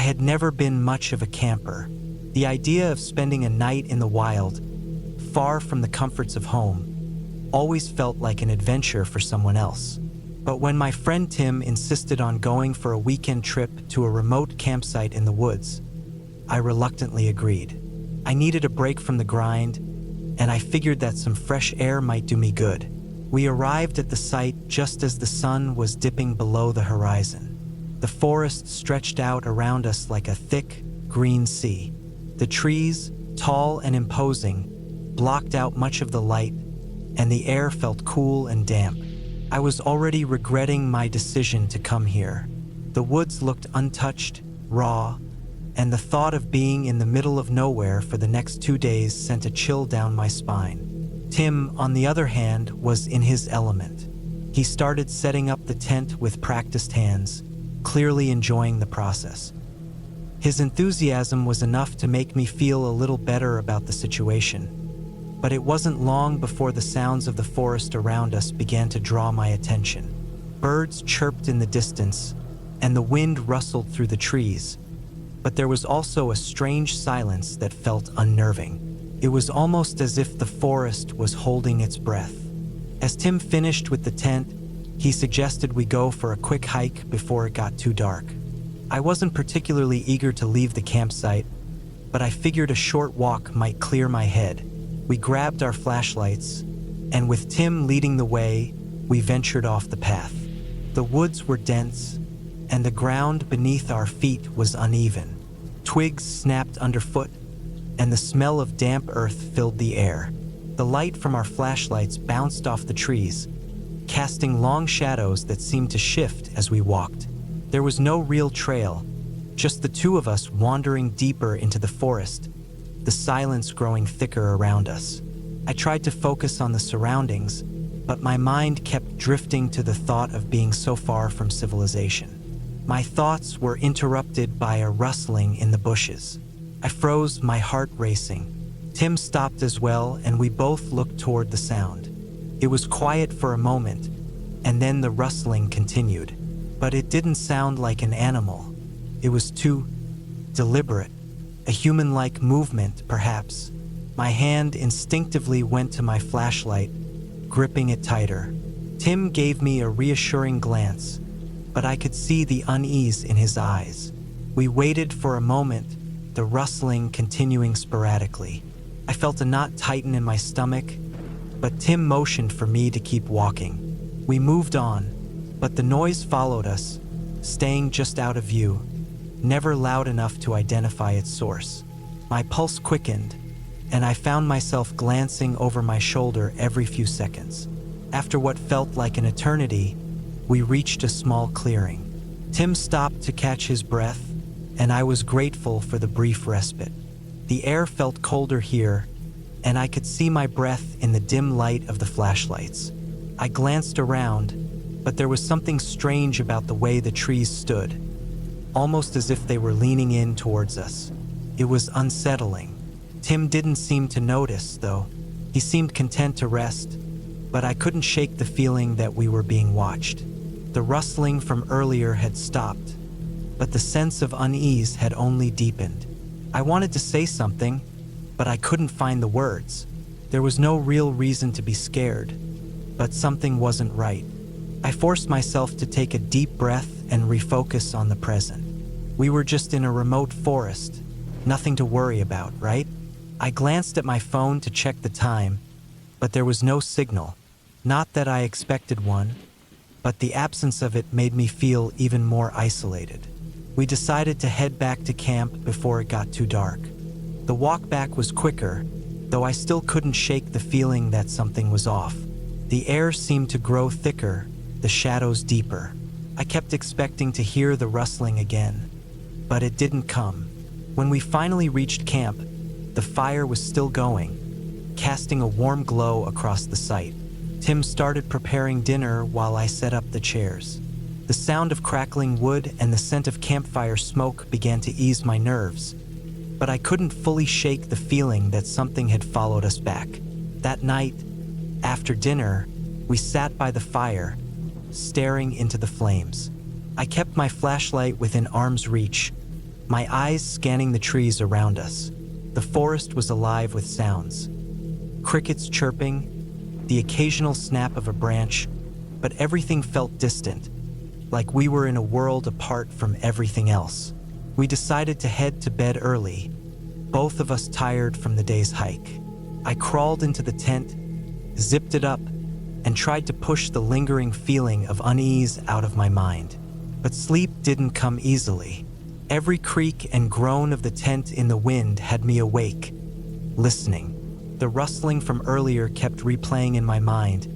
had never been much of a camper. The idea of spending a night in the wild, far from the comforts of home, always felt like an adventure for someone else. But when my friend Tim insisted on going for a weekend trip to a remote campsite in the woods, I reluctantly agreed. I needed a break from the grind, and I figured that some fresh air might do me good. We arrived at the site just as the sun was dipping below the horizon. The forest stretched out around us like a thick, green sea. The trees, tall and imposing, blocked out much of the light, and the air felt cool and damp. I was already regretting my decision to come here. The woods looked untouched, raw, and the thought of being in the middle of nowhere for the next 2 days sent a chill down my spine. Tim, on the other hand, was in his element. He started setting up the tent with practiced hands, clearly enjoying the process. His enthusiasm was enough to make me feel a little better about the situation. But it wasn't long before the sounds of the forest around us began to draw my attention. Birds chirped in the distance, and the wind rustled through the trees. But there was also a strange silence that felt unnerving. It was almost as if the forest was holding its breath. As Tim finished with the tent, he suggested we go for a quick hike before it got too dark. I wasn't particularly eager to leave the campsite, but I figured a short walk might clear my head. We grabbed our flashlights, and with Tim leading the way, we ventured off the path. The woods were dense, and the ground beneath our feet was uneven. Twigs snapped underfoot, and the smell of damp earth filled the air. The light from our flashlights bounced off the trees, casting long shadows that seemed to shift as we walked. There was no real trail, just the two of us wandering deeper into the forest, the silence growing thicker around us. I tried to focus on the surroundings, but my mind kept drifting to the thought of being so far from civilization. My thoughts were interrupted by a rustling in the bushes. I froze, my heart racing. Tim stopped as well, and we both looked toward the sound. It was quiet for a moment, and then the rustling continued. But it didn't sound like an animal. It was too deliberate. A human-like movement, perhaps. My hand instinctively went to my flashlight, gripping it tighter. Tim gave me a reassuring glance, but I could see the unease in his eyes. We waited for a moment, the rustling continuing sporadically. I felt a knot tighten in my stomach, but Tim motioned for me to keep walking. We moved on, but the noise followed us, staying just out of view, never loud enough to identify its source. My pulse quickened, and I found myself glancing over my shoulder every few seconds. After what felt like an eternity, we reached a small clearing. Tim stopped to catch his breath, and I was grateful for the brief respite. The air felt colder here, and I could see my breath in the dim light of the flashlights. I glanced around, but there was something strange about the way the trees stood, almost as if they were leaning in towards us. It was unsettling. Tim didn't seem to notice, though. He seemed content to rest, but I couldn't shake the feeling that we were being watched. The rustling from earlier had stopped, but the sense of unease had only deepened. I wanted to say something, but I couldn't find the words. There was no real reason to be scared, but something wasn't right. I forced myself to take a deep breath and refocus on the present. We were just in a remote forest, nothing to worry about, right? I glanced at my phone to check the time, but there was no signal. Not that I expected one, but the absence of it made me feel even more isolated. We decided to head back to camp before it got too dark. The walk back was quicker, though I still couldn't shake the feeling that something was off. The air seemed to grow thicker, the shadows deeper. I kept expecting to hear the rustling again, but it didn't come. When we finally reached camp, the fire was still going, casting a warm glow across the site. Tim started preparing dinner while I set up the chairs. The sound of crackling wood and the scent of campfire smoke began to ease my nerves, but I couldn't fully shake the feeling that something had followed us back. That night, after dinner, we sat by the fire, staring into the flames. I kept my flashlight within arm's reach, my eyes scanning the trees around us. The forest was alive with sounds. Crickets chirping, the occasional snap of a branch, but everything felt distant, like we were in a world apart from everything else. We decided to head to bed early, both of us tired from the day's hike. I crawled into the tent, zipped it up, and tried to push the lingering feeling of unease out of my mind. But sleep didn't come easily. Every creak and groan of the tent in the wind had me awake, listening. The rustling from earlier kept replaying in my mind,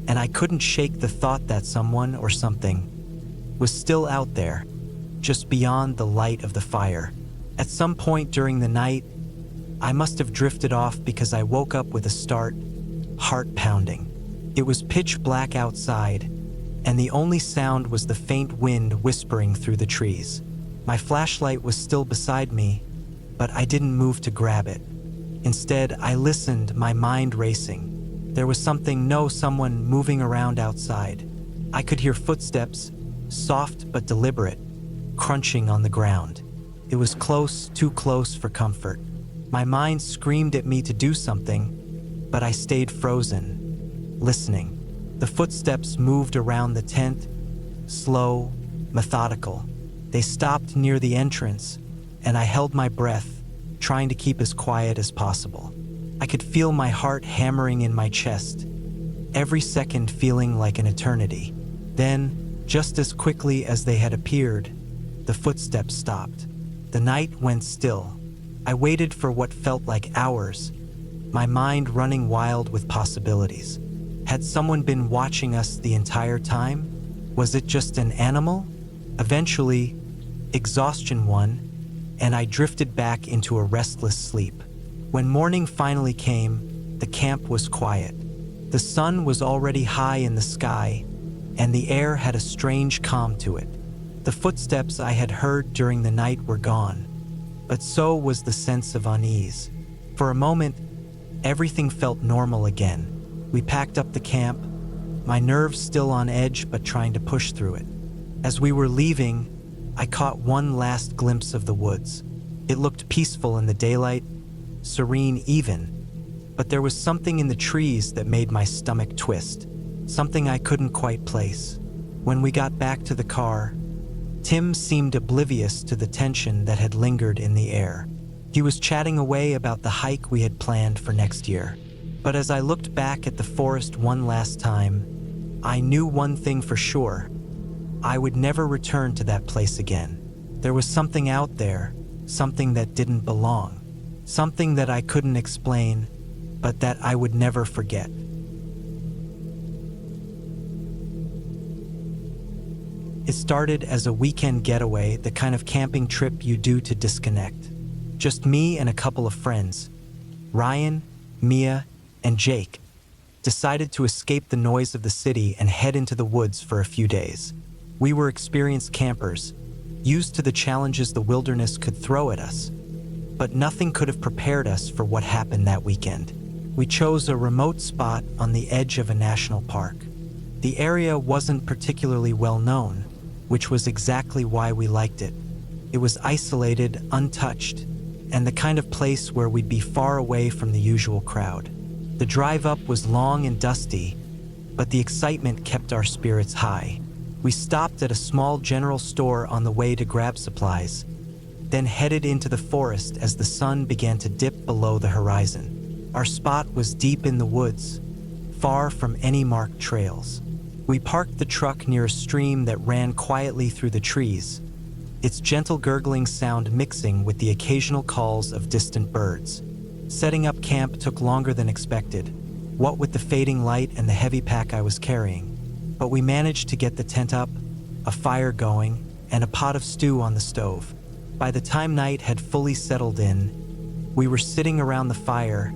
and I couldn't shake the thought that someone or something was still out there, just beyond the light of the fire. At some point during the night, I must have drifted off because I woke up with a start, heart pounding. It was pitch black outside, and the only sound was the faint wind whispering through the trees. My flashlight was still beside me, but I didn't move to grab it. Instead, I listened, my mind racing. There was someone moving around outside. I could hear footsteps, soft but deliberate, crunching on the ground. It was close, too close for comfort. My mind screamed at me to do something, but I stayed frozen, listening. The footsteps moved around the tent, slow, methodical. They stopped near the entrance, and I held my breath, trying to keep as quiet as possible. I could feel my heart hammering in my chest, every second feeling like an eternity. Then, just as quickly as they had appeared, the footsteps stopped. The night went still. I waited for what felt like hours, my mind running wild with possibilities. Had someone been watching us the entire time? Was it just an animal? Eventually, exhaustion won, and I drifted back into a restless sleep. When morning finally came, the camp was quiet. The sun was already high in the sky, and the air had a strange calm to it. The footsteps I had heard during the night were gone, but so was the sense of unease. For a moment, everything felt normal again. We packed up the camp, my nerves still on edge but trying to push through it. As we were leaving, I caught one last glimpse of the woods. It looked peaceful in the daylight, serene even, but there was something in the trees that made my stomach twist, something I couldn't quite place. When we got back to the car, Tim seemed oblivious to the tension that had lingered in the air. He was chatting away about the hike we had planned for next year. But as I looked back at the forest one last time, I knew one thing for sure. I would never return to that place again. There was something out there, something that didn't belong, something that I couldn't explain, but that I would never forget. It started as a weekend getaway, the kind of camping trip you do to disconnect. Just me and a couple of friends, Ryan, Mia, and Jake, decided to escape the noise of the city and head into the woods for a few days. We were experienced campers, used to the challenges the wilderness could throw at us, but nothing could have prepared us for what happened that weekend. We chose a remote spot on the edge of a national park. The area wasn't particularly well known, which was exactly why we liked it. It was isolated, untouched, and the kind of place where we'd be far away from the usual crowd. The drive up was long and dusty, but the excitement kept our spirits high. We stopped at a small general store on the way to grab supplies, then headed into the forest as the sun began to dip below the horizon. Our spot was deep in the woods, far from any marked trails. We parked the truck near a stream that ran quietly through the trees, its gentle gurgling sound mixing with the occasional calls of distant birds. Setting up camp took longer than expected, what with the fading light and the heavy pack I was carrying. But we managed to get the tent up, a fire going, and a pot of stew on the stove. By the time night had fully settled in, we were sitting around the fire,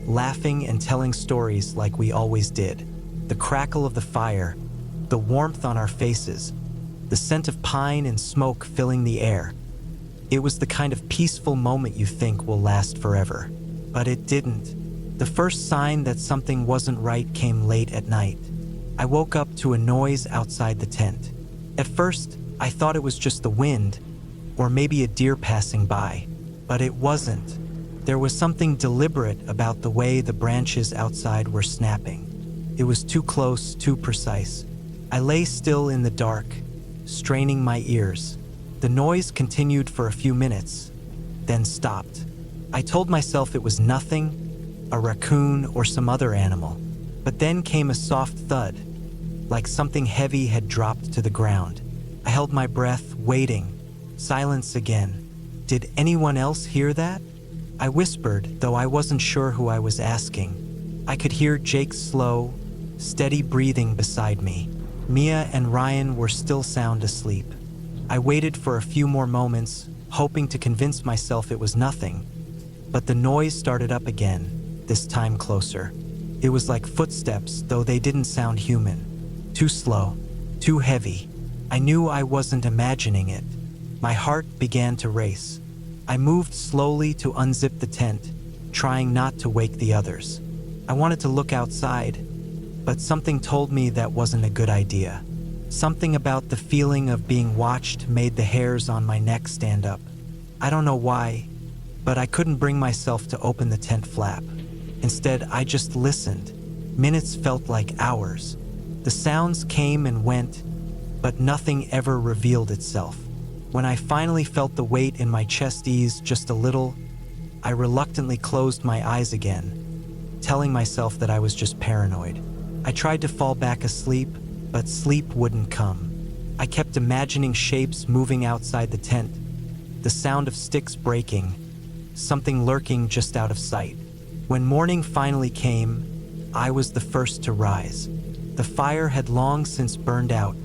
laughing and telling stories like we always did. The crackle of the fire, the warmth on our faces, the scent of pine and smoke filling the air. It was the kind of peaceful moment you think will last forever. But it didn't. The first sign that something wasn't right came late at night. I woke up to a noise outside the tent. At first, I thought it was just the wind, or maybe a deer passing by. But it wasn't. There was something deliberate about the way the branches outside were snapping. It was too close, too precise. I lay still in the dark, straining my ears. The noise continued for a few minutes, then stopped. I told myself it was nothing, a raccoon or some other animal. But then came a soft thud, like something heavy had dropped to the ground. I held my breath, waiting. Silence again. Did anyone else hear that? I whispered, though I wasn't sure who I was asking. I could hear Jake's slow, steady breathing beside me. Mia and Ryan were still sound asleep. I waited for a few more moments, hoping to convince myself it was nothing. But the noise started up again, this time closer. It was like footsteps, though they didn't sound human. Too slow, too heavy. I knew I wasn't imagining it. My heart began to race. I moved slowly to unzip the tent, trying not to wake the others. I wanted to look outside, but something told me that wasn't a good idea. Something about the feeling of being watched made the hairs on my neck stand up. I don't know why, but I couldn't bring myself to open the tent flap. Instead, I just listened. Minutes felt like hours. The sounds came and went, but nothing ever revealed itself. When I finally felt the weight in my chest ease just a little, I reluctantly closed my eyes again, telling myself that I was just paranoid. I tried to fall back asleep, but sleep wouldn't come. I kept imagining shapes moving outside the tent, the sound of sticks breaking, something lurking just out of sight. When morning finally came, I was the first to rise. The fire had long since burned out,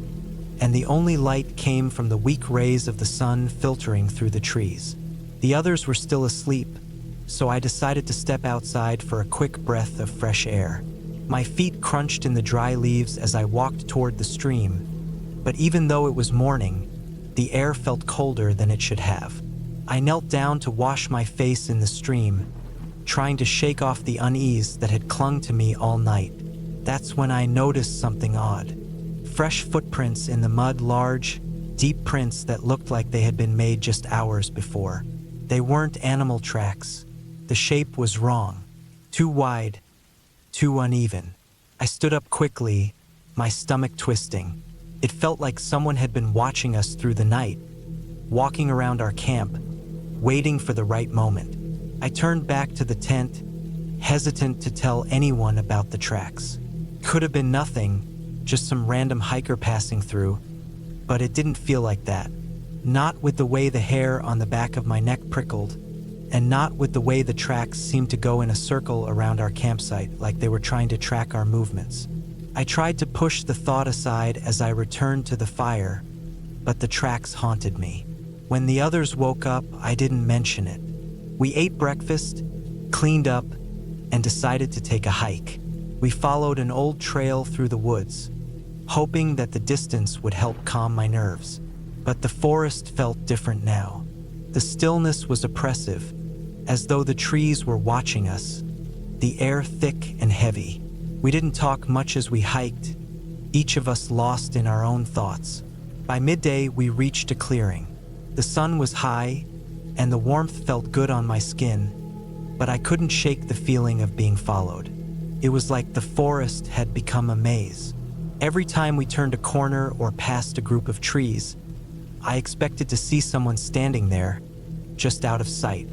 and the only light came from the weak rays of the sun filtering through the trees. The others were still asleep, so I decided to step outside for a quick breath of fresh air. My feet crunched in the dry leaves as I walked toward the stream, but even though it was morning, the air felt colder than it should have. I knelt down to wash my face in the stream, trying to shake off the unease that had clung to me all night. That's when I noticed something odd. Fresh footprints in the mud, large, deep prints that looked like they had been made just hours before. They weren't animal tracks. The shape was wrong. Too wide, too uneven. I stood up quickly, my stomach twisting. It felt like someone had been watching us through the night, walking around our camp, waiting for the right moment. I turned back to the tent, hesitant to tell anyone about the tracks. Could have been nothing, just some random hiker passing through, but it didn't feel like that. Not with the way the hair on the back of my neck prickled, and not with the way the tracks seemed to go in a circle around our campsite like they were trying to track our movements. I tried to push the thought aside as I returned to the fire, but the tracks haunted me. When the others woke up, I didn't mention it. We ate breakfast, cleaned up, and decided to take a hike. We followed an old trail through the woods, hoping that the distance would help calm my nerves. But the forest felt different now. The stillness was oppressive, as though the trees were watching us, the air thick and heavy. We didn't talk much as we hiked, each of us lost in our own thoughts. By midday, we reached a clearing. The sun was high, and the warmth felt good on my skin, but I couldn't shake the feeling of being followed. It was like the forest had become a maze. Every time we turned a corner or passed a group of trees, I expected to see someone standing there, just out of sight.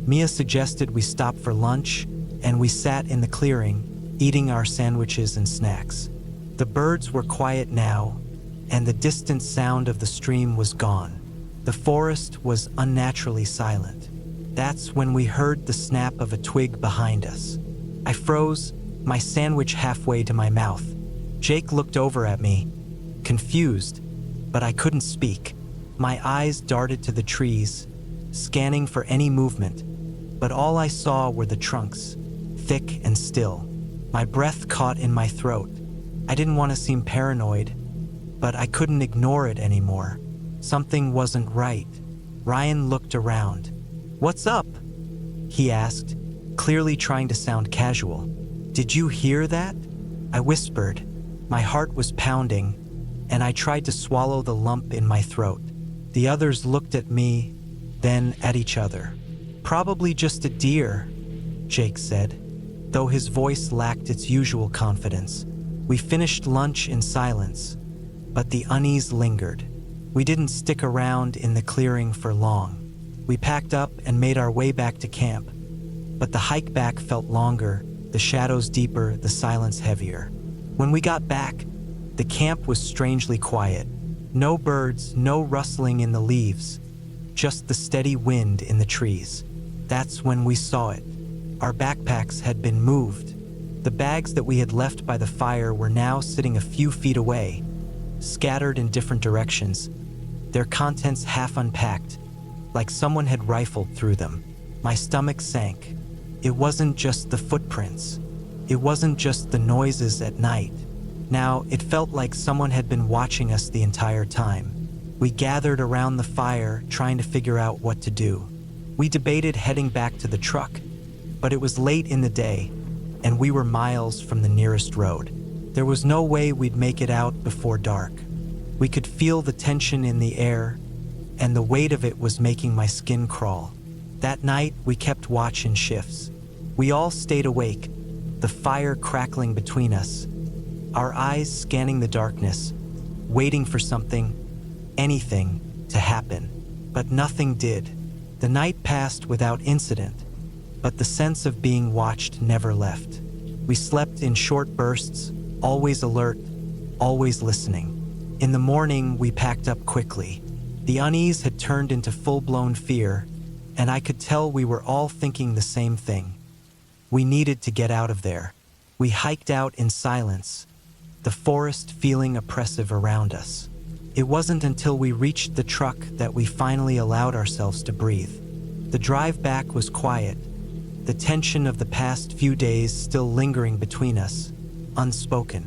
Mia suggested we stop for lunch, and we sat in the clearing, eating our sandwiches and snacks. The birds were quiet now, and the distant sound of the stream was gone. The forest was unnaturally silent. That's when we heard the snap of a twig behind us. I froze, my sandwich halfway to my mouth. Jake looked over at me, confused, but I couldn't speak. My eyes darted to the trees, scanning for any movement, but all I saw were the trunks, thick and still. My breath caught in my throat. I didn't want to seem paranoid, but I couldn't ignore it anymore. Something wasn't right. Ryan looked around. "What's up?" he asked, clearly trying to sound casual. "Did you hear that?" I whispered. My heart was pounding, and I tried to swallow the lump in my throat. The others looked at me, then at each other. "Probably just a deer," Jake said, though his voice lacked its usual confidence. We finished lunch in silence, but the unease lingered. We didn't stick around in the clearing for long. We packed up and made our way back to camp, but the hike back felt longer, the shadows deeper, the silence heavier. When we got back, the camp was strangely quiet. No birds, no rustling in the leaves, just the steady wind in the trees. That's when we saw it. Our backpacks had been moved. The bags that we had left by the fire were now sitting a few feet away, scattered in different directions, their contents half unpacked, like someone had rifled through them. My stomach sank. It wasn't just the footprints. It wasn't just the noises at night. Now, it felt like someone had been watching us the entire time. We gathered around the fire, trying to figure out what to do. We debated heading back to the truck, but it was late in the day, and we were miles from the nearest road. There was no way we'd make it out before dark. We could feel the tension in the air, and the weight of it was making my skin crawl. That night, we kept watch in shifts. We all stayed awake, the fire crackling between us, our eyes scanning the darkness, waiting for something, anything, to happen. But nothing did. The night passed without incident, but the sense of being watched never left. We slept in short bursts, always alert, always listening. In the morning, we packed up quickly. The unease had turned into full-blown fear, and I could tell we were all thinking the same thing. We needed to get out of there. We hiked out in silence, the forest feeling oppressive around us. It wasn't until we reached the truck that we finally allowed ourselves to breathe. The drive back was quiet, the tension of the past few days still lingering between us, unspoken.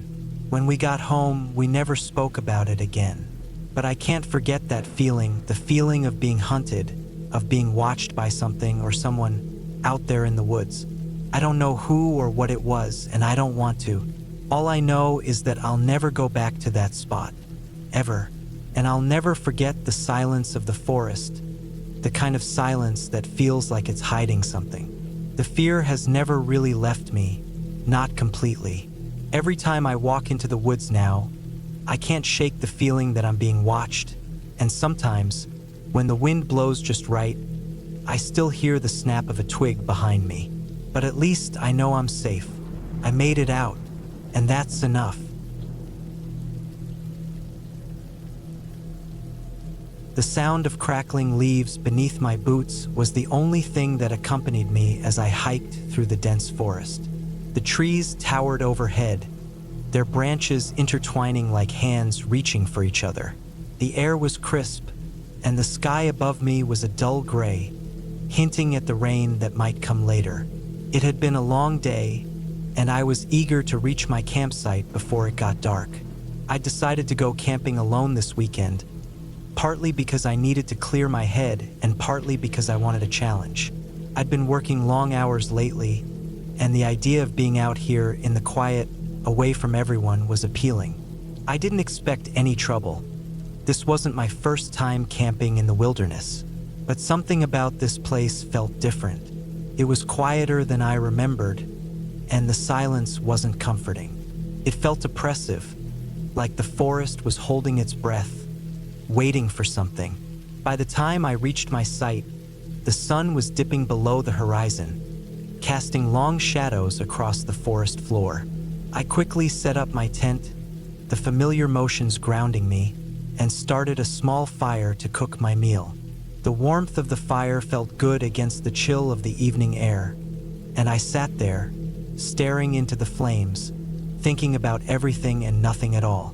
When we got home, we never spoke about it again. But I can't forget that feeling, the feeling of being hunted, of being watched by something or someone out there in the woods. I don't know who or what it was, and I don't want to. All I know is that I'll never go back to that spot, ever. And I'll never forget the silence of the forest, the kind of silence that feels like it's hiding something. The fear has never really left me, not completely. Every time I walk into the woods now, I can't shake the feeling that I'm being watched. And sometimes, when the wind blows just right, I still hear the snap of a twig behind me. But at least I know I'm safe. I made it out, and that's enough. The sound of crackling leaves beneath my boots was the only thing that accompanied me as I hiked through the dense forest. The trees towered overhead, their branches intertwining like hands reaching for each other. The air was crisp, and the sky above me was a dull gray, hinting at the rain that might come later. It had been a long day, and I was eager to reach my campsite before it got dark. I decided to go camping alone this weekend, partly because I needed to clear my head and partly because I wanted a challenge. I'd been working long hours lately, and the idea of being out here in the quiet, away from everyone, was appealing. I didn't expect any trouble. This wasn't my first time camping in the wilderness, but something about this place felt different. It was quieter than I remembered, and the silence wasn't comforting. It felt oppressive, like the forest was holding its breath, waiting for something. By the time I reached my site, the sun was dipping below the horizon, casting long shadows across the forest floor. I quickly set up my tent, the familiar motions grounding me, and started a small fire to cook my meal. The warmth of the fire felt good against the chill of the evening air, and I sat there, staring into the flames, thinking about everything and nothing at all.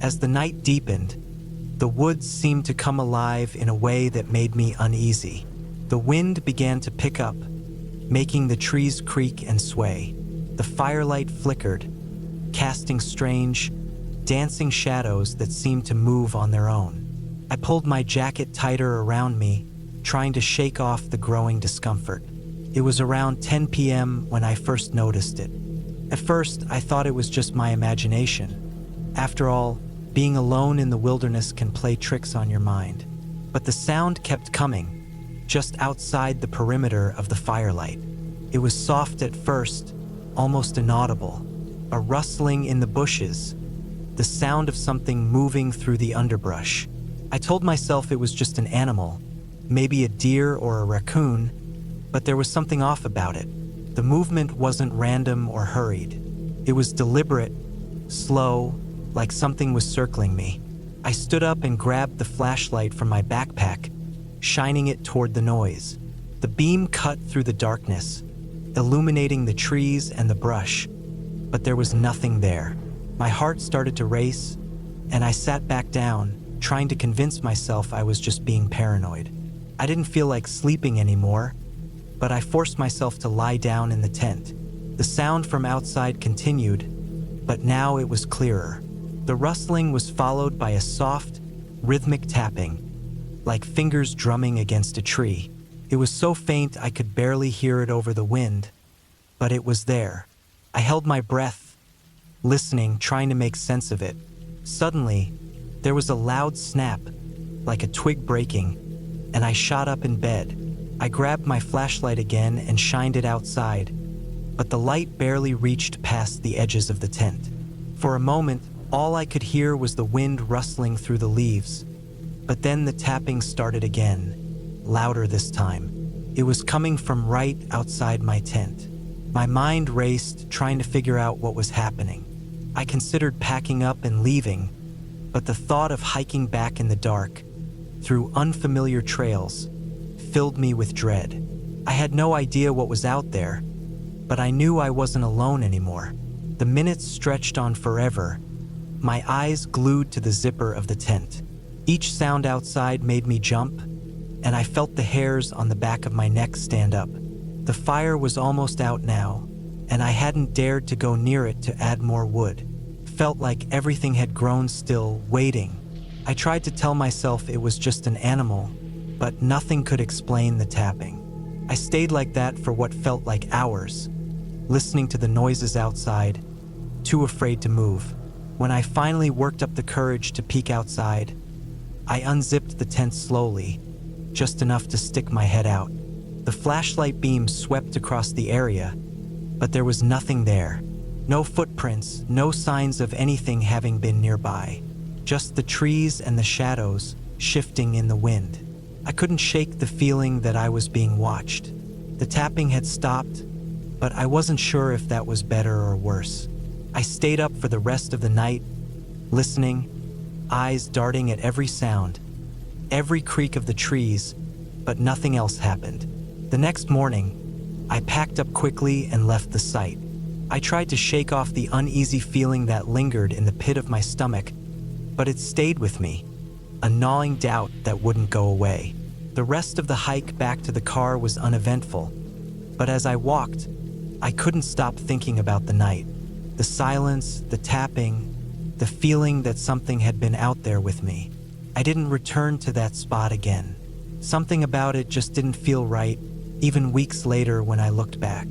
As the night deepened, the woods seemed to come alive in a way that made me uneasy. The wind began to pick up, making the trees creak and sway. The firelight flickered, casting strange, dancing shadows that seemed to move on their own. I pulled my jacket tighter around me, trying to shake off the growing discomfort. It was around 10 p.m. when I first noticed it. At first, I thought it was just my imagination. After all, being alone in the wilderness can play tricks on your mind. but the sound kept coming, just outside the perimeter of the firelight. It was soft at first, almost inaudible, a rustling in the bushes, the sound of something moving through the underbrush. I told myself it was just an animal, maybe a deer or a raccoon, but there was something off about it. The movement wasn't random or hurried. It was deliberate, slow, like something was circling me. I stood up and grabbed the flashlight from my backpack, shining it toward the noise. The beam cut through the darkness, illuminating the trees and the brush, but there was nothing there. My heart started to race, and I sat back down, trying to convince myself I was just being paranoid. I didn't feel like sleeping anymore, but I forced myself to lie down in the tent. The sound from outside continued, but now it was clearer. The rustling was followed by a soft, rhythmic tapping, like fingers drumming against a tree. It was so faint I could barely hear it over the wind, but it was there. I held my breath, listening, trying to make sense of it. Suddenly, there was a loud snap, like a twig breaking, and I shot up in bed. I grabbed my flashlight again and shined it outside, but the light barely reached past the edges of the tent. For a moment, all I could hear was the wind rustling through the leaves, but then the tapping started again, louder this time. It was coming from right outside my tent. My mind raced, trying to figure out what was happening. I considered packing up and leaving, but the thought of hiking back in the dark, through unfamiliar trails, filled me with dread. I had no idea what was out there, but I knew I wasn't alone anymore. The minutes stretched on forever, my eyes glued to the zipper of the tent. Each sound outside made me jump, and I felt the hairs on the back of my neck stand up. The fire was almost out now, and I hadn't dared to go near it to add more wood. Felt like everything had grown still, waiting. I tried to tell myself it was just an animal, but nothing could explain the tapping. I stayed like that for what felt like hours, listening to the noises outside, too afraid to move. When I finally worked up the courage to peek outside, I unzipped the tent slowly, just enough to stick my head out. The flashlight beam swept across the area, but there was nothing there. No footprints, no signs of anything having been nearby. Just the trees and the shadows shifting in the wind. I couldn't shake the feeling that I was being watched. The tapping had stopped, but I wasn't sure if that was better or worse. I stayed up for the rest of the night, listening, eyes darting at every sound, every creak of the trees, but nothing else happened. The next morning, I packed up quickly and left the site. I tried to shake off the uneasy feeling that lingered in the pit of my stomach, but it stayed with me, a gnawing doubt that wouldn't go away. The rest of the hike back to the car was uneventful, but as I walked, I couldn't stop thinking about the night. The silence, the tapping, the feeling that something had been out there with me. I didn't return to that spot again. Something about it just didn't feel right, even weeks later when I looked back.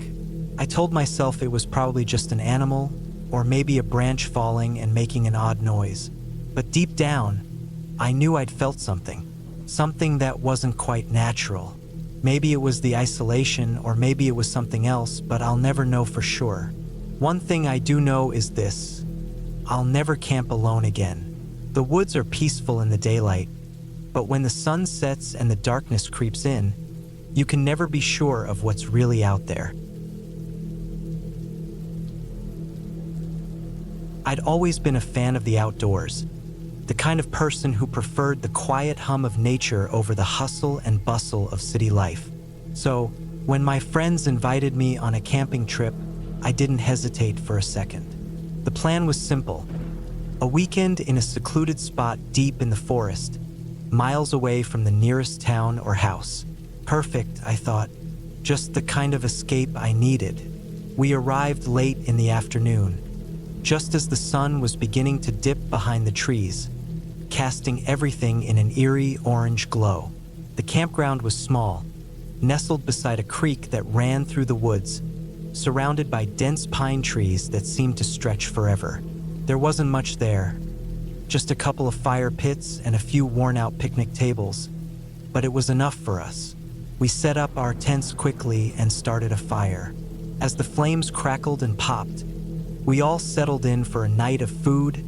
I told myself it was probably just an animal, or maybe a branch falling and making an odd noise. But deep down, I knew I'd felt something that wasn't quite natural. Maybe it was the isolation, or maybe it was something else, but I'll never know for sure. One thing I do know is this: I'll never camp alone again. The woods are peaceful in the daylight, but when the sun sets and the darkness creeps in, you can never be sure of what's really out there. I'd always been a fan of the outdoors, the kind of person who preferred the quiet hum of nature over the hustle and bustle of city life. So, when my friends invited me on a camping trip, I didn't hesitate for a second. The plan was simple: a weekend in a secluded spot deep in the forest, miles away from the nearest town or house. Perfect, I thought. Just the kind of escape I needed. We arrived late in the afternoon, just as the sun was beginning to dip behind the trees, casting everything in an eerie orange glow. The campground was small, nestled beside a creek that ran through the woods, surrounded by dense pine trees that seemed to stretch forever. There wasn't much there, just a couple of fire pits and a few worn-out picnic tables, but it was enough for us. We set up our tents quickly and started a fire. As the flames crackled and popped, we all settled in for a night of food,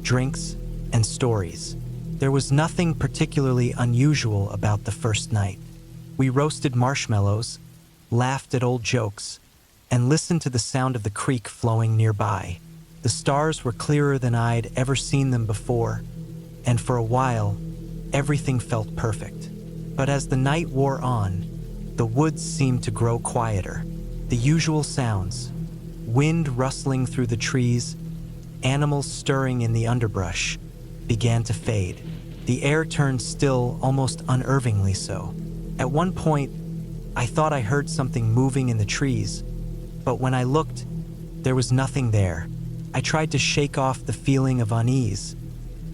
drinks, and stories. There was nothing particularly unusual about the first night. We roasted marshmallows, laughed at old jokes, and listened to the sound of the creek flowing nearby. The stars were clearer than I'd ever seen them before, and for a while, everything felt perfect. But as the night wore on, the woods seemed to grow quieter. The usual sounds, wind rustling through the trees, animals stirring in the underbrush, began to fade. The air turned still, almost unnervingly so. At one point, I thought I heard something moving in the trees, but when I looked, there was nothing there. I tried to shake off the feeling of unease,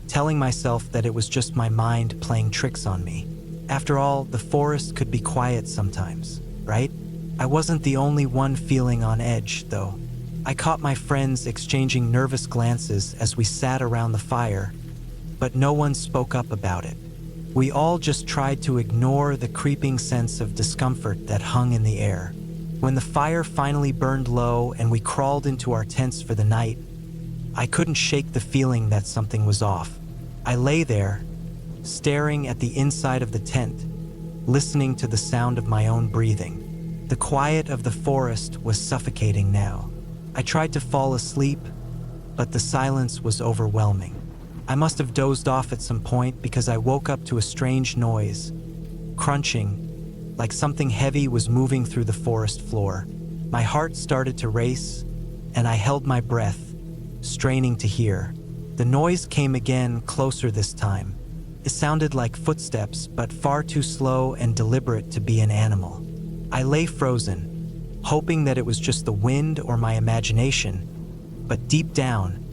telling myself that it was just my mind playing tricks on me. After all, the forest could be quiet sometimes, right? I wasn't the only one feeling on edge, though. I caught my friends exchanging nervous glances as we sat around the fire, but no one spoke up about it. We all just tried to ignore the creeping sense of discomfort that hung in the air. When the fire finally burned low and we crawled into our tents for the night, I couldn't shake the feeling that something was off. I lay there, staring at the inside of the tent, listening to the sound of my own breathing. The quiet of the forest was suffocating now. I tried to fall asleep, but the silence was overwhelming. I must have dozed off at some point because I woke up to a strange noise, crunching, like something heavy was moving through the forest floor. My heart started to race, and I held my breath, straining to hear. The noise came again, closer this time. It sounded like footsteps, but far too slow and deliberate to be an animal. I lay frozen, hoping that it was just the wind or my imagination, but deep down,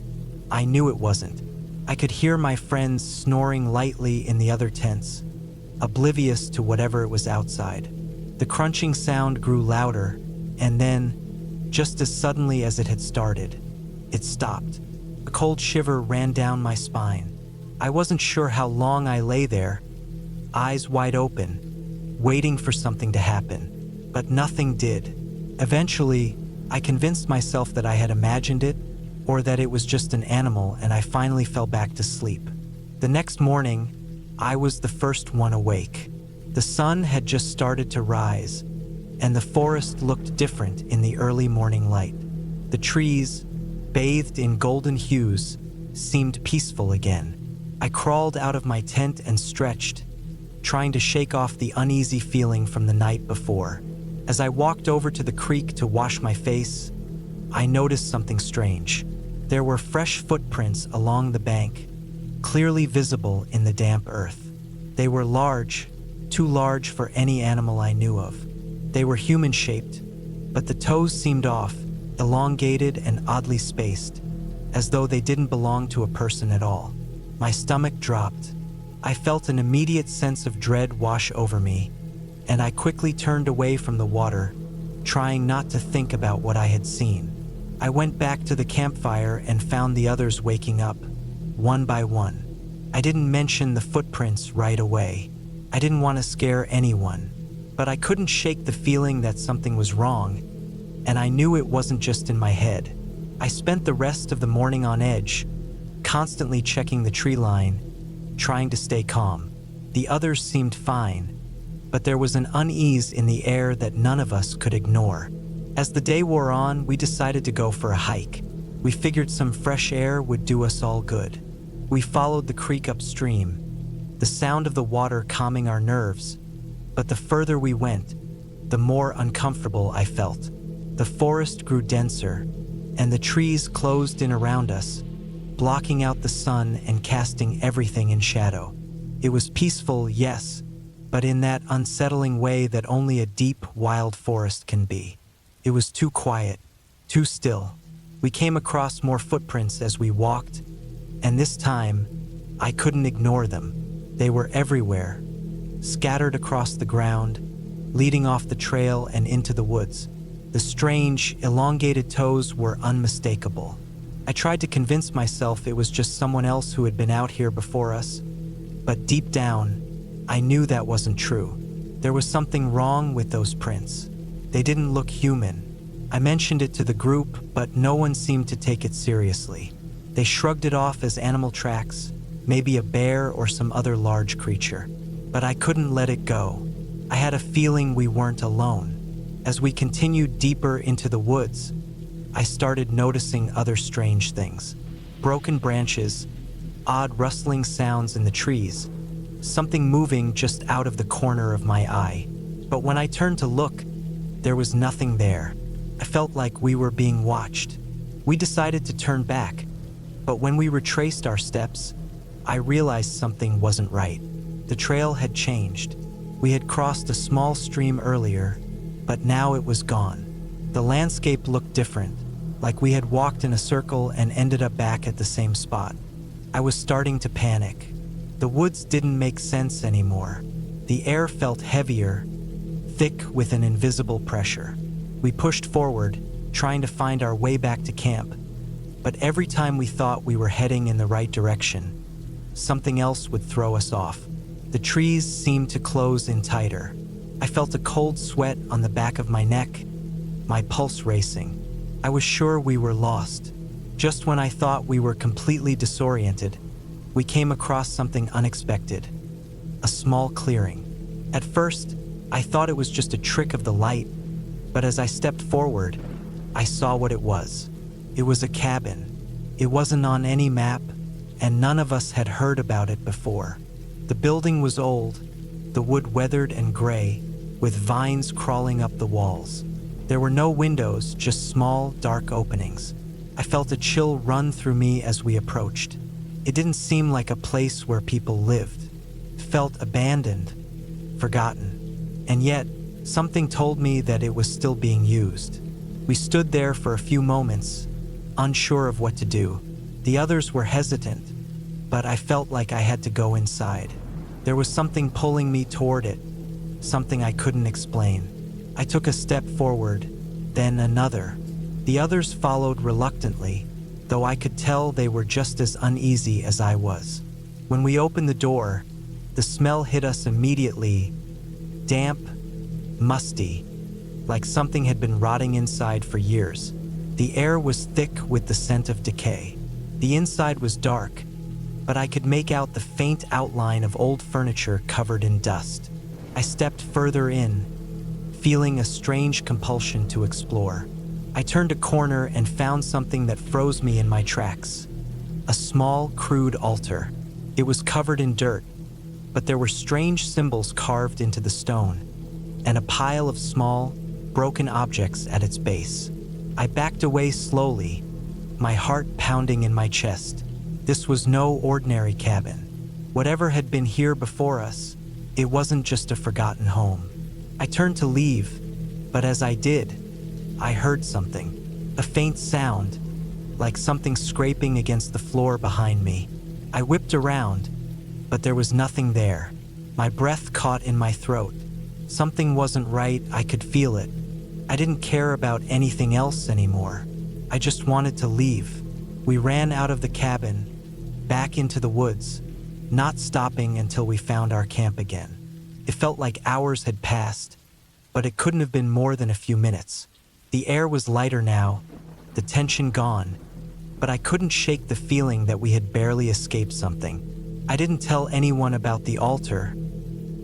I knew it wasn't. I could hear my friends snoring lightly in the other tents, oblivious to whatever it was outside. The crunching sound grew louder, and then, just as suddenly as it had started, it stopped. A cold shiver ran down my spine. I wasn't sure how long I lay there, eyes wide open, waiting for something to happen, but nothing did. Eventually, I convinced myself that I had imagined it, or that it was just an animal, and I finally fell back to sleep. The next morning, I was the first one awake. The sun had just started to rise, and the forest looked different in the early morning light. The trees, bathed in golden hues, seemed peaceful again. I crawled out of my tent and stretched, trying to shake off the uneasy feeling from the night before. As I walked over to the creek to wash my face, I noticed something strange. There were fresh footprints along the bank, clearly visible in the damp earth. They were large, too large for any animal I knew of. They were human-shaped, but the toes seemed off, elongated and oddly spaced, as though they didn't belong to a person at all. My stomach dropped. I felt an immediate sense of dread wash over me, and I quickly turned away from the water, trying not to think about what I had seen. I went back to the campfire and found the others waking up, one by one. I didn't mention the footprints right away. I didn't want to scare anyone, but I couldn't shake the feeling that something was wrong, and I knew it wasn't just in my head. I spent the rest of the morning on edge, constantly checking the tree line, trying to stay calm. The others seemed fine, but there was an unease in the air that none of us could ignore. As the day wore on, we decided to go for a hike. We figured some fresh air would do us all good. We followed the creek upstream, the sound of the water calming our nerves, but the further we went, the more uncomfortable I felt. The forest grew denser, and the trees closed in around us, blocking out the sun and casting everything in shadow. It was peaceful, yes, but in that unsettling way that only a deep, wild forest can be. It was too quiet, too still. We came across more footprints as we walked, and this time, I couldn't ignore them. They were everywhere, scattered across the ground, leading off the trail and into the woods. The strange, elongated toes were unmistakable. I tried to convince myself it was just someone else who had been out here before us, but deep down, I knew that wasn't true. There was something wrong with those prints. They didn't look human. I mentioned it to the group, but no one seemed to take it seriously. They shrugged it off as animal tracks, maybe a bear or some other large creature. But I couldn't let it go. I had a feeling we weren't alone. As we continued deeper into the woods, I started noticing other strange things. Broken branches, odd rustling sounds in the trees, something moving just out of the corner of my eye. But when I turned to look, there was nothing there. I felt like we were being watched. We decided to turn back, but when we retraced our steps, I realized something wasn't right. The trail had changed. We had crossed a small stream earlier, but now it was gone. The landscape looked different, like we had walked in a circle and ended up back at the same spot. I was starting to panic. The woods didn't make sense anymore. The air felt heavier, thick with an invisible pressure. We pushed forward, trying to find our way back to camp, but every time we thought we were heading in the right direction, something else would throw us off. The trees seemed to close in tighter. I felt a cold sweat on the back of my neck, my pulse racing. I was sure we were lost. Just when I thought we were completely disoriented, we came across something unexpected. A small clearing. At first, I thought it was just a trick of the light, but as I stepped forward, I saw what it was. It was a cabin. It wasn't on any map, and none of us had heard about it before. The building was old, the wood weathered and gray, with vines crawling up the walls. There were no windows, just small, dark openings. I felt a chill run through me as we approached. It didn't seem like a place where people lived. It felt abandoned, forgotten. And yet, something told me that it was still being used. We stood there for a few moments, unsure of what to do. The others were hesitant, but I felt like I had to go inside. There was something pulling me toward it, something I couldn't explain. I took a step forward, then another. The others followed reluctantly, though I could tell they were just as uneasy as I was. When we opened the door, the smell hit us immediately, damp, musty, like something had been rotting inside for years. The air was thick with the scent of decay. The inside was dark, but I could make out the faint outline of old furniture covered in dust. I stepped further in, feeling a strange compulsion to explore. I turned a corner and found something that froze me in my tracks. A small, crude altar. It was covered in dirt, but there were strange symbols carved into the stone, and a pile of small, broken objects at its base. I backed away slowly, my heart pounding in my chest. This was no ordinary cabin. Whatever had been here before us, it wasn't just a forgotten home. I turned to leave, but as I did, I heard something. A faint sound, like something scraping against the floor behind me. I whipped around, but there was nothing there. My breath caught in my throat. Something wasn't right, I could feel it. I didn't care about anything else anymore. I just wanted to leave. We ran out of the cabin, back into the woods, not stopping until we found our camp again. It felt like hours had passed, but it couldn't have been more than a few minutes. The air was lighter now, the tension gone, but I couldn't shake the feeling that we had barely escaped something. I didn't tell anyone about the altar.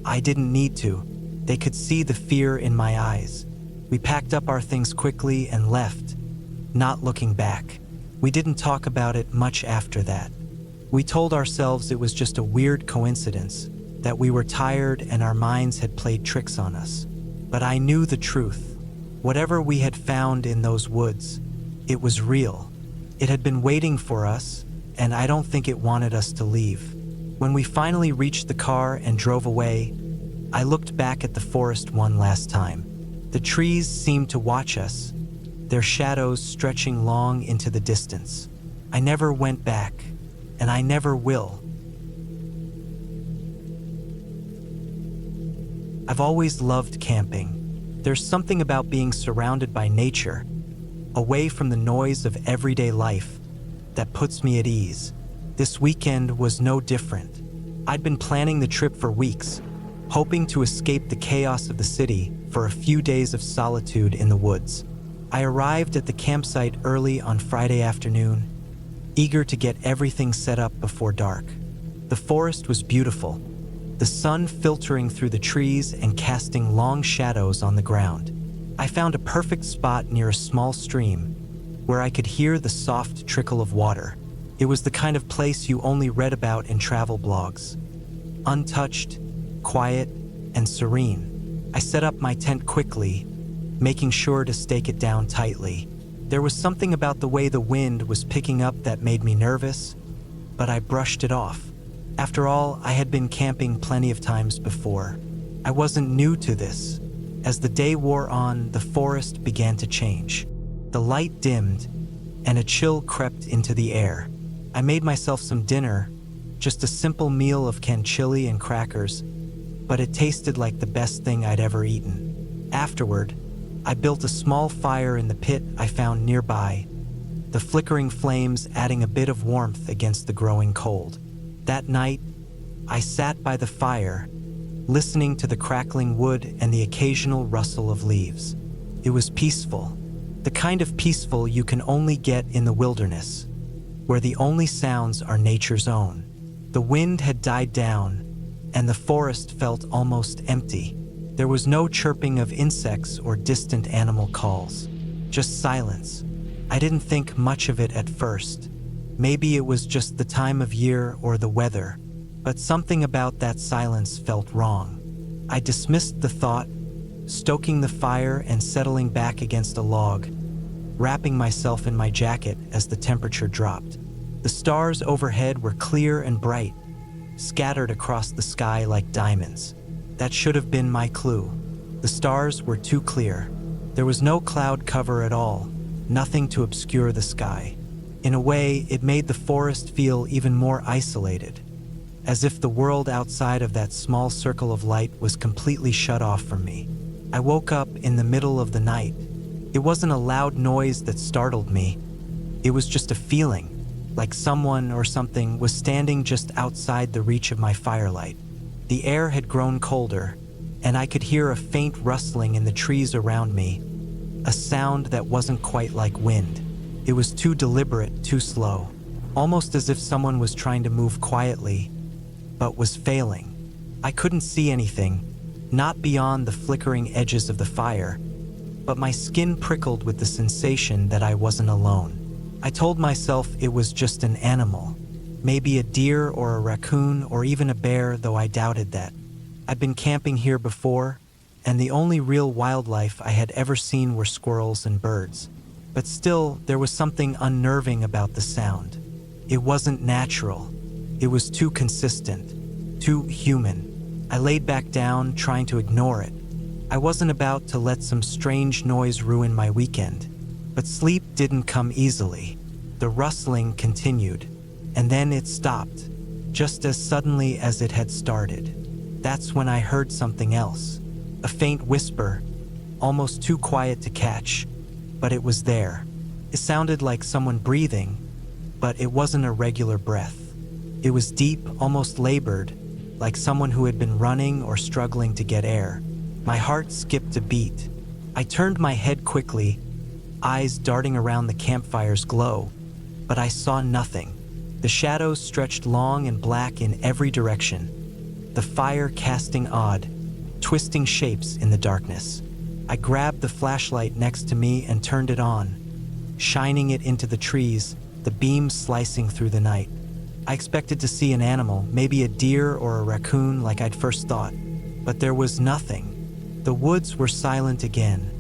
I didn't need to. They could see the fear in my eyes. We packed up our things quickly and left, not looking back. We didn't talk about it much after that. We told ourselves it was just a weird coincidence, that we were tired and our minds had played tricks on us. But I knew the truth. Whatever we had found in those woods, it was real. It had been waiting for us, and I don't think it wanted us to leave. When we finally reached the car and drove away, I looked back at the forest one last time. The trees seemed to watch us, their shadows stretching long into the distance. I never went back, and I never will. I've always loved camping. There's something about being surrounded by nature, away from the noise of everyday life, that puts me at ease. This weekend was no different. I'd been planning the trip for weeks, hoping to escape the chaos of the city for a few days of solitude in the woods. I arrived at the campsite early on Friday afternoon, eager to get everything set up before dark. The forest was beautiful, the sun filtering through the trees and casting long shadows on the ground. I found a perfect spot near a small stream where I could hear the soft trickle of water. It was the kind of place you only read about in travel blogs. Untouched, quiet, and serene. I set up my tent quickly, making sure to stake it down tightly. There was something about the way the wind was picking up that made me nervous, but I brushed it off. After all, I had been camping plenty of times before. I wasn't new to this. As the day wore on, the forest began to change. The light dimmed, and a chill crept into the air. I made myself some dinner, just a simple meal of canned chili and crackers, but it tasted like the best thing I'd ever eaten. Afterward, I built a small fire in the pit I found nearby, the flickering flames adding a bit of warmth against the growing cold. That night, I sat by the fire, listening to the crackling wood and the occasional rustle of leaves. It was peaceful, the kind of peaceful you can only get in the wilderness, where the only sounds are nature's own. The wind had died down, and the forest felt almost empty. There was no chirping of insects or distant animal calls, just silence. I didn't think much of it at first. Maybe it was just the time of year or the weather, but something about that silence felt wrong. I dismissed the thought, stoking the fire and settling back against a log, wrapping myself in my jacket as the temperature dropped. The stars overhead were clear and bright, scattered across the sky like diamonds. That should have been my clue. The stars were too clear. There was no cloud cover at all, nothing to obscure the sky. In a way, it made the forest feel even more isolated, as if the world outside of that small circle of light was completely shut off from me. I woke up in the middle of the night. It wasn't a loud noise that startled me. It was just a feeling, like someone or something was standing just outside the reach of my firelight. The air had grown colder, and I could hear a faint rustling in the trees around me, a sound that wasn't quite like wind. It was too deliberate, too slow, almost as if someone was trying to move quietly, but was failing. I couldn't see anything, not beyond the flickering edges of the fire, but my skin prickled with the sensation that I wasn't alone. I told myself it was just an animal, maybe a deer or a raccoon or even a bear, though I doubted that. I'd been camping here before, and the only real wildlife I had ever seen were squirrels and birds. But still, there was something unnerving about the sound. It wasn't natural. It was too consistent, too human. I laid back down, trying to ignore it. I wasn't about to let some strange noise ruin my weekend. But sleep didn't come easily. The rustling continued, and then it stopped, just as suddenly as it had started. That's when I heard something else, a faint whisper, almost too quiet to catch, but it was there. It sounded like someone breathing, but it wasn't a regular breath. It was deep, almost labored, like someone who had been running or struggling to get air. My heart skipped a beat. I turned my head quickly, eyes darting around the campfire's glow, but I saw nothing. The shadows stretched long and black in every direction, the fire casting odd, twisting shapes in the darkness. I grabbed the flashlight next to me and turned it on, shining it into the trees, the beam slicing through the night. I expected to see an animal, maybe a deer or a raccoon like I'd first thought, but there was nothing. The woods were silent again,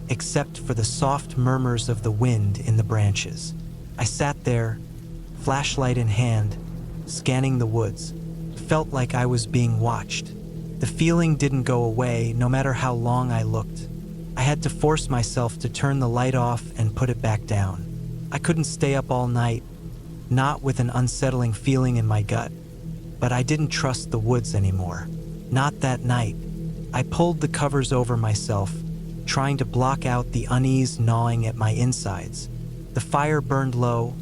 except for the soft murmurs of the wind in the branches. I sat there, flashlight in hand, scanning the woods. Felt like I was being watched. The feeling didn't go away no matter how long I looked. I had to force myself to turn the light off and put it back down. I couldn't stay up all night, not with an unsettling feeling in my gut, but I didn't trust the woods anymore. Not that night. I pulled the covers over myself, trying to block out the unease gnawing at my insides. The fire burned low,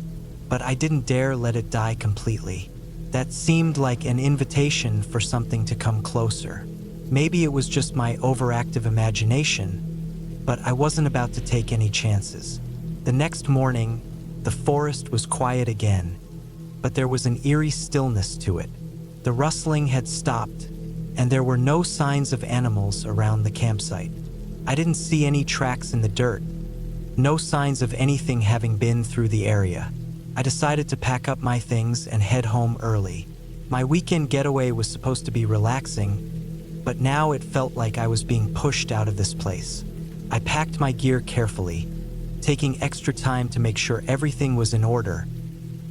but I didn't dare let it die completely. That seemed like an invitation for something to come closer. Maybe it was just my overactive imagination, but I wasn't about to take any chances. The next morning, the forest was quiet again, but there was an eerie stillness to it. The rustling had stopped, and there were no signs of animals around the campsite. I didn't see any tracks in the dirt, no signs of anything having been through the area. I decided to pack up my things and head home early. My weekend getaway was supposed to be relaxing, but now it felt like I was being pushed out of this place. I packed my gear carefully, taking extra time to make sure everything was in order.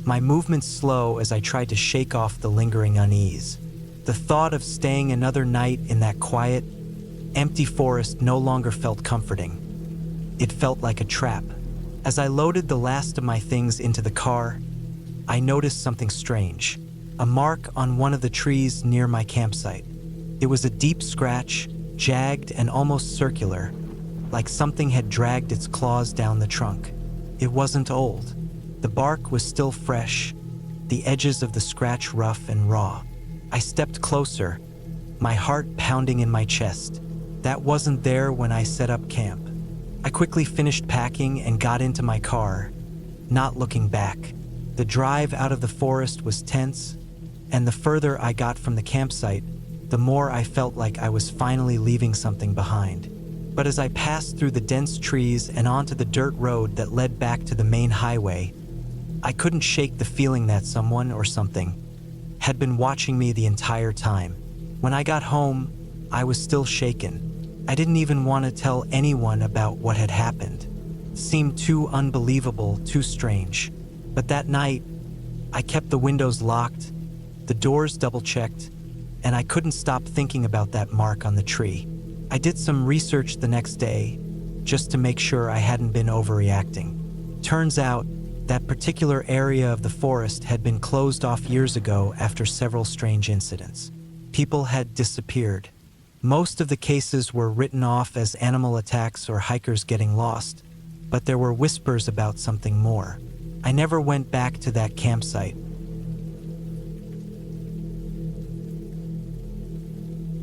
My movements slow as I tried to shake off the lingering unease. The thought of staying another night in that quiet, empty forest no longer felt comforting. It felt like a trap. As I loaded the last of my things into the car, I noticed something strange. A mark on one of the trees near my campsite. It was a deep scratch, jagged and almost circular, like something had dragged its claws down the trunk. It wasn't old. The bark was still fresh, the edges of the scratch rough and raw. I stepped closer, my heart pounding in my chest. That wasn't there when I set up camp. I quickly finished packing and got into my car, not looking back. The drive out of the forest was tense, and the further I got from the campsite, the more I felt like I was finally leaving something behind. But as I passed through the dense trees and onto the dirt road that led back to the main highway, I couldn't shake the feeling that someone or something had been watching me the entire time. When I got home, I was still shaken. I didn't even want to tell anyone about what had happened. It seemed too unbelievable, too strange. But that night, I kept the windows locked, the doors double-checked, and I couldn't stop thinking about that mark on the tree. I did some research the next day, just to make sure I hadn't been overreacting. Turns out, that particular area of the forest had been closed off years ago after several strange incidents. People had disappeared. Most of the cases were written off as animal attacks or hikers getting lost, but there were whispers about something more. I never went back to that campsite.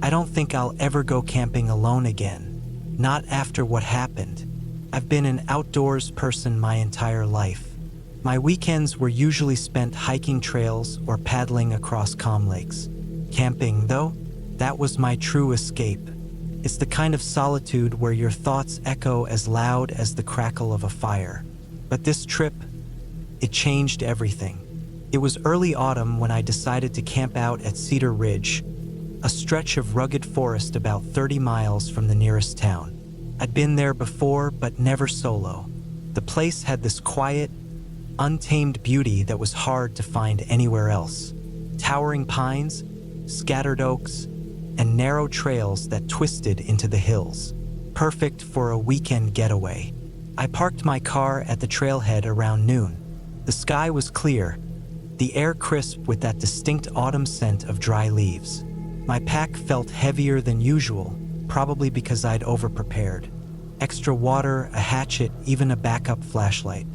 I don't think I'll ever go camping alone again, not after what happened. I've been an outdoors person my entire life. My weekends were usually spent hiking trails or paddling across calm lakes. Camping, though, that was my true escape. It's the kind of solitude where your thoughts echo as loud as the crackle of a fire. But this trip, it changed everything. It was early autumn when I decided to camp out at Cedar Ridge, a stretch of rugged forest about 30 miles from the nearest town. I'd been there before, but never solo. The place had this quiet, untamed beauty that was hard to find anywhere else. Towering pines, scattered oaks, and narrow trails that twisted into the hills. Perfect for a weekend getaway. I parked my car at the trailhead around noon. The sky was clear, the air crisp with that distinct autumn scent of dry leaves. My pack felt heavier than usual, probably because I'd overprepared. Extra water, a hatchet, even a backup flashlight.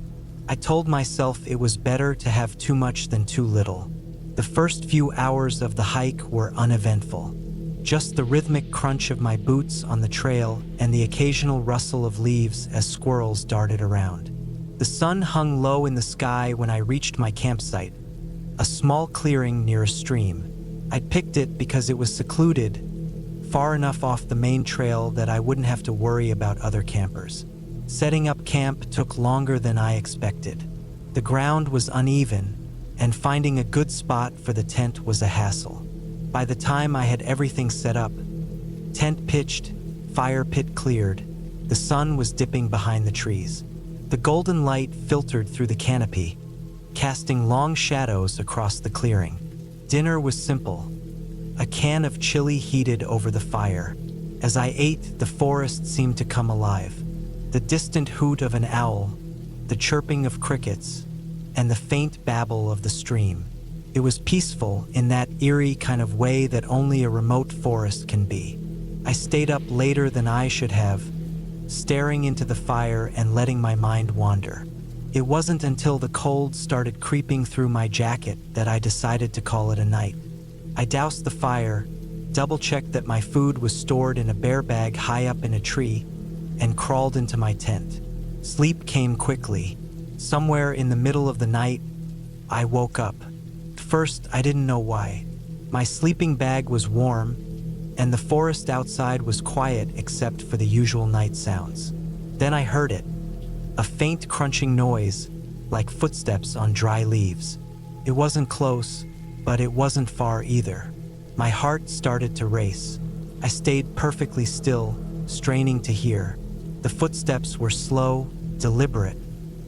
I told myself it was better to have too much than too little. The first few hours of the hike were uneventful. Just the rhythmic crunch of my boots on the trail and the occasional rustle of leaves as squirrels darted around. The sun hung low in the sky when I reached my campsite, a small clearing near a stream. I'd picked it because it was secluded, far enough off the main trail that I wouldn't have to worry about other campers. Setting up camp took longer than I expected. The ground was uneven, and finding a good spot for the tent was a hassle. By the time I had everything set up, tent pitched, fire pit cleared, the sun was dipping behind the trees. The golden light filtered through the canopy, casting long shadows across the clearing. Dinner was simple. A can of chili heated over the fire. As I ate, the forest seemed to come alive. The distant hoot of an owl, the chirping of crickets, and the faint babble of the stream. It was peaceful in that eerie kind of way that only a remote forest can be. I stayed up later than I should have, staring into the fire and letting my mind wander. It wasn't until the cold started creeping through my jacket that I decided to call it a night. I doused the fire, double-checked that my food was stored in a bear bag high up in a tree, and crawled into my tent. Sleep came quickly. Somewhere in the middle of the night, I woke up. At first, I didn't know why. My sleeping bag was warm, and the forest outside was quiet except for the usual night sounds. Then I heard it, a faint crunching noise, like footsteps on dry leaves. It wasn't close, but it wasn't far either. My heart started to race. I stayed perfectly still, straining to hear. The footsteps were slow, deliberate.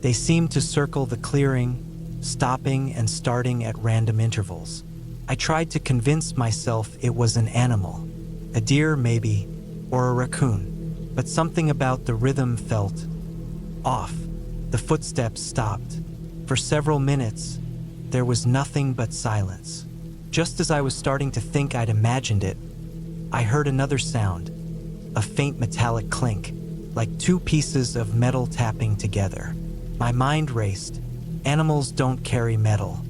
They seemed to circle the clearing, stopping and starting at random intervals. I tried to convince myself it was an animal, a deer maybe, or a raccoon, but something about the rhythm felt off. The footsteps stopped. For several minutes, there was nothing but silence. Just as I was starting to think I'd imagined it, I heard another sound, a faint metallic clink, like two pieces of metal tapping together. My mind raced. Animals don't carry metal.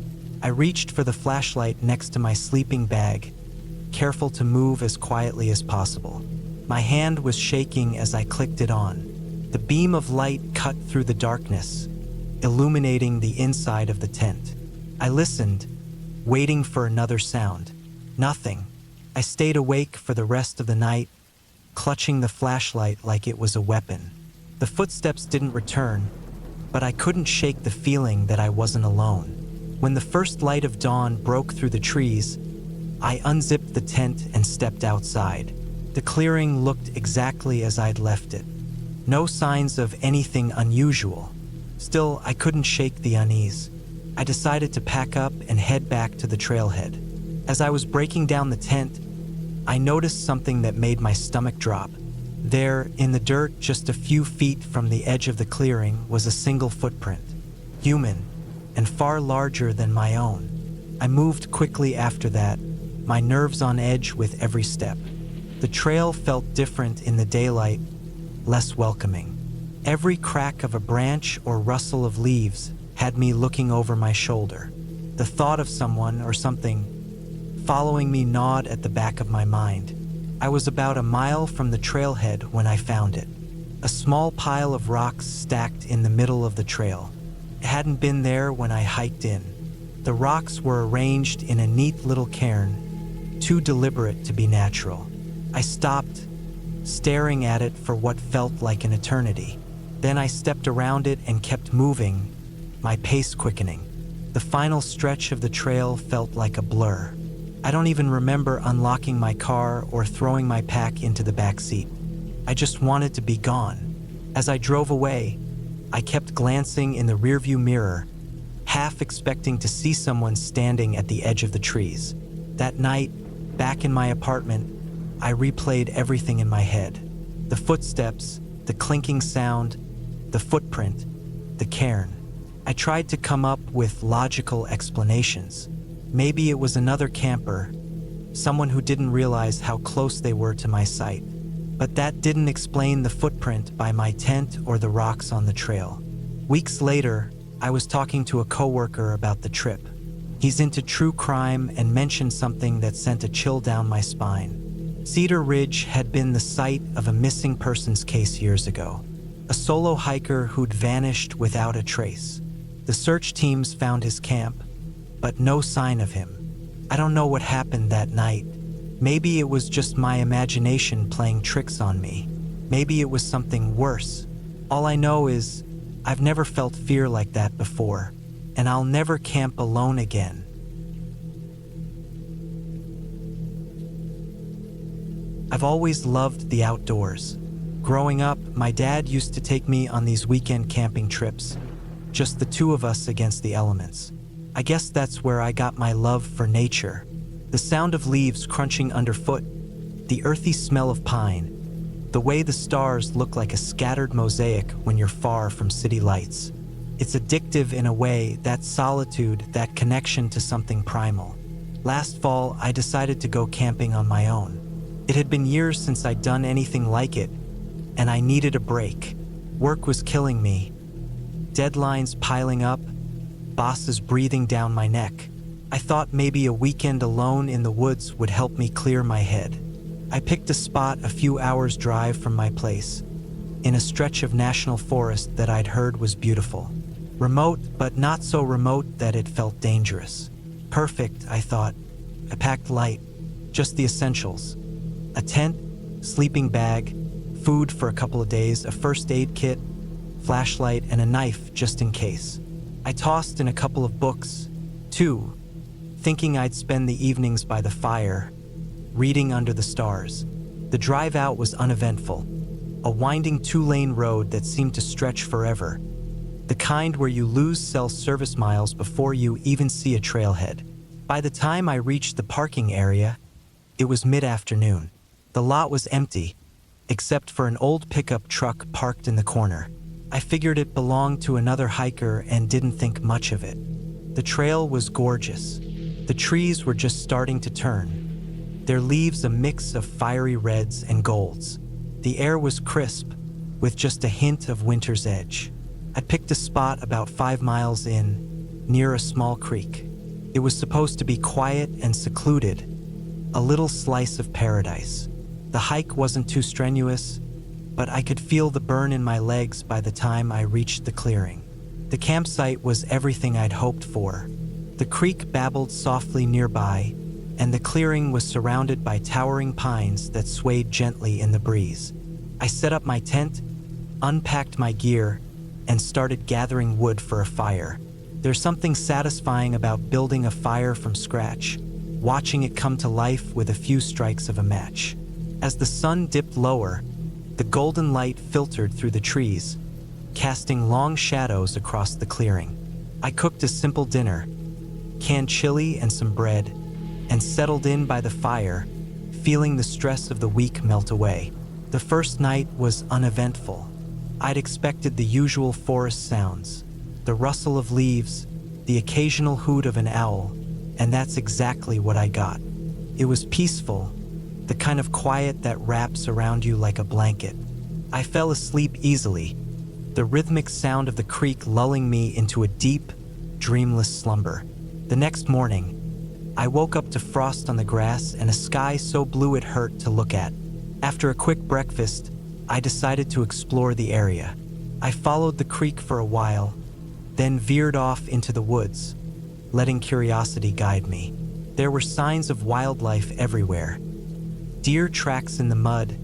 I reached for the flashlight next to my sleeping bag, careful to move as quietly as possible. My hand was shaking as I clicked it on. The beam of light cut through the darkness, illuminating the inside of the tent. I listened, waiting for another sound. Nothing. I stayed awake for the rest of the night, clutching the flashlight like it was a weapon. The footsteps didn't return, but I couldn't shake the feeling that I wasn't alone. When the first light of dawn broke through the trees, I unzipped the tent and stepped outside. The clearing looked exactly as I'd left it. No signs of anything unusual. Still, I couldn't shake the unease. I decided to pack up and head back to the trailhead. As I was breaking down the tent, I noticed something that made my stomach drop. There, in the dirt just a few feet from the edge of the clearing, was a single footprint. Human, and far larger than my own. I moved quickly after that, my nerves on edge with every step. The trail felt different in the daylight, less welcoming. Every crack of a branch or rustle of leaves had me looking over my shoulder. The thought of someone or something following me gnawed at the back of my mind. I was about a mile from the trailhead when I found it. A small pile of rocks stacked in the middle of the trail. It hadn't been there when I hiked in. The rocks were arranged in a neat little cairn, too deliberate to be natural. I stopped, staring at it for what felt like an eternity. Then I stepped around it and kept moving, my pace quickening. The final stretch of the trail felt like a blur. I don't even remember unlocking my car or throwing my pack into the back seat. I just wanted to be gone. As I drove away, I kept glancing in the rearview mirror, half expecting to see someone standing at the edge of the trees. That night, back in my apartment, I replayed everything in my head. The footsteps, the clinking sound, the footprint, the cairn. I tried to come up with logical explanations. Maybe it was another camper, someone who didn't realize how close they were to my sight. But that didn't explain the footprint by my tent or the rocks on the trail. Weeks later, I was talking to a coworker about the trip. He's into true crime and mentioned something that sent a chill down my spine. Cedar Ridge had been the site of a missing persons case years ago. A solo hiker who'd vanished without a trace. The search teams found his camp, but no sign of him. I don't know what happened that night. Maybe it was just my imagination playing tricks on me. Maybe it was something worse. All I know is I've never felt fear like that before, and I'll never camp alone again. I've always loved the outdoors. Growing up, my dad used to take me on these weekend camping trips, just the two of us against the elements. I guess that's where I got my love for nature. The sound of leaves crunching underfoot, the earthy smell of pine, the way the stars look like a scattered mosaic when you're far from city lights. It's addictive in a way, that solitude, that connection to something primal. Last fall, I decided to go camping on my own. It had been years since I'd done anything like it, and I needed a break. Work was killing me. Deadlines piling up, bosses breathing down my neck. I thought maybe a weekend alone in the woods would help me clear my head. I picked a spot a few hours' drive from my place, in a stretch of national forest that I'd heard was beautiful. Remote, but not so remote that it felt dangerous. Perfect, I thought. I packed light, just the essentials. A tent, sleeping bag, food for a couple of days, a first aid kit, flashlight, and a knife just in case. I tossed in a couple of books, too, thinking I'd spend the evenings by the fire, reading under the stars. The drive out was uneventful. A winding 2-lane road that seemed to stretch forever. The kind where you lose cell service miles before you even see a trailhead. By the time I reached the parking area, it was mid-afternoon. The lot was empty, except for an old pickup truck parked in the corner. I figured it belonged to another hiker and didn't think much of it. The trail was gorgeous. The trees were just starting to turn, their leaves a mix of fiery reds and golds. The air was crisp, with just a hint of winter's edge. I picked a spot about 5 miles in, near a small creek. It was supposed to be quiet and secluded, a little slice of paradise. The hike wasn't too strenuous, but I could feel the burn in my legs by the time I reached the clearing. The campsite was everything I'd hoped for. The creek babbled softly nearby, and the clearing was surrounded by towering pines that swayed gently in the breeze. I set up my tent, unpacked my gear, and started gathering wood for a fire. There's something satisfying about building a fire from scratch, watching it come to life with a few strikes of a match. As the sun dipped lower, the golden light filtered through the trees, casting long shadows across the clearing. I cooked a simple dinner, canned chili and some bread, and settled in by the fire, feeling the stress of the week melt away. The first night was uneventful. I'd expected the usual forest sounds, the rustle of leaves, the occasional hoot of an owl, and that's exactly what I got. It was peaceful, the kind of quiet that wraps around you like a blanket. I fell asleep easily, the rhythmic sound of the creek lulling me into a deep, dreamless slumber. The next morning, I woke up to frost on the grass and a sky so blue it hurt to look at. After a quick breakfast, I decided to explore the area. I followed the creek for a while, then veered off into the woods, letting curiosity guide me. There were signs of wildlife everywhere. Deer tracks in the mud,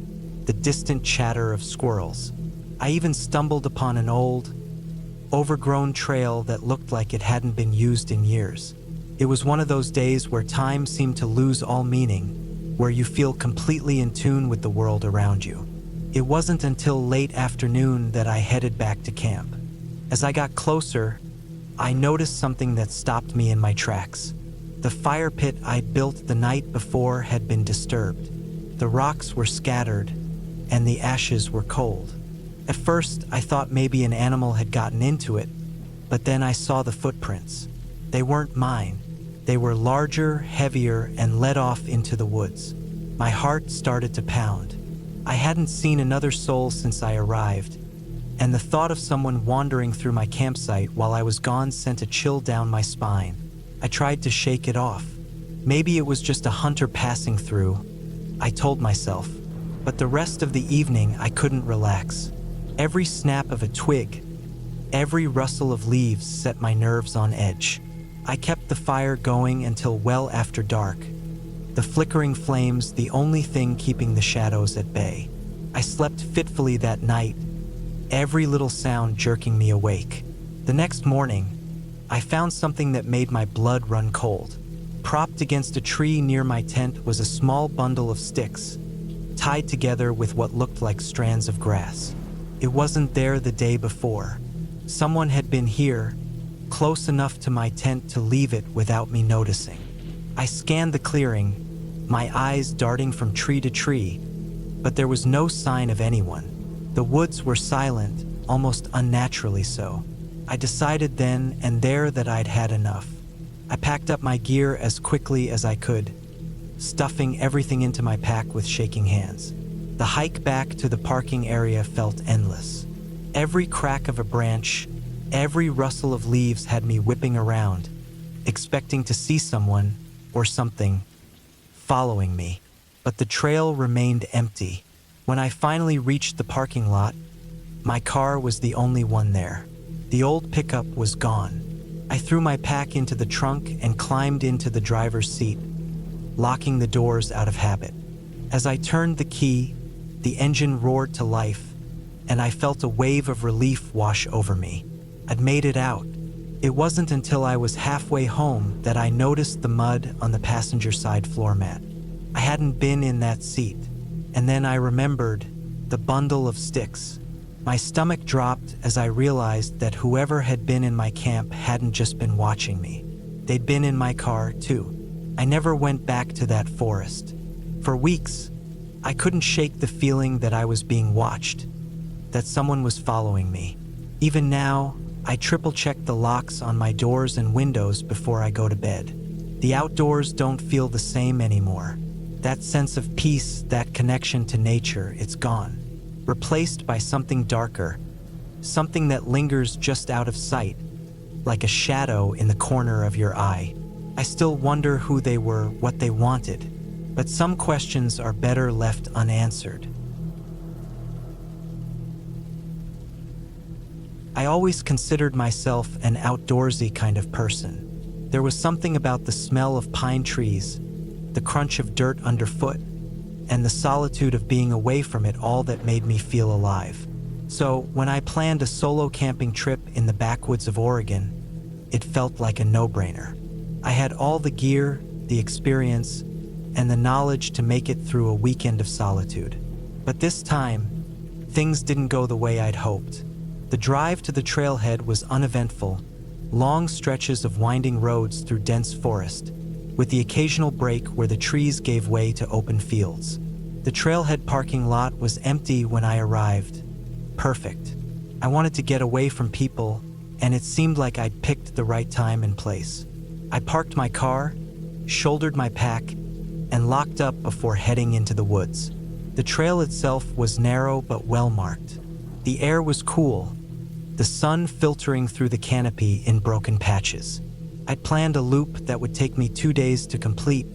the distant chatter of squirrels. I even stumbled upon an old, overgrown trail that looked like it hadn't been used in years. It was one of those days where time seemed to lose all meaning, where you feel completely in tune with the world around you. It wasn't until late afternoon that I headed back to camp. As I got closer, I noticed something that stopped me in my tracks. The fire pit I'd built the night before had been disturbed. The rocks were scattered, and the ashes were cold. At first, I thought maybe an animal had gotten into it, but then I saw the footprints. They weren't mine. They were larger, heavier, and led off into the woods. My heart started to pound. I hadn't seen another soul since I arrived, and the thought of someone wandering through my campsite while I was gone sent a chill down my spine. I tried to shake it off. Maybe it was just a hunter passing through, I told myself, but the rest of the evening I couldn't relax. Every snap of a twig, every rustle of leaves set my nerves on edge. I kept the fire going until well after dark, the flickering flames the only thing keeping the shadows at bay. I slept fitfully that night, every little sound jerking me awake. The next morning, I found something that made my blood run cold. Propped against a tree near my tent was a small bundle of sticks, tied together with what looked like strands of grass. It wasn't there the day before. Someone had been here, close enough to my tent to leave it without me noticing. I scanned the clearing, my eyes darting from tree to tree, but there was no sign of anyone. The woods were silent, almost unnaturally so. I decided then and there that I'd had enough. I packed up my gear as quickly as I could, stuffing everything into my pack with shaking hands. The hike back to the parking area felt endless. Every crack of a branch, every rustle of leaves had me whipping around, expecting to see someone or something following me. But the trail remained empty. When I finally reached the parking lot, my car was the only one there. The old pickup was gone. I threw my pack into the trunk and climbed into the driver's seat, locking the doors out of habit. As I turned the key, the engine roared to life, and I felt a wave of relief wash over me. I'd made it out. It wasn't until I was halfway home that I noticed the mud on the passenger side floor mat. I hadn't been in that seat. And then I remembered the bundle of sticks. My stomach dropped as I realized that whoever had been in my camp hadn't just been watching me. They'd been in my car, too. I never went back to that forest. For weeks, I couldn't shake the feeling that I was being watched, that someone was following me. Even now, I triple-check the locks on my doors and windows before I go to bed. The outdoors don't feel the same anymore. That sense of peace, that connection to nature, it's gone. Replaced by something darker, something that lingers just out of sight, like a shadow in the corner of your eye. I still wonder who they were, what they wanted, but some questions are better left unanswered. I always considered myself an outdoorsy kind of person. There was something about the smell of pine trees, the crunch of dirt underfoot, and the solitude of being away from it all that made me feel alive. So when I planned a solo camping trip in the backwoods of Oregon, it felt like a no-brainer. I had all the gear, the experience, and the knowledge to make it through a weekend of solitude. But this time, things didn't go the way I'd hoped. The drive to the trailhead was uneventful, long stretches of winding roads through dense forest, with the occasional break where the trees gave way to open fields. The trailhead parking lot was empty when I arrived. Perfect. I wanted to get away from people, and it seemed like I'd picked the right time and place. I parked my car, shouldered my pack, and locked up before heading into the woods. The trail itself was narrow but well-marked. The air was cool, the sun filtering through the canopy in broken patches. I'd planned a loop that would take me 2 days to complete,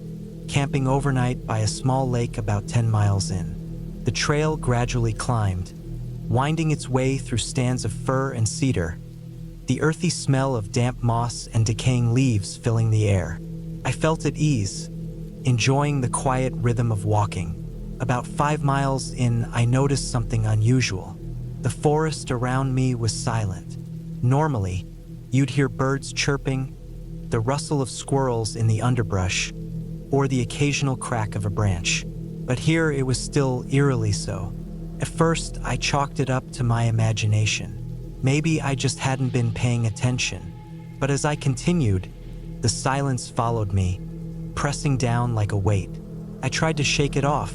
camping overnight by a small lake about 10 miles in. The trail gradually climbed, winding its way through stands of fir and cedar, the earthy smell of damp moss and decaying leaves filling the air. I felt at ease, enjoying the quiet rhythm of walking. About 5 miles in, I noticed something unusual. The forest around me was silent. Normally, you'd hear birds chirping, the rustle of squirrels in the underbrush, or the occasional crack of a branch. But here it was still eerily so. At first, I chalked it up to my imagination. Maybe I just hadn't been paying attention. But as I continued, the silence followed me, pressing down like a weight. I tried to shake it off,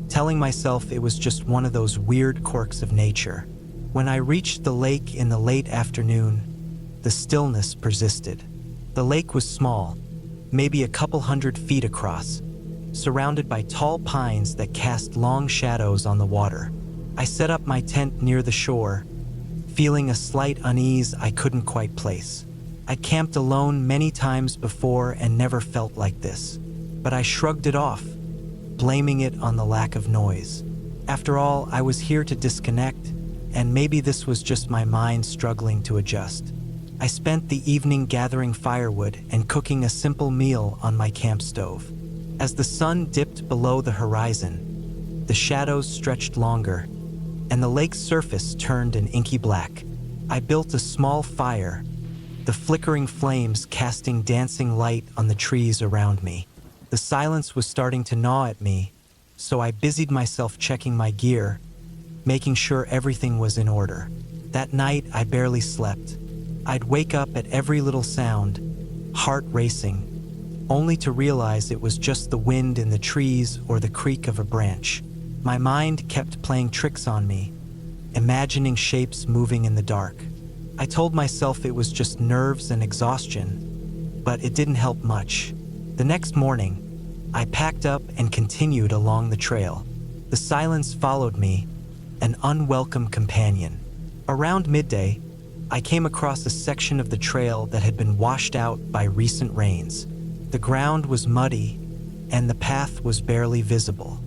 telling myself it was just one of those weird quirks of nature. When I reached the lake in the late afternoon, the stillness persisted. The lake was small, maybe a couple 100 feet across, surrounded by tall pines that cast long shadows on the water. I set up my tent near the shore, feeling a slight unease I couldn't quite place. I'd camped alone many times before and never felt like this, but I shrugged it off, blaming it on the lack of noise. After all, I was here to disconnect, and maybe this was just my mind struggling to adjust. I spent the evening gathering firewood and cooking a simple meal on my camp stove. As the sun dipped below the horizon, the shadows stretched longer, and the lake's surface turned an inky black. I built a small fire, the flickering flames casting dancing light on the trees around me. The silence was starting to gnaw at me, so I busied myself checking my gear, making sure everything was in order. That night, I barely slept. I'd wake up at every little sound, heart racing, only to realize it was just the wind in the trees or the creak of a branch. My mind kept playing tricks on me, imagining shapes moving in the dark. I told myself it was just nerves and exhaustion, but it didn't help much. The next morning, I packed up and continued along the trail. The silence followed me, an unwelcome companion. Around midday, I came across a section of the trail that had been washed out by recent rains. The ground was muddy, and the path was barely visible.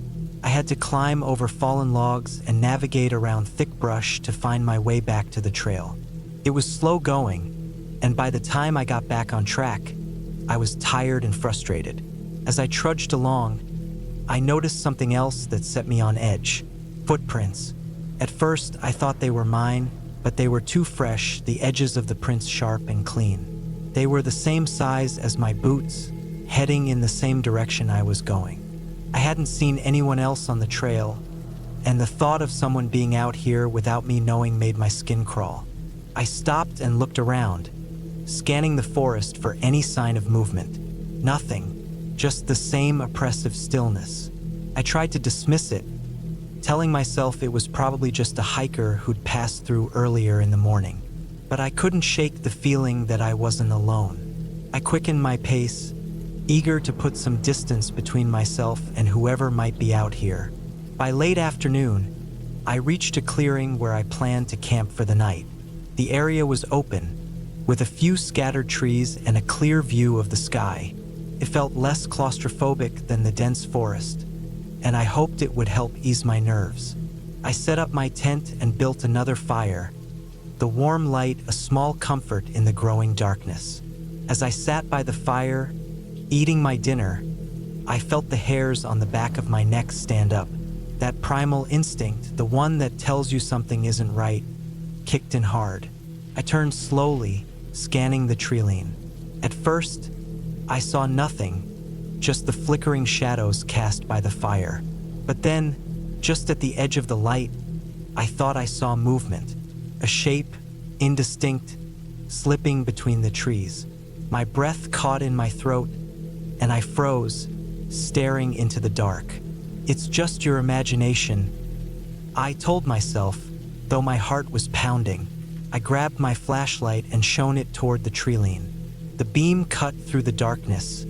I had to climb over fallen logs and navigate around thick brush to find my way back to the trail. It was slow going, and by the time I got back on track, I was tired and frustrated. As I trudged along, I noticed something else that set me on edge: footprints. At first, I thought they were mine, but they were too fresh, the edges of the prints sharp and clean. They were the same size as my boots, heading in the same direction I was going. I hadn't seen anyone else on the trail, and the thought of someone being out here without me knowing made my skin crawl. I stopped and looked around, scanning the forest for any sign of movement. Nothing, just the same oppressive stillness. I tried to dismiss it, telling myself it was probably just a hiker who'd passed through earlier in the morning. But I couldn't shake the feeling that I wasn't alone. I quickened my pace, eager to put some distance between myself and whoever might be out here. By late afternoon, I reached a clearing where I planned to camp for the night. The area was open, with a few scattered trees and a clear view of the sky. It felt less claustrophobic than the dense forest, and I hoped it would help ease my nerves. I set up my tent and built another fire, the warm light a small comfort in the growing darkness. As I sat by the fire, eating my dinner, I felt the hairs on the back of my neck stand up. That primal instinct, the one that tells you something isn't right, kicked in hard. I turned slowly, scanning the treeline. At first, I saw nothing, just the flickering shadows cast by the fire. But then, just at the edge of the light, I thought I saw movement, a shape, indistinct, slipping between the trees. My breath caught in my throat, and I froze, staring into the dark. "It's just your imagination," I told myself, though my heart was pounding. I grabbed my flashlight and shone it toward the treeline. The beam cut through the darkness,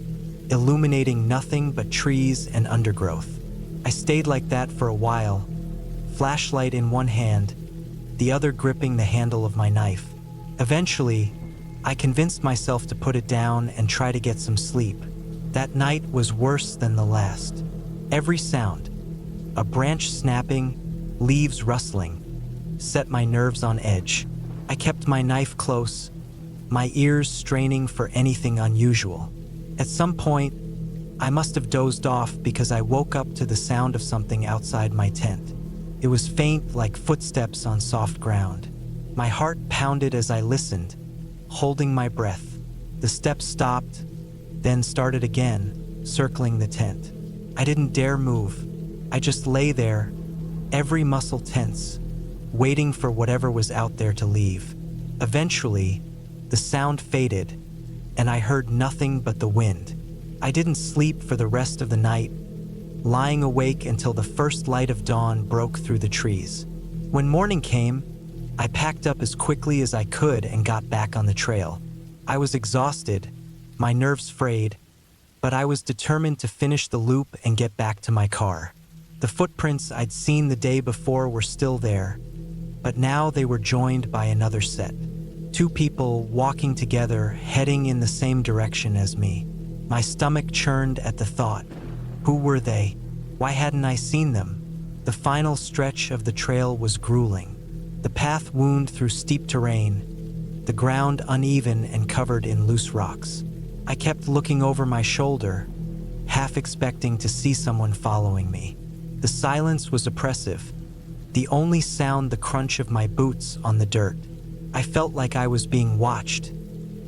illuminating nothing but trees and undergrowth. I stayed like that for a while, flashlight in one hand, the other gripping the handle of my knife. Eventually, I convinced myself to put it down and try to get some sleep. That night was worse than the last. Every sound, a branch snapping, leaves rustling, set my nerves on edge. I kept my knife close, my ears straining for anything unusual. At some point, I must have dozed off because I woke up to the sound of something outside my tent. It was faint, like footsteps on soft ground. My heart pounded as I listened, holding my breath. The steps stopped, then started again, circling the tent. I didn't dare move. I just lay there, every muscle tense, waiting for whatever was out there to leave. Eventually, the sound faded, and I heard nothing but the wind. I didn't sleep for the rest of the night, lying awake until the first light of dawn broke through the trees. When morning came, I packed up as quickly as I could and got back on the trail. I was exhausted, my nerves frayed, but I was determined to finish the loop and get back to my car. The footprints I'd seen the day before were still there, but now they were joined by another set. Two people walking together, heading in the same direction as me. My stomach churned at the thought. Who were they? Why hadn't I seen them? The final stretch of the trail was grueling. The path wound through steep terrain, the ground uneven and covered in loose rocks. I kept looking over my shoulder, half expecting to see someone following me. The silence was oppressive, the only sound the crunch of my boots on the dirt. I felt like I was being watched,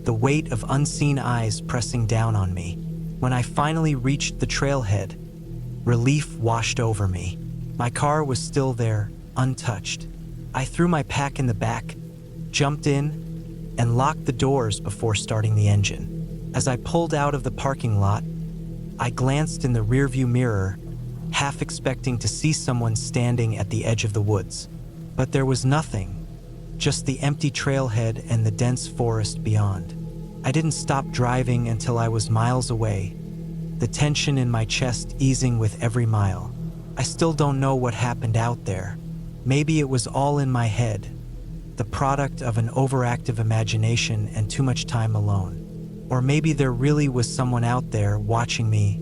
the weight of unseen eyes pressing down on me. When I finally reached the trailhead, relief washed over me. My car was still there, untouched. I threw my pack in the back, jumped in, and locked the doors before starting the engine. As I pulled out of the parking lot, I glanced in the rearview mirror, half expecting to see someone standing at the edge of the woods. But there was nothing, just the empty trailhead and the dense forest beyond. I didn't stop driving until I was miles away, the tension in my chest easing with every mile. I still don't know what happened out there. Maybe it was all in my head, the product of an overactive imagination and too much time alone. Or maybe there really was someone out there watching me,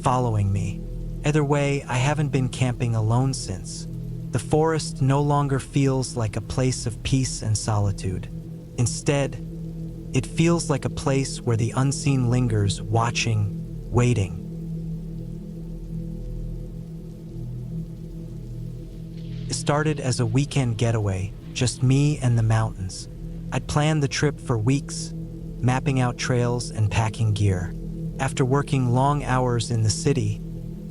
following me. Either way, I haven't been camping alone since. The forest no longer feels like a place of peace and solitude. Instead, it feels like a place where the unseen lingers, watching, waiting. It started as a weekend getaway, just me and the mountains. I'd planned the trip for weeks, mapping out trails and packing gear. After working long hours in the city,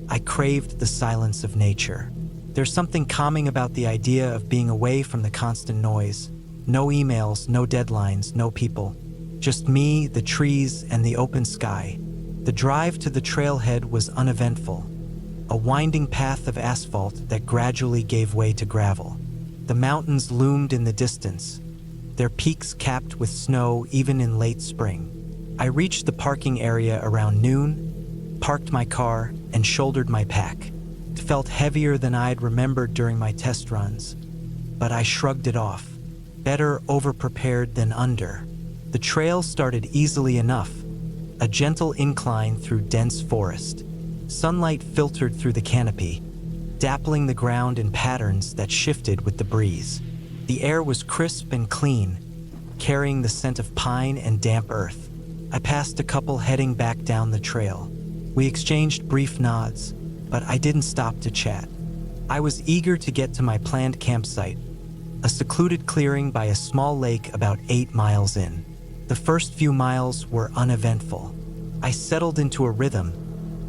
I craved the silence of nature. There's something calming about the idea of being away from the constant noise. No emails, no deadlines, no people. Just me, the trees, and the open sky. The drive to the trailhead was uneventful. A winding path of asphalt that gradually gave way to gravel. The mountains loomed in the distance, their peaks capped with snow even in late spring. I reached the parking area around noon, parked my car, and shouldered my pack. It felt heavier than I'd remembered during my test runs, but I shrugged it off. Better over-prepared than under. The trail started easily enough, a gentle incline through dense forest. Sunlight filtered through the canopy, dappling the ground in patterns that shifted with the breeze. The air was crisp and clean, carrying the scent of pine and damp earth. I passed a couple heading back down the trail. We exchanged brief nods, but I didn't stop to chat. I was eager to get to my planned campsite, a secluded clearing by a small lake about 8 miles in. The first few miles were uneventful. I settled into a rhythm,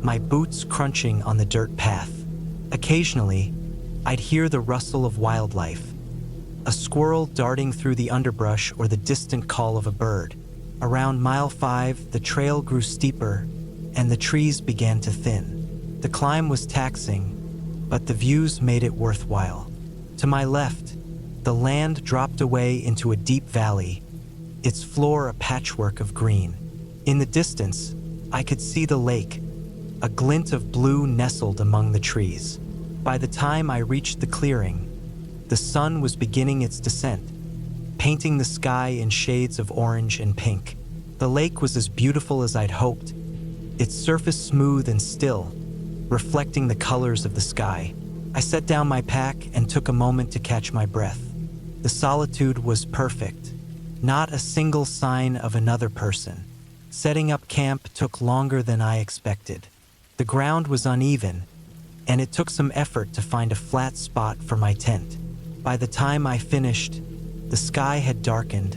my boots crunching on the dirt path. Occasionally, I'd hear the rustle of wildlife, a squirrel darting through the underbrush or the distant call of a bird. Around mile 5, the trail grew steeper and the trees began to thin. The climb was taxing, but the views made it worthwhile. To my left, the land dropped away into a deep valley, its floor a patchwork of green. In the distance, I could see the lake, a glint of blue nestled among the trees. By the time I reached the clearing, the sun was beginning its descent, painting the sky in shades of orange and pink. The lake was as beautiful as I'd hoped, its surface smooth and still, reflecting the colors of the sky. I set down my pack and took a moment to catch my breath. The solitude was perfect, not a single sign of another person. Setting up camp took longer than I expected. The ground was uneven, and it took some effort to find a flat spot for my tent. By the time I finished, the sky had darkened,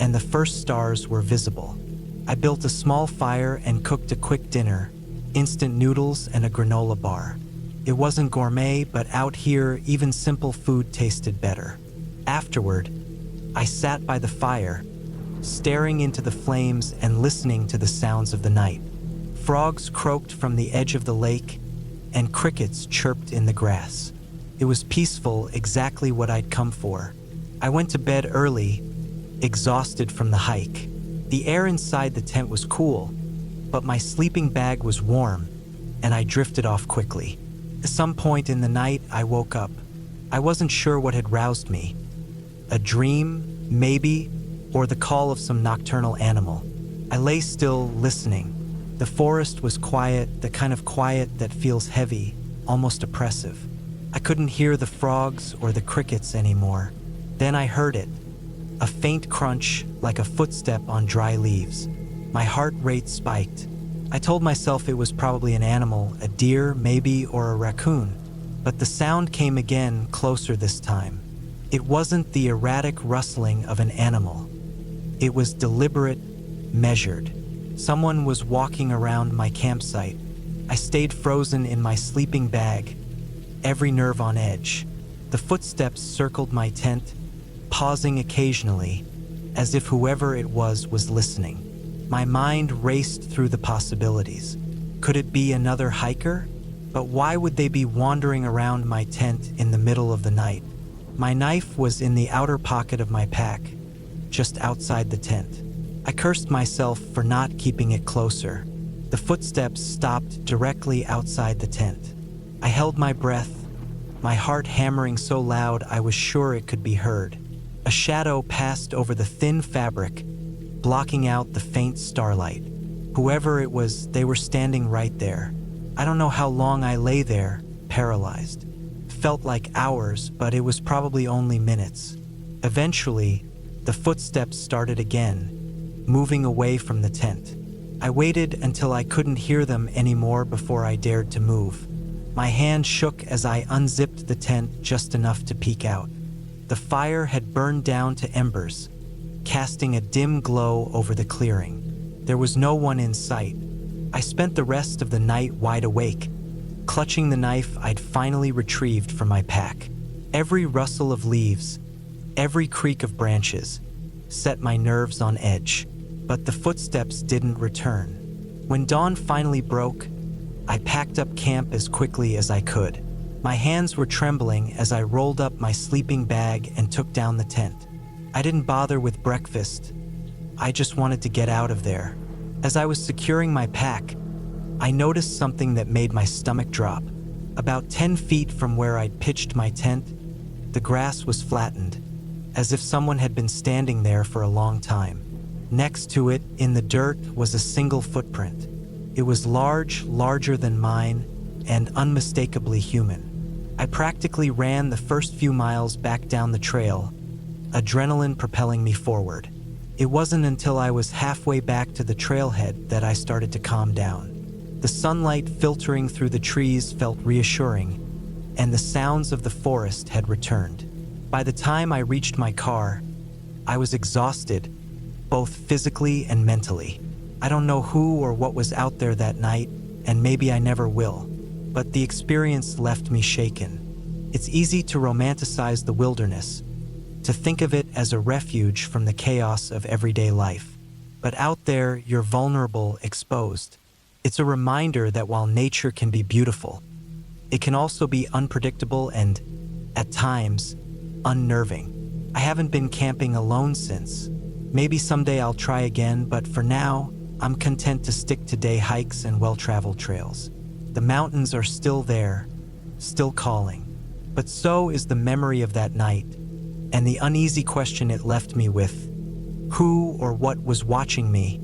and the first stars were visible. I built a small fire and cooked a quick dinner, instant noodles and a granola bar. It wasn't gourmet, but out here, even simple food tasted better. Afterward, I sat by the fire, staring into the flames and listening to the sounds of the night. Frogs croaked from the edge of the lake, and crickets chirped in the grass. It was peaceful, exactly what I'd come for. I went to bed early, exhausted from the hike. The air inside the tent was cool, but my sleeping bag was warm, and I drifted off quickly. At some point in the night, I woke up. I wasn't sure what had roused me. A dream, maybe, or the call of some nocturnal animal. I lay still, listening. The forest was quiet, the kind of quiet that feels heavy, almost oppressive. I couldn't hear the frogs or the crickets anymore. Then I heard it, a faint crunch like a footstep on dry leaves. My heart rate spiked. I told myself it was probably an animal, a deer maybe, or a raccoon. But the sound came again, closer this time. It wasn't the erratic rustling of an animal. It was deliberate, measured. Someone was walking around my campsite. I stayed frozen in my sleeping bag, every nerve on edge. The footsteps circled my tent, pausing occasionally, as if whoever it was listening. My mind raced through the possibilities. Could it be another hiker? But why would they be wandering around my tent in the middle of the night? My knife was in the outer pocket of my pack, just outside the tent. I cursed myself for not keeping it closer. The footsteps stopped directly outside the tent. I held my breath, my heart hammering so loud I was sure it could be heard. A shadow passed over the thin fabric, blocking out the faint starlight. Whoever it was, they were standing right there. I don't know how long I lay there, paralyzed. Felt like hours, but it was probably only minutes. Eventually, the footsteps started again, moving away from the tent. I waited until I couldn't hear them anymore before I dared to move. My hand shook as I unzipped the tent just enough to peek out. The fire had burned down to embers, casting a dim glow over the clearing. There was no one in sight. I spent the rest of the night wide awake, clutching the knife I'd finally retrieved from my pack. Every rustle of leaves, every creak of branches, set my nerves on edge. But the footsteps didn't return. When dawn finally broke, I packed up camp as quickly as I could. My hands were trembling as I rolled up my sleeping bag and took down the tent. I didn't bother with breakfast. I just wanted to get out of there. As I was securing my pack, I noticed something that made my stomach drop. About 10 feet from where I'd pitched my tent, the grass was flattened, as if someone had been standing there for a long time. Next to it, in the dirt, was a single footprint. It was larger than mine, and unmistakably human. I practically ran the first few miles back down the trail, adrenaline propelling me forward. It wasn't until I was halfway back to the trailhead that I started to calm down. The sunlight filtering through the trees felt reassuring, and the sounds of the forest had returned. By the time I reached my car, I was exhausted, both physically and mentally. I don't know who or what was out there that night, and maybe I never will, but the experience left me shaken. It's easy to romanticize the wilderness, to think of it as a refuge from the chaos of everyday life. But out there, you're vulnerable, exposed. It's a reminder that while nature can be beautiful, it can also be unpredictable and, at times, unnerving. I haven't been camping alone since. Maybe someday I'll try again, but for now, I'm content to stick to day hikes and well-traveled trails. The mountains are still there, still calling. But so is the memory of that night, and the uneasy question it left me with: who or what was watching me?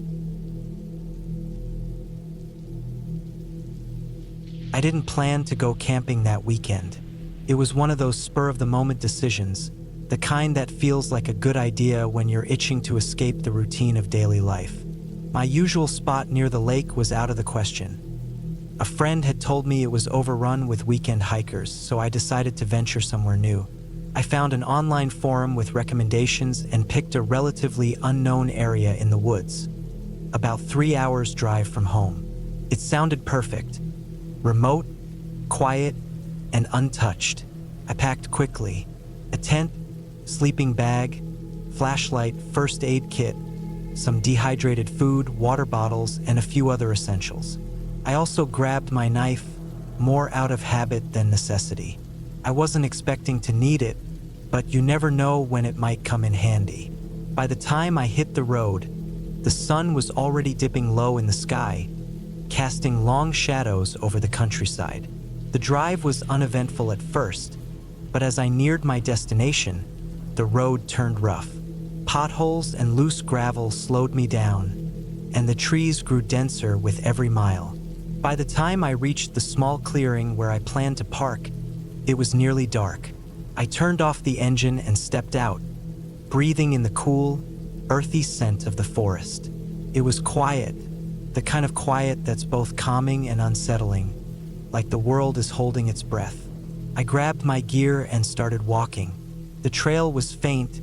I didn't plan to go camping that weekend. It was one of those spur-of-the-moment decisions, the kind that feels like a good idea when you're itching to escape the routine of daily life. My usual spot near the lake was out of the question. A friend had told me it was overrun with weekend hikers, so I decided to venture somewhere new. I found an online forum with recommendations and picked a relatively unknown area in the woods, about 3 hours' drive from home. It sounded perfect. Remote, quiet, and untouched. I packed quickly. A tent, sleeping bag, flashlight, first aid kit, some dehydrated food, water bottles, and a few other essentials. I also grabbed my knife, more out of habit than necessity. I wasn't expecting to need it, but you never know when it might come in handy. By the time I hit the road, the sun was already dipping low in the sky, casting long shadows over the countryside. The drive was uneventful at first, but as I neared my destination, the road turned rough. Potholes and loose gravel slowed me down, and the trees grew denser with every mile. By the time I reached the small clearing where I planned to park, it was nearly dark. I turned off the engine and stepped out, breathing in the cool, earthy scent of the forest. It was quiet, the kind of quiet that's both calming and unsettling, like the world is holding its breath. I grabbed my gear and started walking. The trail was faint,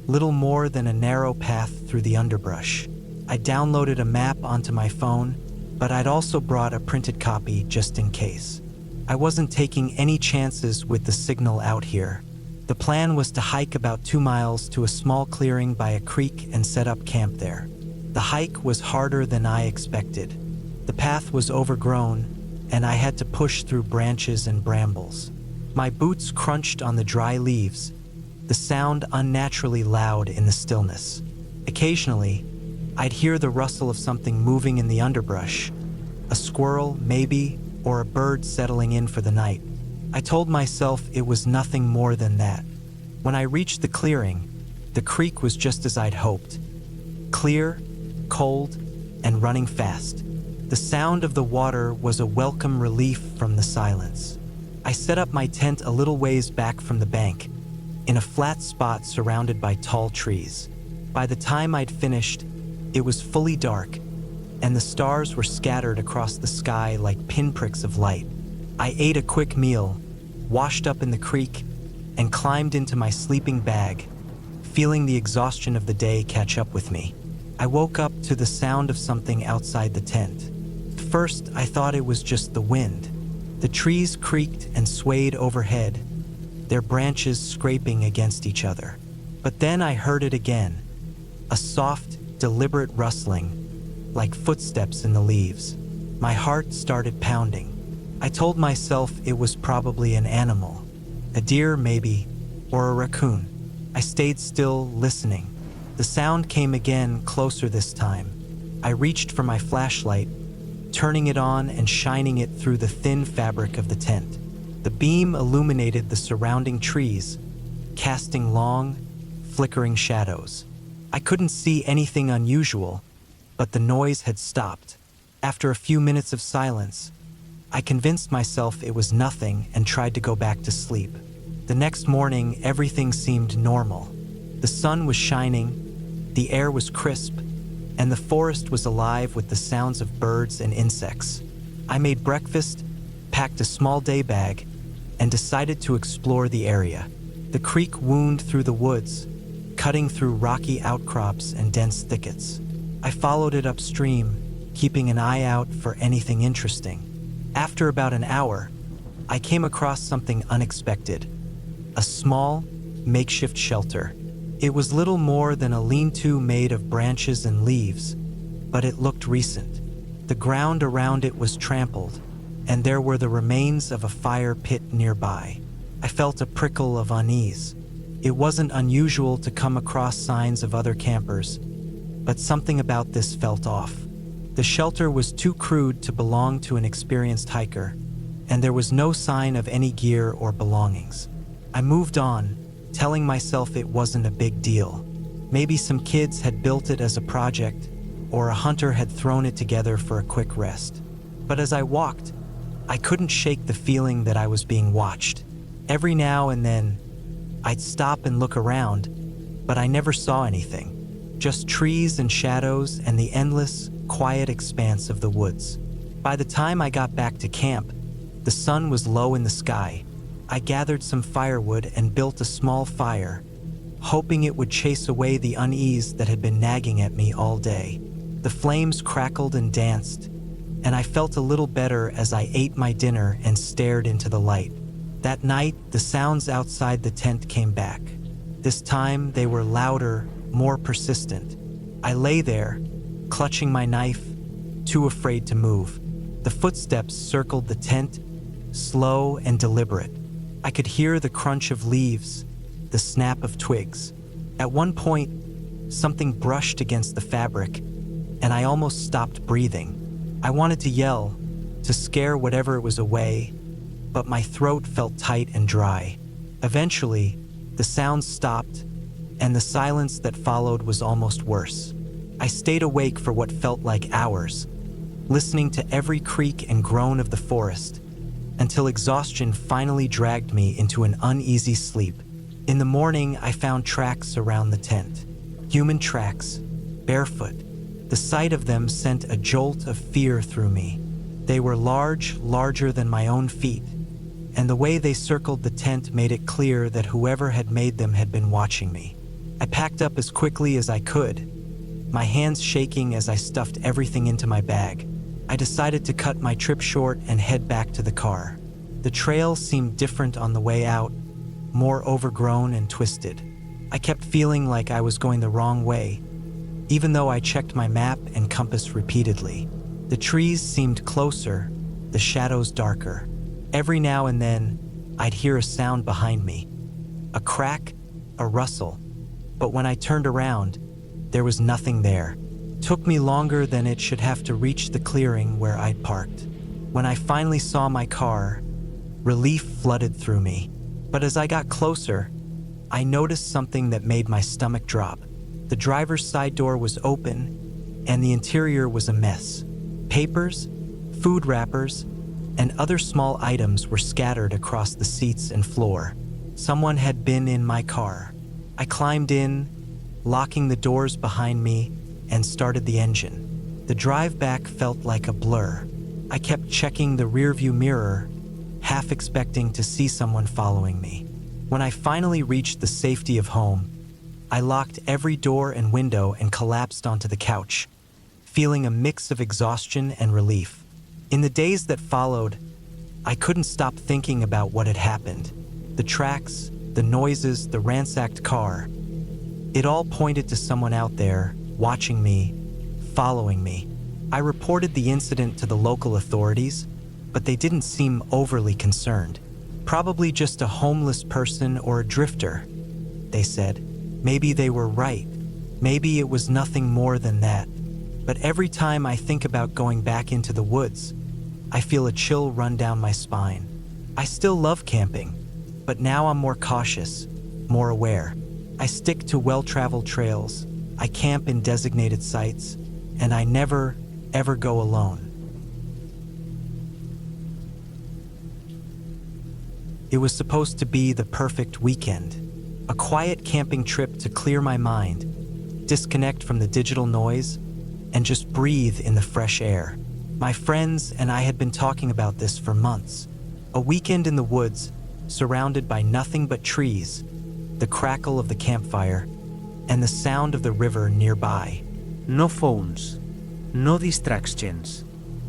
little more than a narrow path through the underbrush. I downloaded a map onto my phone, but I'd also brought a printed copy just in case. I wasn't taking any chances with the signal out here. The plan was to hike about 2 miles to a small clearing by a creek and set up camp there. The hike was harder than I expected. The path was overgrown, and I had to push through branches and brambles. My boots crunched on the dry leaves, the sound unnaturally loud in the stillness. Occasionally, I'd hear the rustle of something moving in the underbrush, a squirrel, maybe, or a bird settling in for the night. I told myself it was nothing more than that. When I reached the clearing, The creek was just as I'd hoped. Clear, cold, and running fast. The sound of the water was a welcome relief from the silence. I set up my tent a little ways back from the bank, in a flat spot surrounded by tall trees. By the time I'd finished, it was fully dark, and the stars were scattered across the sky like pinpricks of light. I ate a quick meal, washed up in the creek, and climbed into my sleeping bag, feeling the exhaustion of the day catch up with me. I woke up to the sound of something outside the tent. First, I thought it was just the wind. The trees creaked and swayed overhead, their branches scraping against each other. But then I heard it again, a soft, deliberate rustling, like footsteps in the leaves. My heart started pounding. I told myself it was probably an animal, a deer maybe, or a raccoon. I stayed still, listening. The sound came again, closer this time. I reached for my flashlight, turning it on and shining it through the thin fabric of the tent. The beam illuminated the surrounding trees, casting long, flickering shadows. I couldn't see anything unusual, but the noise had stopped. After a few minutes of silence, I convinced myself it was nothing and tried to go back to sleep. The next morning, everything seemed normal. The sun was shining, the air was crisp, and the forest was alive with the sounds of birds and insects. I made breakfast, packed a small day bag, and decided to explore the area. The creek wound through the woods, cutting through rocky outcrops and dense thickets. I followed it upstream, keeping an eye out for anything interesting. After about an hour, I came across something unexpected. A small, makeshift shelter. It was little more than a lean-to made of branches and leaves, but it looked recent. The ground around it was trampled, and there were the remains of a fire pit nearby. I felt a prickle of unease. It wasn't unusual to come across signs of other campers, but something about this felt off. The shelter was too crude to belong to an experienced hiker, and there was no sign of any gear or belongings. I moved on, telling myself it wasn't a big deal. Maybe some kids had built it as a project, or a hunter had thrown it together for a quick rest. But as I walked, I couldn't shake the feeling that I was being watched. Every now and then, I'd stop and look around, but I never saw anything. Just trees and shadows and the endless, quiet expanse of the woods. By the time I got back to camp, the sun was low in the sky. I gathered some firewood and built a small fire, hoping it would chase away the unease that had been nagging at me all day. The flames crackled and danced, and I felt a little better as I ate my dinner and stared into the light. That night, the sounds outside the tent came back. This time, they were louder, more persistent. I lay there, clutching my knife, too afraid to move. The footsteps circled the tent, slow and deliberate. I could hear the crunch of leaves, the snap of twigs. At one point, something brushed against the fabric, and I almost stopped breathing. I wanted to yell, to scare whatever it was away, but my throat felt tight and dry. Eventually, the sounds stopped, and the silence that followed was almost worse. I stayed awake for what felt like hours, listening to every creak and groan of the forest, until exhaustion finally dragged me into an uneasy sleep. In the morning, I found tracks around the tent. Human tracks, barefoot. The sight of them sent a jolt of fear through me. They were large, larger than my own feet, and the way they circled the tent made it clear that whoever had made them had been watching me. I packed up as quickly as I could, my hands shaking as I stuffed everything into my bag. I decided to cut my trip short and head back to the car. The trail seemed different on the way out, more overgrown and twisted. I kept feeling like I was going the wrong way, even though I checked my map and compass repeatedly. The trees seemed closer, the shadows darker. Every now and then, I'd hear a sound behind me. A crack, a rustle. But when I turned around, there was nothing there. Took me longer than it should have to reach the clearing where I'd parked. When I finally saw my car, relief flooded through me. But as I got closer, I noticed something that made my stomach drop. The driver's side door was open, and the interior was a mess. Papers, food wrappers, and other small items were scattered across the seats and floor. Someone had been in my car. I climbed in, locking the doors behind me, and started the engine. The drive back felt like a blur. I kept checking the rearview mirror, half expecting to see someone following me. When I finally reached the safety of home, I locked every door and window and collapsed onto the couch, feeling a mix of exhaustion and relief. In the days that followed, I couldn't stop thinking about what had happened. The tracks, the noises, the ransacked car. It all pointed to someone out there, watching me, following me. I reported the incident to the local authorities, but they didn't seem overly concerned. Probably just a homeless person or a drifter, they said. Maybe they were right. Maybe it was nothing more than that. But every time I think about going back into the woods, I feel a chill run down my spine. I still love camping, but now I'm more cautious, more aware. I stick to well-traveled trails, I camp in designated sites, and I never, ever go alone. It was supposed to be the perfect weekend, a quiet camping trip to clear my mind, disconnect from the digital noise, and just breathe in the fresh air. My friends and I had been talking about this for months. A weekend in the woods, surrounded by nothing but trees, the crackle of the campfire, and the sound of the river nearby. No phones, no distractions.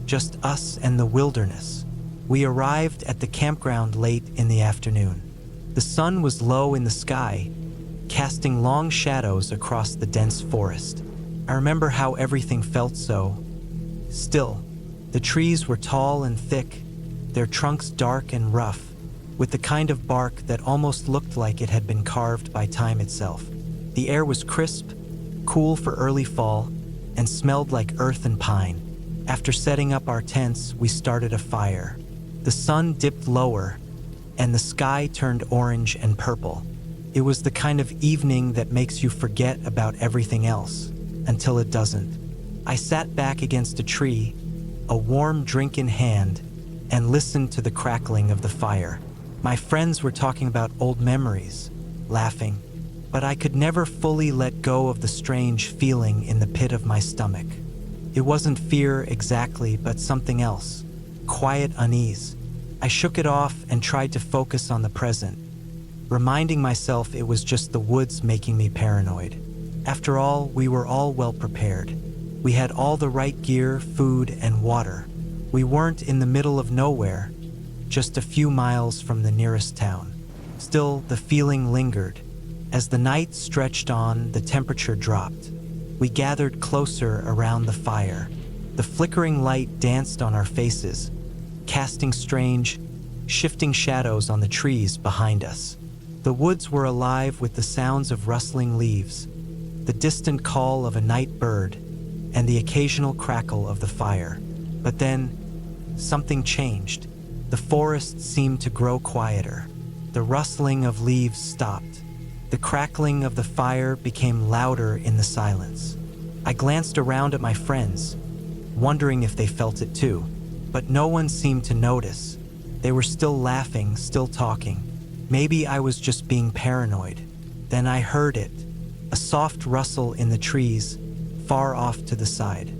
Just us and the wilderness. We arrived at the campground late in the afternoon. The sun was low in the sky, casting long shadows across the dense forest. I remember how everything felt so still. The trees were tall and thick, their trunks dark and rough, with the kind of bark that almost looked like it had been carved by time itself. The air was crisp, cool for early fall, and smelled like earth and pine. After setting up our tents, we started a fire. The sun dipped lower, and the sky turned orange and purple. It was the kind of evening that makes you forget about everything else, until it doesn't. I sat back against a tree, a warm drink in hand, and listened to the crackling of the fire. My friends were talking about old memories, laughing, but I could never fully let go of the strange feeling in the pit of my stomach. It wasn't fear exactly, but something else, quiet unease. I shook it off and tried to focus on the present, reminding myself it was just the woods making me paranoid. After all, we were all well prepared. We had all the right gear, food, and water. We weren't in the middle of nowhere, just a few miles from the nearest town. Still, the feeling lingered. As the night stretched on, the temperature dropped. We gathered closer around the fire. The flickering light danced on our faces, casting strange, shifting shadows on the trees behind us. The woods were alive with the sounds of rustling leaves, the distant call of a night bird, and the occasional crackle of the fire. But then, something changed. The forest seemed to grow quieter. The rustling of leaves stopped. The crackling of the fire became louder in the silence. I glanced around at my friends, wondering if they felt it too, but no one seemed to notice. They were still laughing, still talking. Maybe I was just being paranoid. Then I heard it, a soft rustle in the trees, far off to the side.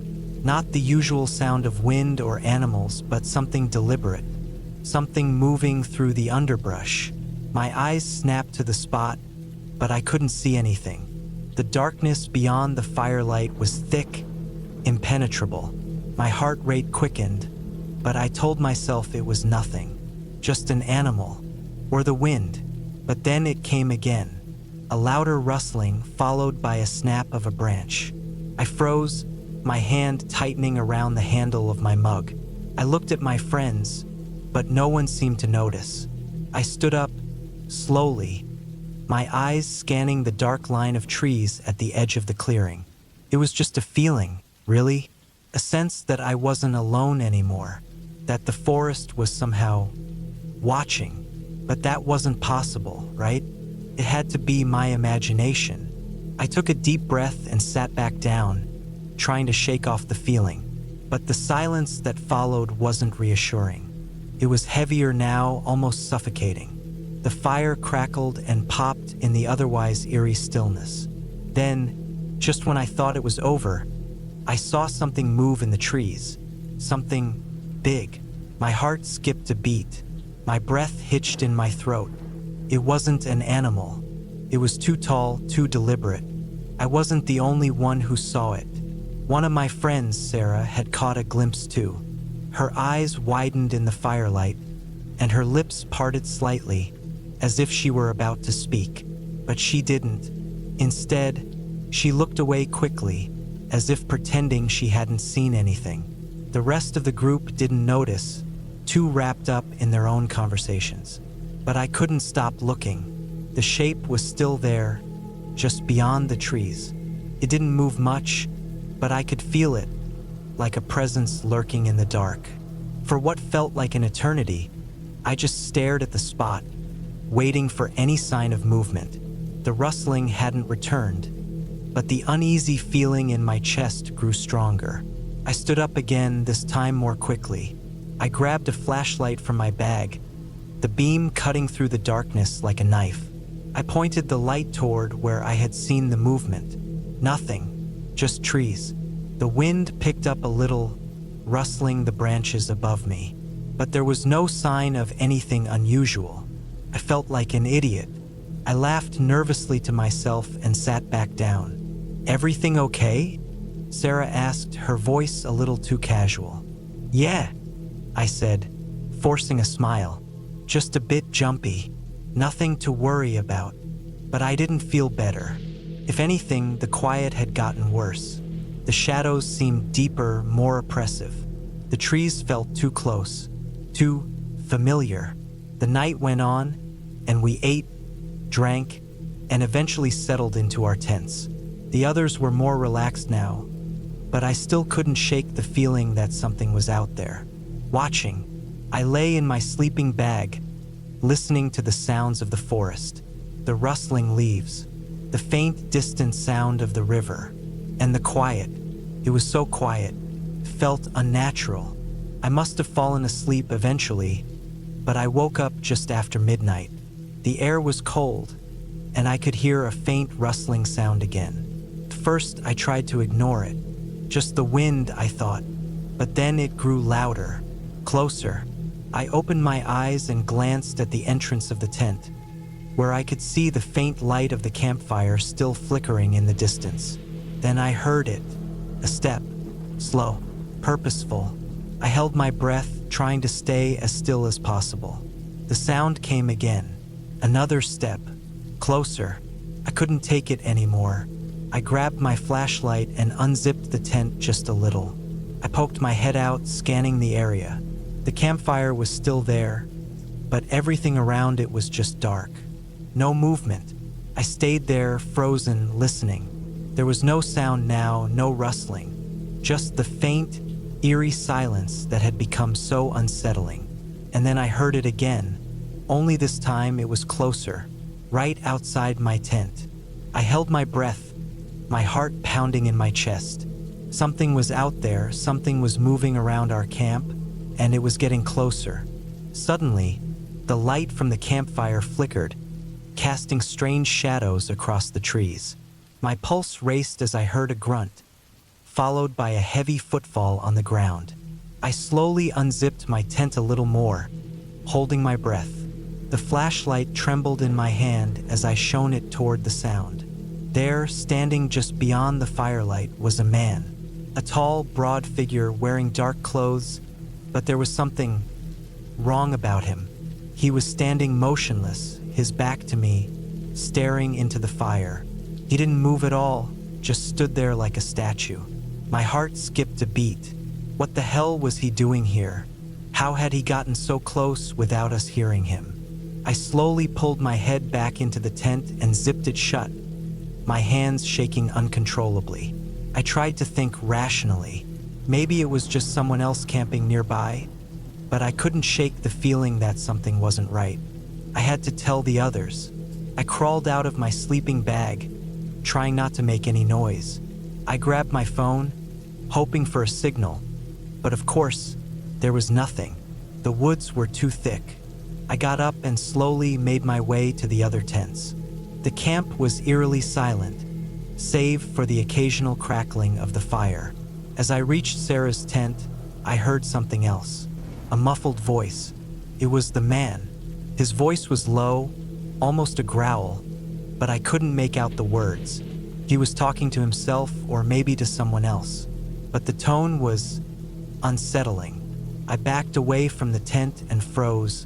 Not the usual sound of wind or animals, but something deliberate, something moving through the underbrush. My eyes snapped to the spot, but I couldn't see anything. The darkness beyond the firelight was thick, impenetrable. My heart rate quickened, but I told myself it was nothing, just an animal, or the wind. But then it came again, a louder rustling followed by a snap of a branch. I froze, my hand tightening around the handle of my mug. I looked at my friends, but no one seemed to notice. I stood up, slowly, my eyes scanning the dark line of trees at the edge of the clearing. It was just a feeling, really, a sense that I wasn't alone anymore, that the forest was somehow watching. But that wasn't possible, right? It had to be my imagination. I took a deep breath and sat back down, trying to shake off the feeling. But the silence that followed wasn't reassuring. It was heavier now, almost suffocating. The fire crackled and popped in the otherwise eerie stillness. Then, just when I thought it was over, I saw something move in the trees. Something big. My heart skipped a beat. My breath hitched in my throat. It wasn't an animal. It was too tall, too deliberate. I wasn't the only one who saw it. One of my friends, Sarah, had caught a glimpse too. Her eyes widened in the firelight, and her lips parted slightly, as if she were about to speak. But she didn't. Instead, she looked away quickly, as if pretending she hadn't seen anything. The rest of the group didn't notice, too wrapped up in their own conversations. But I couldn't stop looking. The shape was still there, just beyond the trees. It didn't move much, but I could feel it, like a presence lurking in the dark. For what felt like an eternity, I just stared at the spot, waiting for any sign of movement. The rustling hadn't returned, but the uneasy feeling in my chest grew stronger. I stood up again, this time more quickly. I grabbed a flashlight from my bag, the beam cutting through the darkness like a knife. I pointed the light toward where I had seen the movement. Nothing, just trees. The wind picked up a little, rustling the branches above me. But there was no sign of anything unusual. I felt like an idiot. I laughed nervously to myself and sat back down. "Everything okay?" Sarah asked, her voice a little too casual. "Yeah," I said, forcing a smile. "Just a bit jumpy. Nothing to worry about." But I didn't feel better. If anything, the quiet had gotten worse. The shadows seemed deeper, more oppressive. The trees felt too close, too familiar. The night went on, and we ate, drank, and eventually settled into our tents. The others were more relaxed now, but I still couldn't shake the feeling that something was out there, watching. I lay in my sleeping bag, listening to the sounds of the forest, the rustling leaves, the faint distant sound of the river, and the quiet. It was so quiet, felt unnatural. I must have fallen asleep eventually, but I woke up just after midnight. The air was cold, and I could hear a faint rustling sound again. At first, I tried to ignore it. Just the wind, I thought. But then it grew louder, closer. I opened my eyes and glanced at the entrance of the tent, where I could see the faint light of the campfire still flickering in the distance. Then I heard it. A step. Slow. Purposeful. I held my breath, trying to stay as still as possible. The sound came again. Another step. Closer. I couldn't take it anymore. I grabbed my flashlight and unzipped the tent just a little. I poked my head out, scanning the area. The campfire was still there, but everything around it was just dark. No movement. I stayed there, frozen, listening. There was no sound now, no rustling. Just the faint, eerie silence that had become so unsettling. And then I heard it again. Only this time it was closer, right outside my tent. I held my breath, my heart pounding in my chest. Something was out there, something was moving around our camp, and it was getting closer. Suddenly, the light from the campfire flickered, casting strange shadows across the trees. My pulse raced as I heard a grunt, followed by a heavy footfall on the ground. I slowly unzipped my tent a little more, holding my breath. The flashlight trembled in my hand as I shone it toward the sound. There, standing just beyond the firelight, was a man. A tall, broad figure wearing dark clothes, but there was something wrong about him. He was standing motionless, his back to me, staring into the fire. He didn't move at all, just stood there like a statue. My heart skipped a beat. What the hell was he doing here? How had he gotten so close without us hearing him? I slowly pulled my head back into the tent and zipped it shut, my hands shaking uncontrollably. I tried to think rationally. Maybe it was just someone else camping nearby, but I couldn't shake the feeling that something wasn't right. I had to tell the others. I crawled out of my sleeping bag, trying not to make any noise. I grabbed my phone, hoping for a signal, but of course, there was nothing. The woods were too thick. I got up and slowly made my way to the other tents. The camp was eerily silent, save for the occasional crackling of the fire. As I reached Sarah's tent, I heard something else. A muffled voice. It was the man. His voice was low, almost a growl, but I couldn't make out the words. He was talking to himself or maybe to someone else, but the tone was unsettling. I backed away from the tent and froze,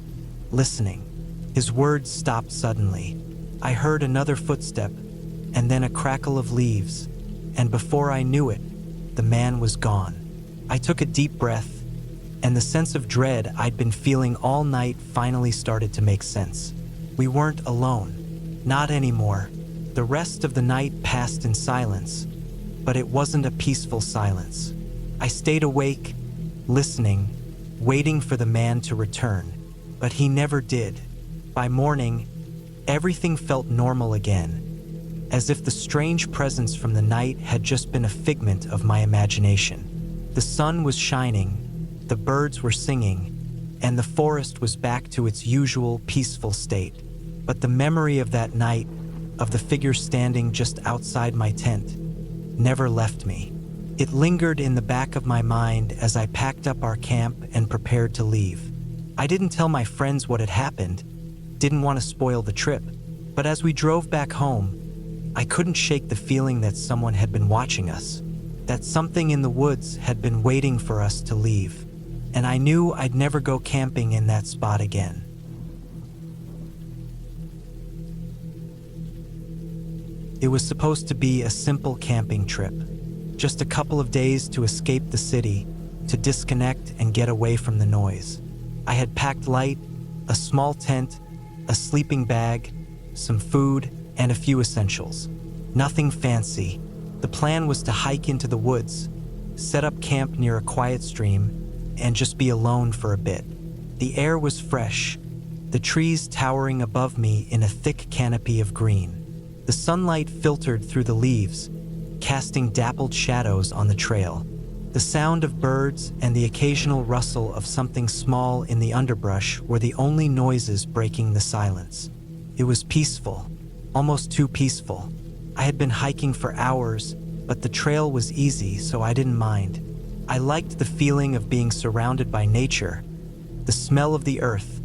listening. His words stopped suddenly. I heard another footstep, and then a crackle of leaves, and before I knew it, the man was gone. I took a deep breath, and the sense of dread I'd been feeling all night finally started to make sense. We weren't alone. Not anymore. The rest of the night passed in silence, but it wasn't a peaceful silence. I stayed awake, listening, waiting for the man to return, but he never did. By morning, everything felt normal again, as if the strange presence from the night had just been a figment of my imagination. The sun was shining, the birds were singing, and the forest was back to its usual peaceful state. But the memory of that night, of the figure standing just outside my tent, never left me. It lingered in the back of my mind as I packed up our camp and prepared to leave. I didn't tell my friends what had happened, didn't want to spoil the trip, but as we drove back home, I couldn't shake the feeling that someone had been watching us, that something in the woods had been waiting for us to leave, and I knew I'd never go camping in that spot again. It was supposed to be a simple camping trip, just a couple of days to escape the city, to disconnect and get away from the noise. I had packed light, a small tent, a sleeping bag, some food, and a few essentials. Nothing fancy. The plan was to hike into the woods, set up camp near a quiet stream, and just be alone for a bit. The air was fresh, the trees towering above me in a thick canopy of green. The sunlight filtered through the leaves, casting dappled shadows on the trail. The sound of birds and the occasional rustle of something small in the underbrush were the only noises breaking the silence. It was peaceful, almost too peaceful. I had been hiking for hours, but the trail was easy, so I didn't mind. I liked the feeling of being surrounded by nature, the smell of the earth,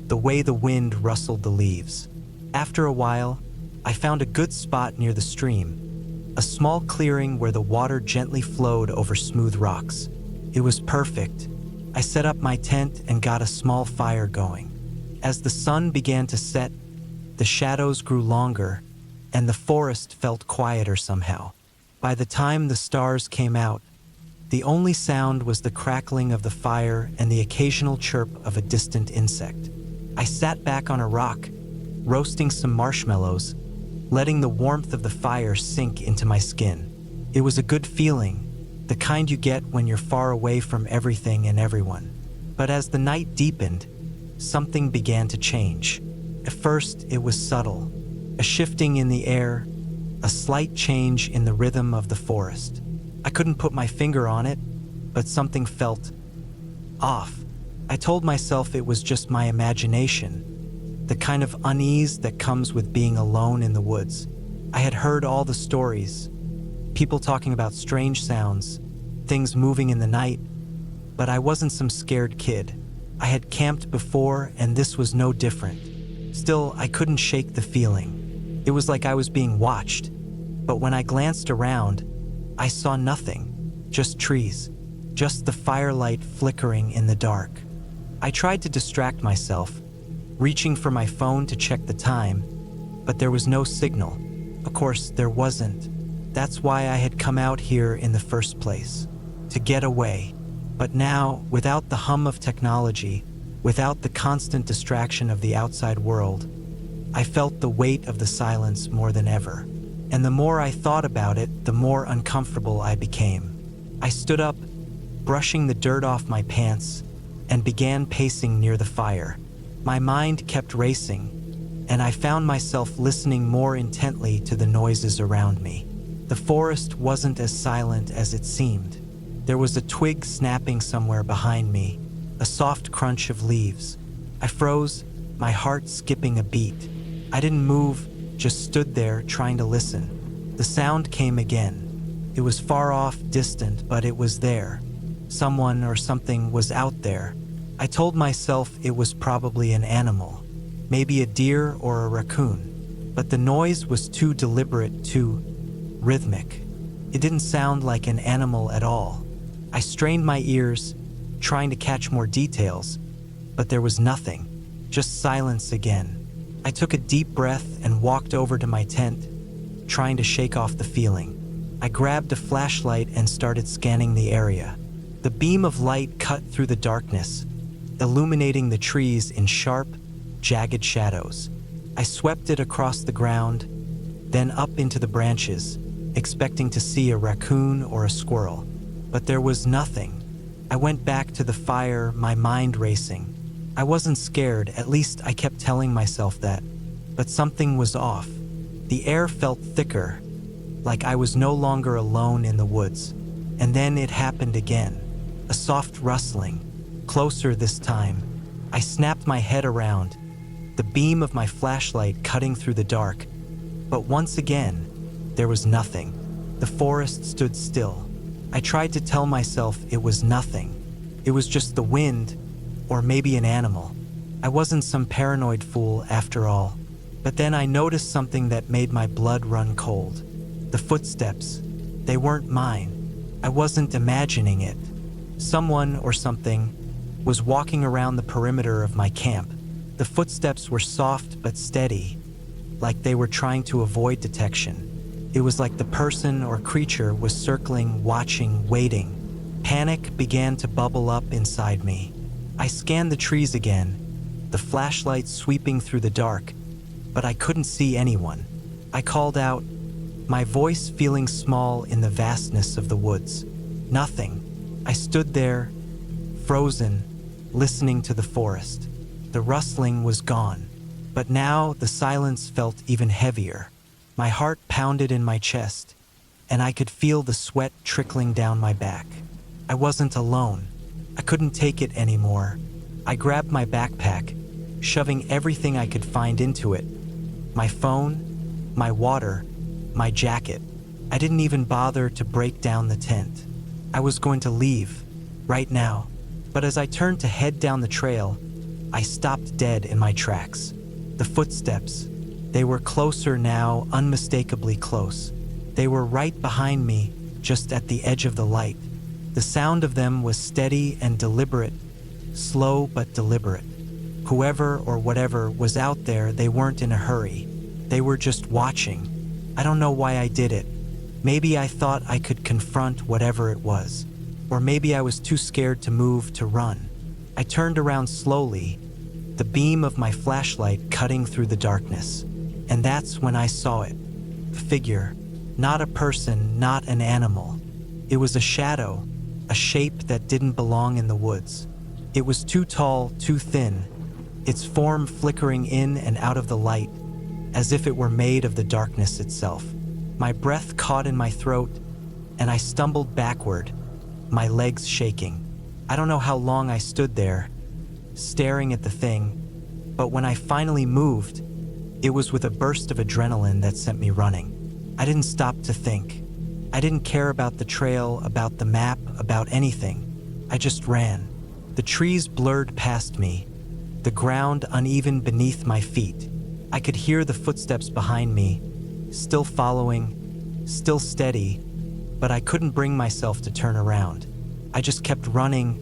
the way the wind rustled the leaves. After a while, I found a good spot near the stream, a small clearing where the water gently flowed over smooth rocks. It was perfect. I set up my tent and got a small fire going. As the sun began to set, the shadows grew longer, and the forest felt quieter somehow. By the time the stars came out, the only sound was the crackling of the fire and the occasional chirp of a distant insect. I sat back on a rock, roasting some marshmallows, letting the warmth of the fire sink into my skin. It was a good feeling, the kind you get when you're far away from everything and everyone. But as the night deepened, something began to change. At first, it was subtle, a shifting in the air, a slight change in the rhythm of the forest. I couldn't put my finger on it, but something felt off. I told myself it was just my imagination, the kind of unease that comes with being alone in the woods. I had heard all the stories, people talking about strange sounds, things moving in the night, but I wasn't some scared kid. I had camped before, and this was no different. Still, I couldn't shake the feeling. It was like I was being watched, but when I glanced around, I saw nothing, just trees, just the firelight flickering in the dark. I tried to distract myself, reaching for my phone to check the time, but there was no signal. Of course, there wasn't. That's why I had come out here in the first place, to get away. But now, without the hum of technology, without the constant distraction of the outside world, I felt the weight of the silence more than ever. And the more I thought about it, the more uncomfortable I became. I stood up, brushing the dirt off my pants, and began pacing near the fire. My mind kept racing, and I found myself listening more intently to the noises around me. The forest wasn't as silent as it seemed. There was a twig snapping somewhere behind me, a soft crunch of leaves. I froze, my heart skipping a beat. I didn't move, just stood there trying to listen. The sound came again. It was far off, distant, but it was there. Someone or something was out there. I told myself it was probably an animal, maybe a deer or a raccoon, but the noise was too deliberate, too rhythmic. It didn't sound like an animal at all. I strained my ears, trying to catch more details, but there was nothing, just silence again. I took a deep breath and walked over to my tent, trying to shake off the feeling. I grabbed a flashlight and started scanning the area. The beam of light cut through the darkness, illuminating the trees in sharp, jagged shadows. I swept it across the ground, then up into the branches, expecting to see a raccoon or a squirrel. But there was nothing. I went back to the fire, my mind racing. I wasn't scared, at least I kept telling myself that. But something was off. The air felt thicker, like I was no longer alone in the woods. And then it happened again. A soft rustling, closer this time. I snapped my head around, the beam of my flashlight cutting through the dark. But once again, there was nothing. The forest stood still. I tried to tell myself it was nothing. It was just the wind, or maybe an animal. I wasn't some paranoid fool after all. But then I noticed something that made my blood run cold. The footsteps. They weren't mine. I wasn't imagining it. Someone or something was walking around the perimeter of my camp. The footsteps were soft but steady, like they were trying to avoid detection. It was like the person or creature was circling, watching, waiting. Panic began to bubble up inside me. I scanned the trees again, the flashlight sweeping through the dark, but I couldn't see anyone. I called out, my voice feeling small in the vastness of the woods. Nothing. I stood there, frozen, listening to the forest. The rustling was gone, but now the silence felt even heavier. My heart pounded in my chest, and I could feel the sweat trickling down my back. I wasn't alone. I couldn't take it anymore. I grabbed my backpack, shoving everything I could find into it. My phone, my water, my jacket. I didn't even bother to break down the tent. I was going to leave, right now. But as I turned to head down the trail, I stopped dead in my tracks. The footsteps. They were closer now, unmistakably close. They were right behind me, just at the edge of the light. The sound of them was steady and deliberate, slow but deliberate. Whoever or whatever was out there, they weren't in a hurry. They were just watching. I don't know why I did it. Maybe I thought I could confront whatever it was. Or maybe I was too scared to move, to run. I turned around slowly, the beam of my flashlight cutting through the darkness. And that's when I saw it. A figure, not a person, not an animal. It was a shadow, a shape that didn't belong in the woods. It was too tall, too thin, its form flickering in and out of the light, as if it were made of the darkness itself. My breath caught in my throat, and I stumbled backward, my legs shaking. I don't know how long I stood there, staring at the thing, but when I finally moved, it was with a burst of adrenaline that sent me running. I didn't stop to think. I didn't care about the trail, about the map, about anything. I just ran. The trees blurred past me, the ground uneven beneath my feet. I could hear the footsteps behind me, still following, still steady, but I couldn't bring myself to turn around. I just kept running,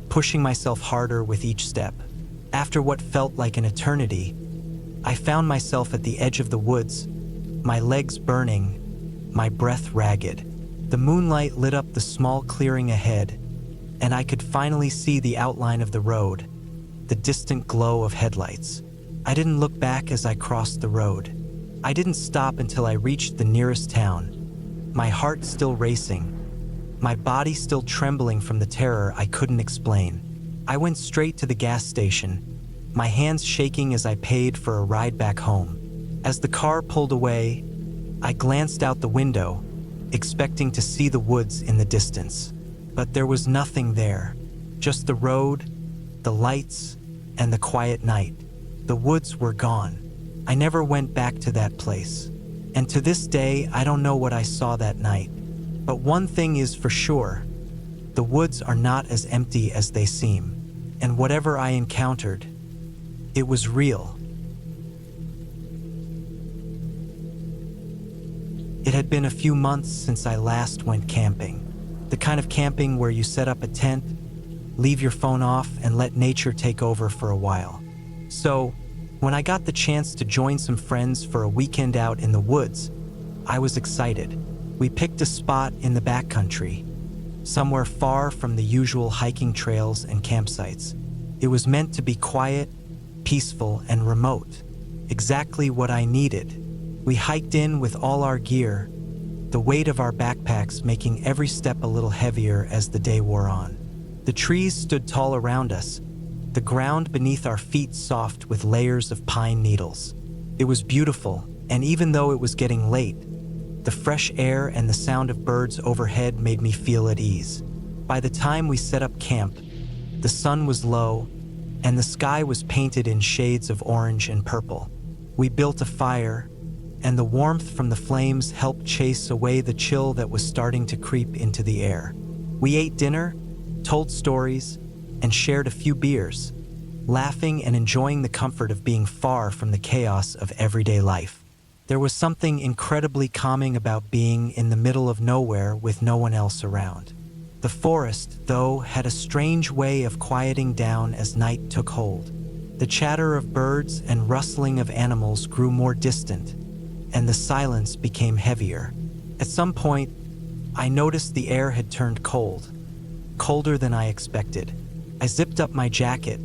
pushing myself harder with each step. After what felt like an eternity, I found myself at the edge of the woods, my legs burning, my breath ragged. The moonlight lit up the small clearing ahead, and I could finally see the outline of the road, the distant glow of headlights. I didn't look back as I crossed the road. I didn't stop until I reached the nearest town, my heart still racing, my body still trembling from the terror I couldn't explain. I went straight to the gas station, my hands shaking as I paid for a ride back home. As the car pulled away, I glanced out the window, expecting to see the woods in the distance. But there was nothing there, just the road, the lights, and the quiet night. The woods were gone. I never went back to that place. And to this day, I don't know what I saw that night. But one thing is for sure, the woods are not as empty as they seem. And whatever I encountered, it was real. It had been a few months since I last went camping. The kind of camping where you set up a tent, leave your phone off, and let nature take over for a while. So, when I got the chance to join some friends for a weekend out in the woods, I was excited. We picked a spot in the backcountry, somewhere far from the usual hiking trails and campsites. It was meant to be quiet, peaceful, and remote. Exactly what I needed. We hiked in with all our gear, the weight of our backpacks making every step a little heavier as the day wore on. The trees stood tall around us, the ground beneath our feet soft with layers of pine needles. It was beautiful, and even though it was getting late, the fresh air and the sound of birds overhead made me feel at ease. By the time we set up camp, the sun was low, and the sky was painted in shades of orange and purple. We built a fire, and the warmth from the flames helped chase away the chill that was starting to creep into the air. We ate dinner, told stories, and shared a few beers, laughing and enjoying the comfort of being far from the chaos of everyday life. There was something incredibly calming about being in the middle of nowhere with no one else around. The forest, though, had a strange way of quieting down as night took hold. The chatter of birds and rustling of animals grew more distant, and the silence became heavier. At some point, I noticed the air had turned cold, colder than I expected. I zipped up my jacket,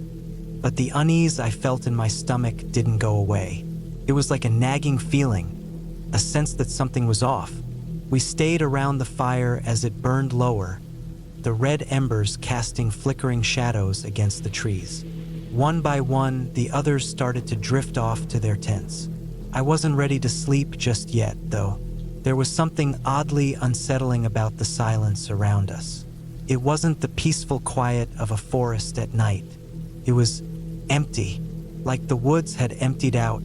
but the unease I felt in my stomach didn't go away. It was like a nagging feeling, a sense that something was off. We stayed around the fire as it burned lower, the red embers casting flickering shadows against the trees. One by one, the others started to drift off to their tents. I wasn't ready to sleep just yet, though. There was something oddly unsettling about the silence around us. It wasn't the peaceful quiet of a forest at night. It was empty, like the woods had emptied out,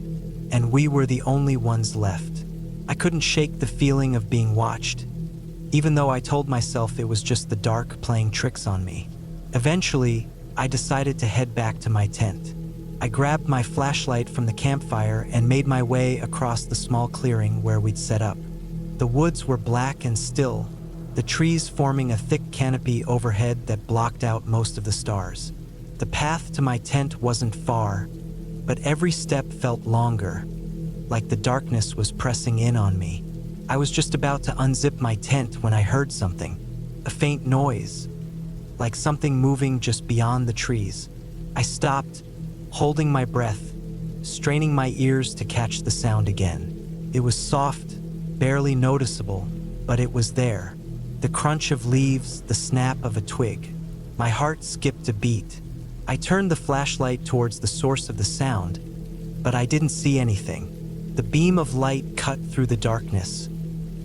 and we were the only ones left. I couldn't shake the feeling of being watched, even though I told myself it was just the dark playing tricks on me. Eventually, I decided to head back to my tent. I grabbed my flashlight from the campfire and made my way across the small clearing where we'd set up. The woods were black and still, the trees forming a thick canopy overhead that blocked out most of the stars. The path to my tent wasn't far, but every step felt longer, like the darkness was pressing in on me. I was just about to unzip my tent when I heard something, a faint noise, like something moving just beyond the trees. I stopped, holding my breath, straining my ears to catch the sound again. It was soft, barely noticeable, but it was there. The crunch of leaves, the snap of a twig. My heart skipped a beat. I turned the flashlight towards the source of the sound, but I didn't see anything. The beam of light cut through the darkness,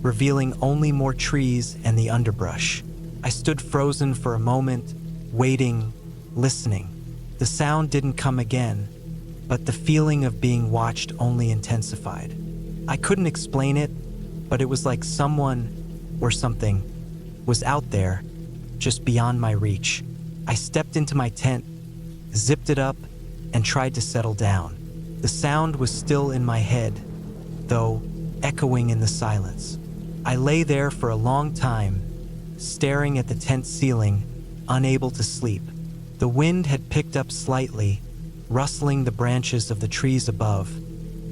revealing only more trees and the underbrush. I stood frozen for a moment, waiting, listening. The sound didn't come again, but the feeling of being watched only intensified. I couldn't explain it, but it was like someone, or something, was out there, just beyond my reach. I stepped into my tent, zipped it up, and tried to settle down. The sound was still in my head, though echoing in the silence. I lay there for a long time, staring at the tent ceiling, unable to sleep. The wind had picked up slightly, rustling the branches of the trees above,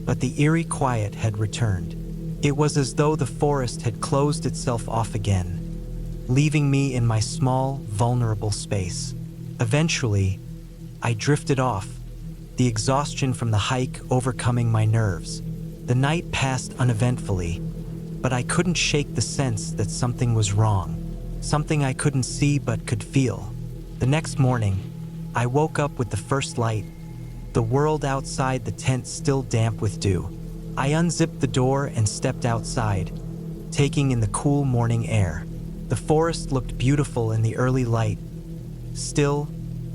but the eerie quiet had returned. It was as though the forest had closed itself off again, leaving me in my small, vulnerable space. Eventually, I drifted off, the exhaustion from the hike overcoming my nerves. The night passed uneventfully, but I couldn't shake the sense that something was wrong, something I couldn't see but could feel. The next morning, I woke up with the first light, the world outside the tent still damp with dew. I unzipped the door and stepped outside, taking in the cool morning air. The forest looked beautiful in the early light, still,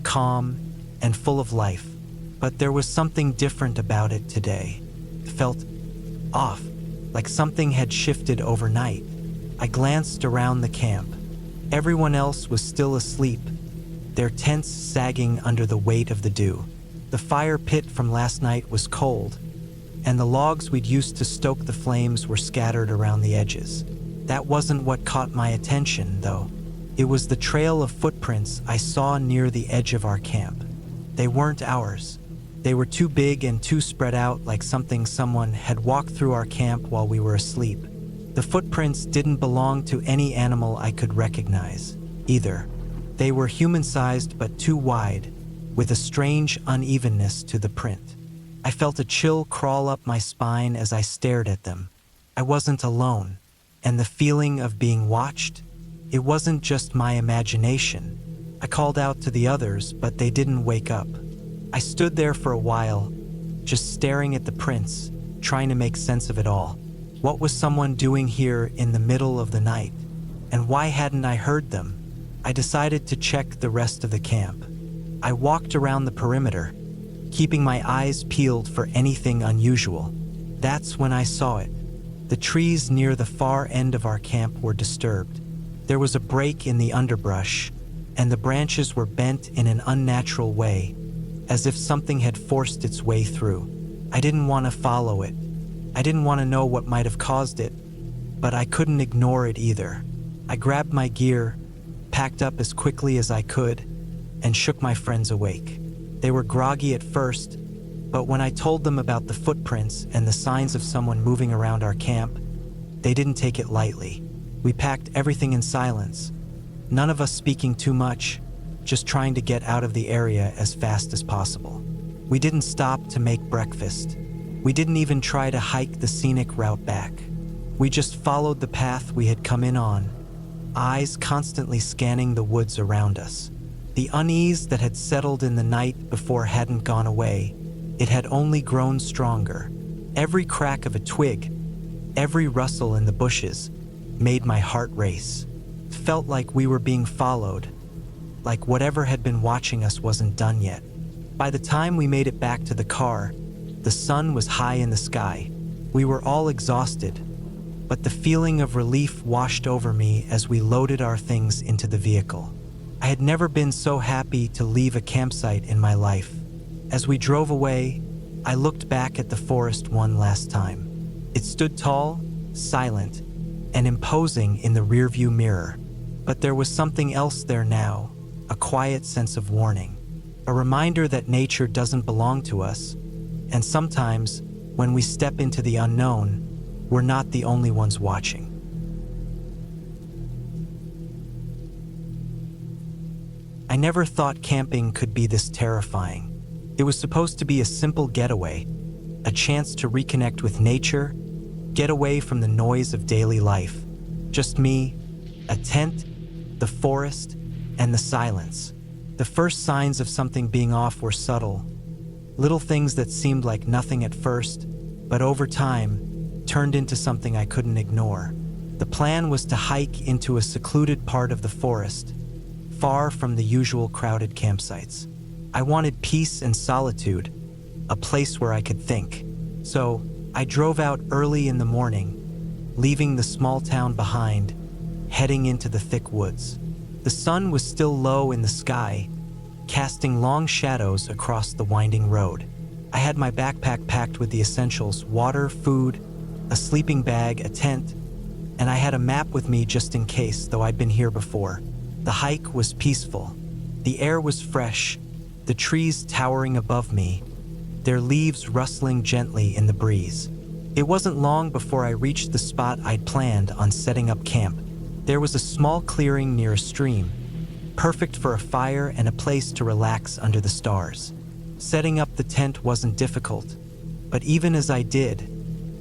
calm, and full of life. But there was something different about it today. It felt off, like something had shifted overnight. I glanced around the camp. Everyone else was still asleep, their tents sagging under the weight of the dew. The fire pit from last night was cold, and the logs we'd used to stoke the flames were scattered around the edges. That wasn't what caught my attention, though. It was the trail of footprints I saw near the edge of our camp. They weren't ours. They were too big and too spread out, like something someone had walked through our camp while we were asleep. The footprints didn't belong to any animal I could recognize, either. They were human-sized but too wide, with a strange unevenness to the print. I felt a chill crawl up my spine as I stared at them. I wasn't alone, and the feeling of being watched, it wasn't just my imagination. I called out to the others, but they didn't wake up. I stood there for a while, just staring at the prints, trying to make sense of it all. What was someone doing here in the middle of the night? And why hadn't I heard them? I decided to check the rest of the camp. I walked around the perimeter, keeping my eyes peeled for anything unusual. That's when I saw it. The trees near the far end of our camp were disturbed. There was a break in the underbrush, and the branches were bent in an unnatural way, as if something had forced its way through. I didn't want to follow it. I didn't want to know what might have caused it, but I couldn't ignore it either. I grabbed my gear, packed up as quickly as I could, and shook my friends awake. They were groggy at first, but when I told them about the footprints and the signs of someone moving around our camp, they didn't take it lightly. We packed everything in silence, none of us speaking too much, just trying to get out of the area as fast as possible. We didn't stop to make breakfast. We didn't even try to hike the scenic route back. We just followed the path we had come in on, eyes constantly scanning the woods around us. The unease that had settled in the night before hadn't gone away. It had only grown stronger. Every crack of a twig, every rustle in the bushes, made my heart race. It felt like we were being followed, like whatever had been watching us wasn't done yet. By the time we made it back to the car, the sun was high in the sky. We were all exhausted, but the feeling of relief washed over me as we loaded our things into the vehicle. I had never been so happy to leave a campsite in my life. As we drove away, I looked back at the forest one last time. It stood tall, silent, and imposing in the rearview mirror. But there was something else there now, a quiet sense of warning. A reminder that nature doesn't belong to us, and sometimes, when we step into the unknown, we're not the only ones watching. I never thought camping could be this terrifying. It was supposed to be a simple getaway, a chance to reconnect with nature, get away from the noise of daily life. Just me, a tent, the forest, and the silence. The first signs of something being off were subtle. Little things that seemed like nothing at first, but over time, turned into something I couldn't ignore. The plan was to hike into a secluded part of the forest, far from the usual crowded campsites. I wanted peace and solitude, a place where I could think. So, I drove out early in the morning, leaving the small town behind, heading into the thick woods. The sun was still low in the sky, casting long shadows across the winding road. I had my backpack packed with the essentials: water, food, a sleeping bag, a tent, and I had a map with me just in case, though I'd been here before. The hike was peaceful. The air was fresh, the trees towering above me, their leaves rustling gently in the breeze. It wasn't long before I reached the spot I'd planned on setting up camp. There was a small clearing near a stream, perfect for a fire and a place to relax under the stars. Setting up the tent wasn't difficult, but even as I did,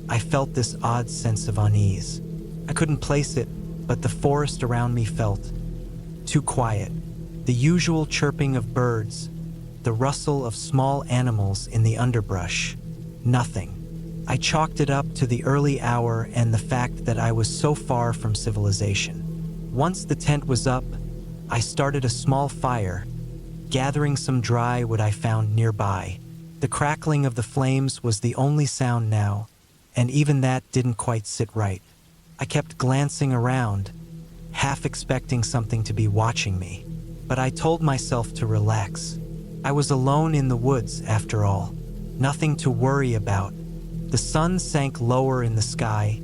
I felt this odd sense of unease. I couldn't place it, but the forest around me felt too quiet. The usual chirping of birds, the rustle of small animals in the underbrush. Nothing. I chalked it up to the early hour and the fact that I was so far from civilization. Once the tent was up, I started a small fire, gathering some dry wood I found nearby. The crackling of the flames was the only sound now, and even that didn't quite sit right. I kept glancing around, half expecting something to be watching me, but I told myself to relax. I was alone in the woods, after all. Nothing to worry about. The sun sank lower in the sky,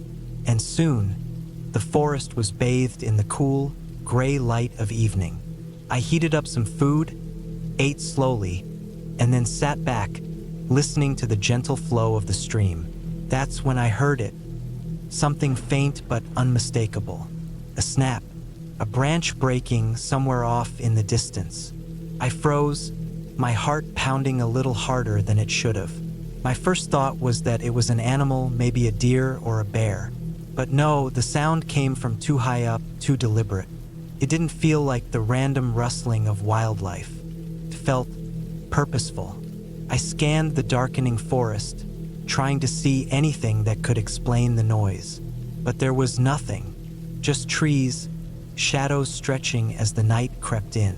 and soon, the forest was bathed in the cool, gray light of evening. I heated up some food, ate slowly, and then sat back, listening to the gentle flow of the stream. That's when I heard it. Something faint but unmistakable. A snap, a branch breaking somewhere off in the distance. I froze, my heart pounding a little harder than it should have. My first thought was that it was an animal, maybe a deer or a bear. But no, the sound came from too high up, too deliberate. It didn't feel like the random rustling of wildlife. It felt purposeful. I scanned the darkening forest, trying to see anything that could explain the noise. But there was nothing. Just trees, shadows stretching as the night crept in.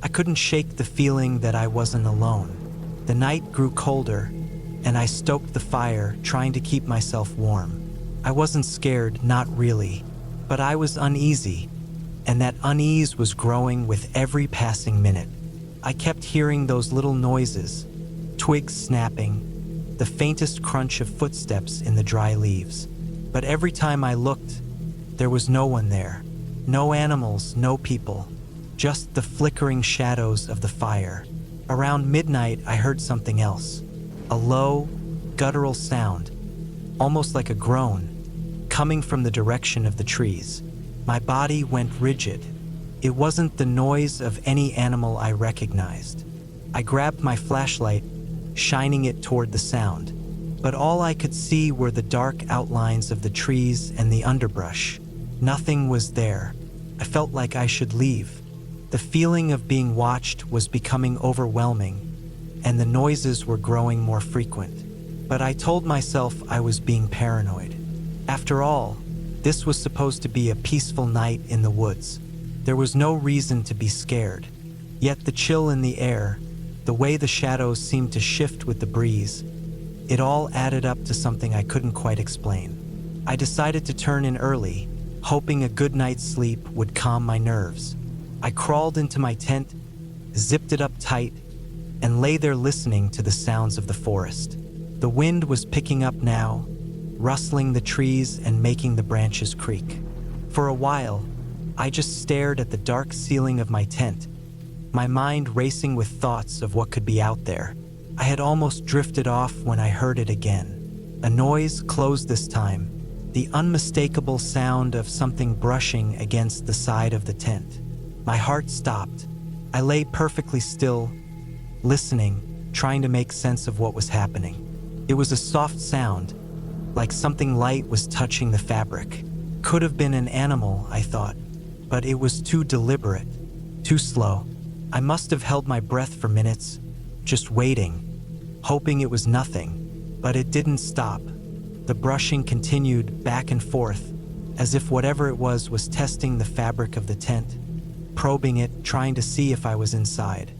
I couldn't shake the feeling that I wasn't alone. The night grew colder, and I stoked the fire, trying to keep myself warm. I wasn't scared, not really, but I was uneasy, and that unease was growing with every passing minute. I kept hearing those little noises, twigs snapping, the faintest crunch of footsteps in the dry leaves. But every time I looked, there was no one there. No animals, no people, just the flickering shadows of the fire. Around midnight, I heard something else. A low, guttural sound, almost like a groan, coming from the direction of the trees. My body went rigid. It wasn't the noise of any animal I recognized. I grabbed my flashlight, shining it toward the sound, but all I could see were the dark outlines of the trees and the underbrush. Nothing was there. I felt like I should leave. The feeling of being watched was becoming overwhelming, and the noises were growing more frequent. But I told myself I was being paranoid. After all, this was supposed to be a peaceful night in the woods. There was no reason to be scared. Yet the chill in the air, the way the shadows seemed to shift with the breeze, it all added up to something I couldn't quite explain. I decided to turn in early, hoping a good night's sleep would calm my nerves. I crawled into my tent, zipped it up tight, and lay there listening to the sounds of the forest. The wind was picking up now, rustling the trees and making the branches creak. For a while, I just stared at the dark ceiling of my tent, my mind racing with thoughts of what could be out there. I had almost drifted off when I heard it again. A noise close this time, the unmistakable sound of something brushing against the side of the tent. My heart stopped. I lay perfectly still, listening, trying to make sense of what was happening. It was a soft sound, like something light was touching the fabric. Could have been an animal, I thought, but it was too deliberate, too slow. I must have held my breath for minutes, just waiting, hoping it was nothing, but it didn't stop. The brushing continued back and forth, as if whatever it was testing the fabric of the tent, probing it, trying to see if I was inside.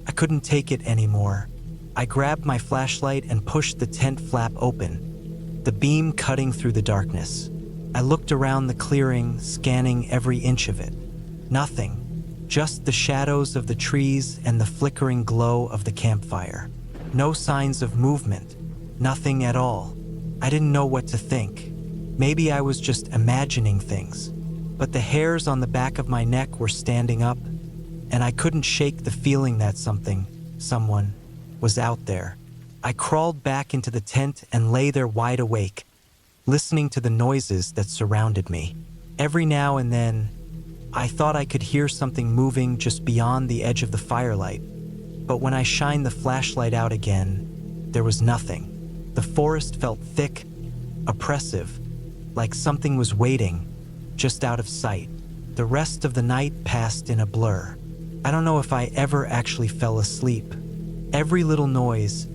I couldn't take it anymore. I grabbed my flashlight and pushed the tent flap open, the beam cutting through the darkness. I looked around the clearing, scanning every inch of it. Nothing, just the shadows of the trees and the flickering glow of the campfire. No signs of movement, nothing at all. I didn't know what to think. Maybe I was just imagining things, but the hairs on the back of my neck were standing up, and I couldn't shake the feeling that someone, was out there. I crawled back into the tent and lay there wide awake, listening to the noises that surrounded me. Every now and then, I thought I could hear something moving just beyond the edge of the firelight, but when I shined the flashlight out again, there was nothing. The forest felt thick, oppressive, like something was waiting, just out of sight. The rest of the night passed in a blur. I don't know if I ever actually fell asleep. Every little noise,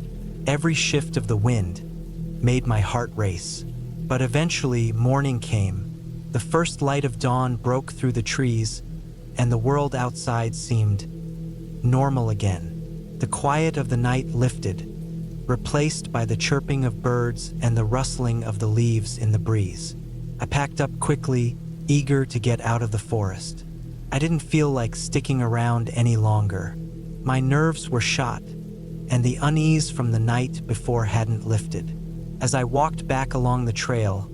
every shift of the wind, made my heart race. But eventually, morning came. The first light of dawn broke through the trees, and the world outside seemed normal again. The quiet of the night lifted, replaced by the chirping of birds and the rustling of the leaves in the breeze. I packed up quickly, eager to get out of the forest. I didn't feel like sticking around any longer. My nerves were shot, and the unease from the night before hadn't lifted. As I walked back along the trail,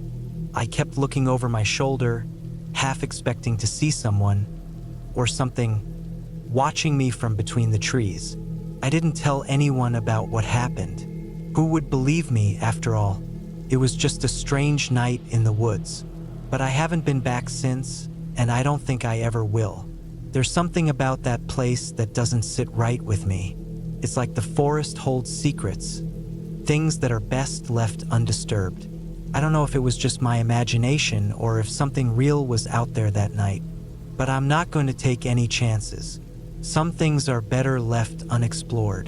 I kept looking over my shoulder, half expecting to see someone or something watching me from between the trees. I didn't tell anyone about what happened. Who would believe me after all? It was just a strange night in the woods. But I haven't been back since, and I don't think I ever will. There's something about that place that doesn't sit right with me. It's like the forest holds secrets, things that are best left undisturbed. I don't know if it was just my imagination or if something real was out there that night, but I'm not going to take any chances. Some things are better left unexplored.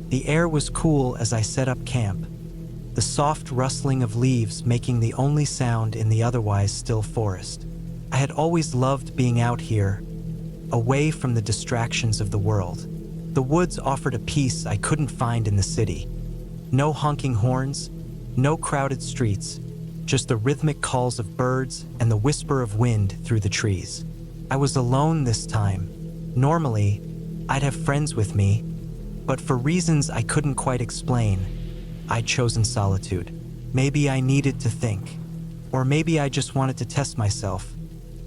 The air was cool as I set up camp, the soft rustling of leaves making the only sound in the otherwise still forest. I had always loved being out here, away from the distractions of the world. The woods offered a peace I couldn't find in the city. No honking horns, no crowded streets, just the rhythmic calls of birds and the whisper of wind through the trees. I was alone this time. Normally, I'd have friends with me, but for reasons I couldn't quite explain, I'd chosen solitude. Maybe I needed to think, or maybe I just wanted to test myself,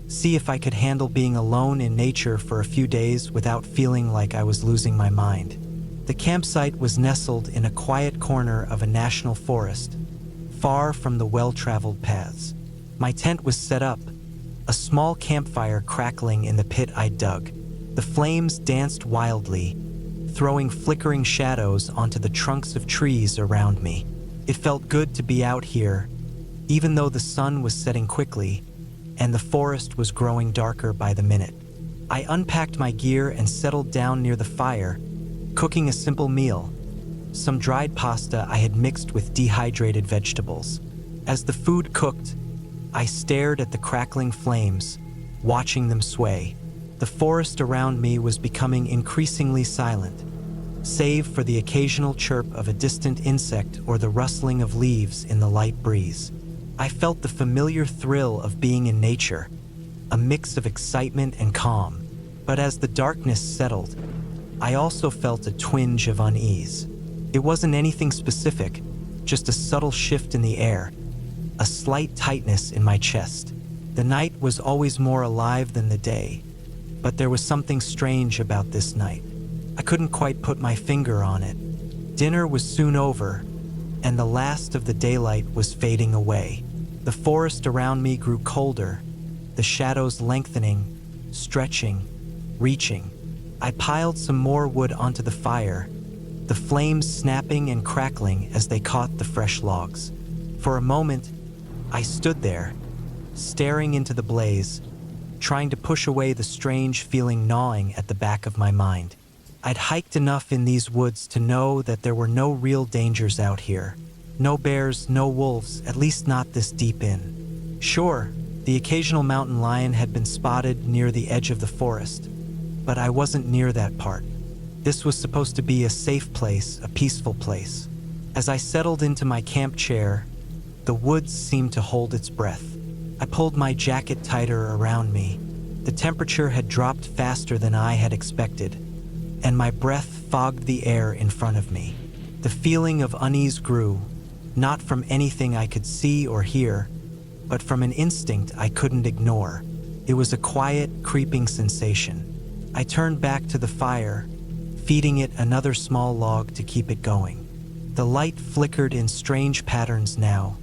see if I could handle being alone in nature for a few days without feeling like I was losing my mind. The campsite was nestled in a quiet corner of a national forest, far from the well-traveled paths. My tent was set up, a small campfire crackling in the pit I'd dug. The flames danced wildly, throwing flickering shadows onto the trunks of trees around me. It felt good to be out here, even though the sun was setting quickly and the forest was growing darker by the minute. I unpacked my gear and settled down near the fire, cooking a simple meal, some dried pasta I had mixed with dehydrated vegetables. As the food cooked, I stared at the crackling flames, watching them sway. The forest around me was becoming increasingly silent, save for the occasional chirp of a distant insect or the rustling of leaves in the light breeze. I felt the familiar thrill of being in nature, a mix of excitement and calm. But as the darkness settled, I also felt a twinge of unease. It wasn't anything specific, just a subtle shift in the air, a slight tightness in my chest. The night was always more alive than the day, but there was something strange about this night. I couldn't quite put my finger on it. Dinner was soon over, and the last of the daylight was fading away. The forest around me grew colder, the shadows lengthening, stretching, reaching. I piled some more wood onto the fire, the flames snapping and crackling as they caught the fresh logs. For a moment, I stood there, staring into the blaze, trying to push away the strange feeling gnawing at the back of my mind. I'd hiked enough in these woods to know that there were no real dangers out here. No bears, no wolves, at least not this deep in. Sure, the occasional mountain lion had been spotted near the edge of the forest, but I wasn't near that part. This was supposed to be a safe place, a peaceful place. As I settled into my camp chair, the woods seemed to hold its breath. I pulled my jacket tighter around me. The temperature had dropped faster than I had expected, and my breath fogged the air in front of me. The feeling of unease grew, not from anything I could see or hear, but from an instinct I couldn't ignore. It was a quiet, creeping sensation. I turned back to the fire, feeding it another small log to keep it going. The light flickered in strange patterns now,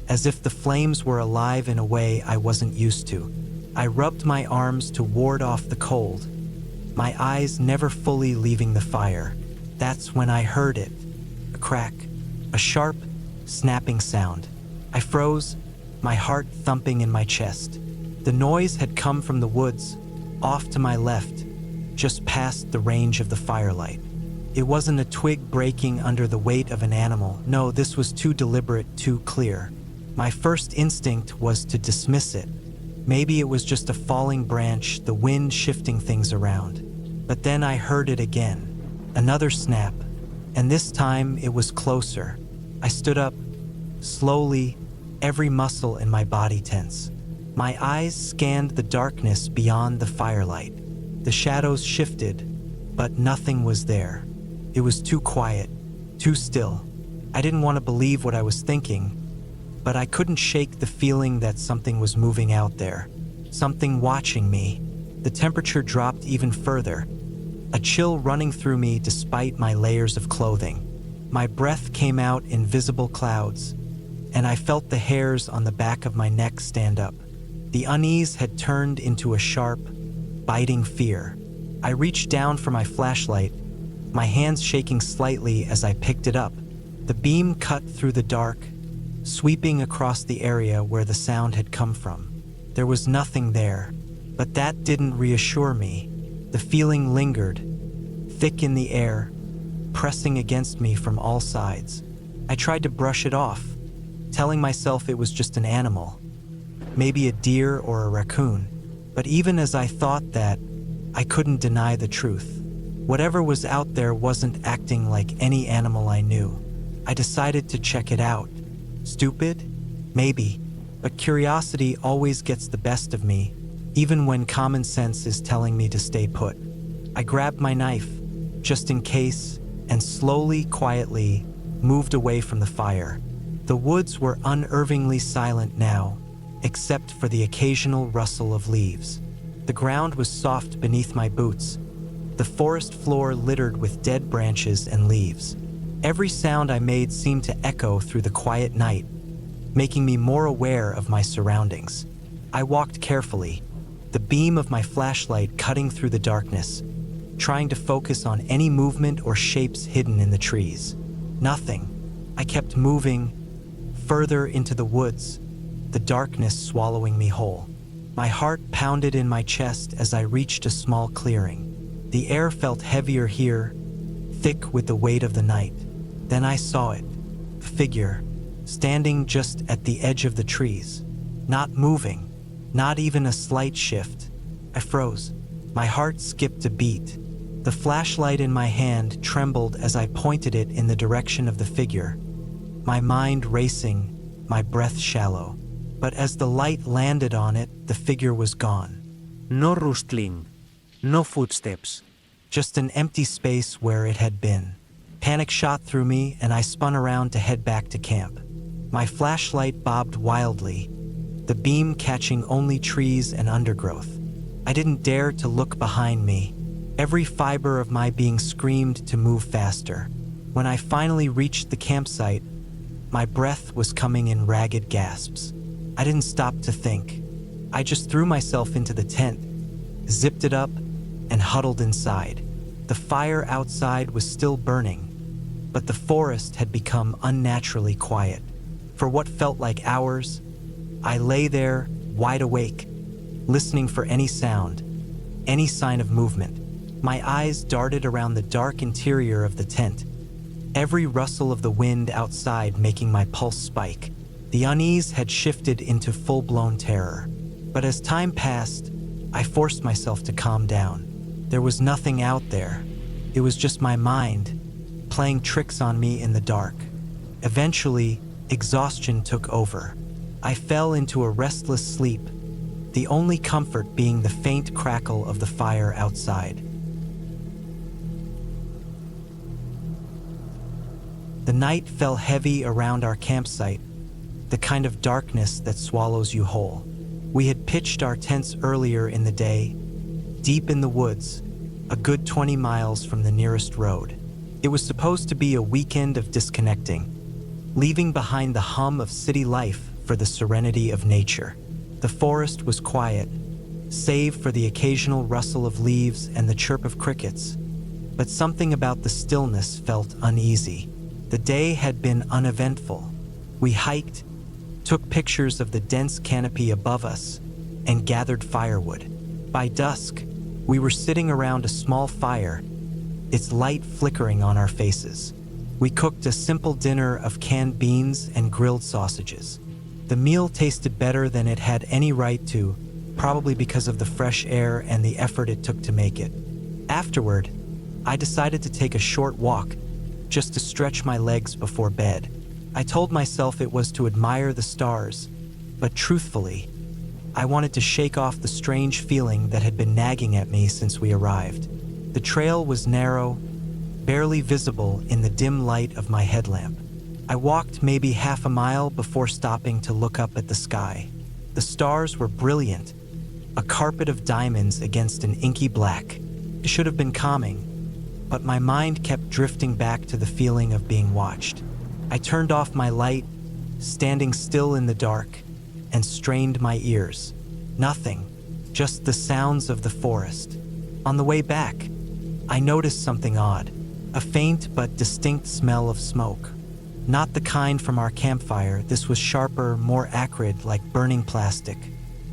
as if the flames were alive in a way I wasn't used to. I rubbed my arms to ward off the cold, my eyes never fully leaving the fire. That's when I heard it. A crack, a sharp, snapping sound. I froze, my heart thumping in my chest. The noise had come from the woods, off to my left, just past the range of the firelight. It wasn't a twig breaking under the weight of an animal. No, this was too deliberate, too clear. My first instinct was to dismiss it. Maybe it was just a falling branch, the wind shifting things around. But then I heard it again. Another snap, and this time it was closer. I stood up, slowly, every muscle in my body tense. My eyes scanned the darkness beyond the firelight. The shadows shifted, but nothing was there. It was too quiet, too still. I didn't want to believe what I was thinking, but I couldn't shake the feeling that something was moving out there, something watching me. The temperature dropped even further, a chill running through me despite my layers of clothing. My breath came out in visible clouds, and I felt the hairs on the back of my neck stand up. The unease had turned into a sharp, biting fear. I reached down for my flashlight, my hands shaking slightly as I picked it up. The beam cut through the dark, sweeping across the area where the sound had come from. There was nothing there, but that didn't reassure me. The feeling lingered, thick in the air, pressing against me from all sides. I tried to brush it off, telling myself it was just an animal, maybe a deer or a raccoon. But even as I thought that, I couldn't deny the truth. Whatever was out there wasn't acting like any animal I knew. I decided to check it out. Stupid? Maybe, but curiosity always gets the best of me, even when common sense is telling me to stay put. I grabbed my knife, just in case, and slowly, quietly, moved away from the fire. The woods were unnervingly silent now, except for the occasional rustle of leaves. The ground was soft beneath my boots, the forest floor littered with dead branches and leaves. Every sound I made seemed to echo through the quiet night, making me more aware of my surroundings. I walked carefully, the beam of my flashlight cutting through the darkness, trying to focus on any movement or shapes hidden in the trees. Nothing. I kept moving, further into the woods, the darkness swallowing me whole. My heart pounded in my chest as I reached a small clearing. The air felt heavier here, thick with the weight of the night. Then I saw it, a figure, standing just at the edge of the trees, not moving, not even a slight shift. I froze. My heart skipped a beat. The flashlight in my hand trembled as I pointed it in the direction of the figure, my mind racing, my breath shallow. But as the light landed on it, the figure was gone. No rustling, no footsteps. Just an empty space where it had been. Panic shot through me, and I spun around to head back to camp. My flashlight bobbed wildly, the beam catching only trees and undergrowth. I didn't dare to look behind me. Every fiber of my being screamed to move faster. When I finally reached the campsite, my breath was coming in ragged gasps. I didn't stop to think. I just threw myself into the tent, zipped it up, and huddled inside. The fire outside was still burning, but the forest had become unnaturally quiet. For what felt like hours, I lay there, wide awake, listening for any sound, any sign of movement. My eyes darted around the dark interior of the tent, every rustle of the wind outside making my pulse spike. The unease had shifted into full-blown terror. But as time passed, I forced myself to calm down. There was nothing out there. It was just my mind, playing tricks on me in the dark. Eventually, exhaustion took over. I fell into a restless sleep, the only comfort being the faint crackle of the fire outside. The night fell heavy around our campsite, the kind of darkness that swallows you whole. We had pitched our tents earlier in the day, deep in the woods, a good 20 miles from the nearest road. It was supposed to be a weekend of disconnecting, leaving behind the hum of city life for the serenity of nature. The forest was quiet, save for the occasional rustle of leaves and the chirp of crickets, but something about the stillness felt uneasy. The day had been uneventful. We hiked, took pictures of the dense canopy above us, and gathered firewood. By dusk, We were sitting around a small fire, its light flickering on our faces. We cooked a simple dinner of canned beans and grilled sausages. The meal tasted better than it had any right to, probably because of the fresh air and the effort it took to make it. Afterward, I decided to take a short walk, just to stretch my legs before bed. I told myself it was to admire the stars, but truthfully, I wanted to shake off the strange feeling that had been nagging at me since we arrived. The trail was narrow, barely visible in the dim light of my headlamp. I walked maybe half a mile before stopping to look up at the sky. The stars were brilliant, a carpet of diamonds against an inky black. It should have been calming, but my mind kept drifting back to the feeling of being watched. I turned off my light, standing still in the dark, and strained my ears. Nothing, just the sounds of the forest. On the way back, I noticed something odd, a faint but distinct smell of smoke. Not the kind from our campfire. This was sharper, more acrid, like burning plastic.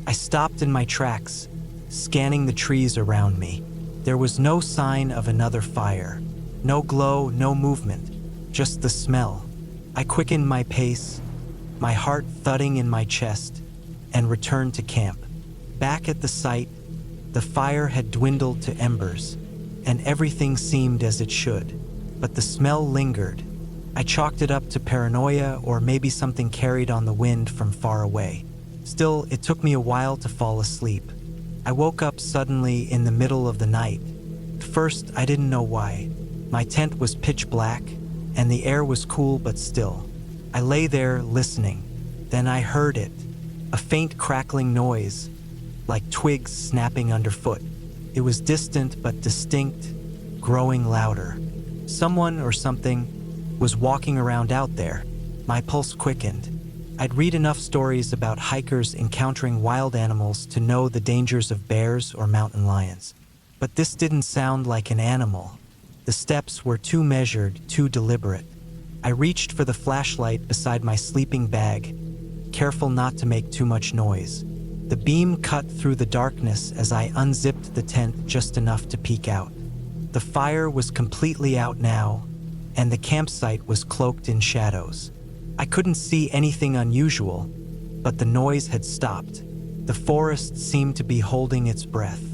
I stopped in my tracks, scanning the trees around me. There was no sign of another fire. No glow, no movement, just the smell. I quickened my pace, my heart thudding in my chest, and returned to camp. Back at the site, the fire had dwindled to embers, and everything seemed as it should. But the smell lingered. I chalked it up to paranoia or maybe something carried on the wind from far away. Still, it took me a while to fall asleep. I woke up suddenly in the middle of the night. At first, I didn't know why. My tent was pitch black, and the air was cool but still. I lay there listening. Then I heard it, a faint crackling noise, like twigs snapping underfoot. It was distant but distinct, growing louder. Someone or something was walking around out there. My pulse quickened. I'd read enough stories about hikers encountering wild animals to know the dangers of bears or mountain lions. But this didn't sound like an animal. The steps were too measured, too deliberate. I reached for the flashlight beside my sleeping bag, careful not to make too much noise. The beam cut through the darkness as I unzipped the tent just enough to peek out. The fire was completely out now, and the campsite was cloaked in shadows. I couldn't see anything unusual, but the noise had stopped. The forest seemed to be holding its breath.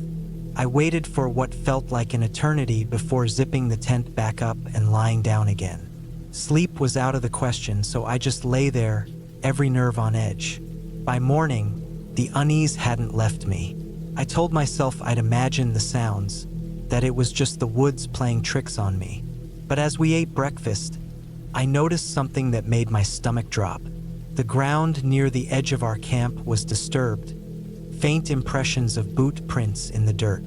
I waited for what felt like an eternity before zipping the tent back up and lying down again. Sleep was out of the question, so I just lay there, every nerve on edge. By morning, the unease hadn't left me. I told myself I'd imagine the sounds, that it was just the woods playing tricks on me. But as we ate breakfast, I noticed something that made my stomach drop. The ground near the edge of our camp was disturbed. Faint impressions of boot prints in the dirt.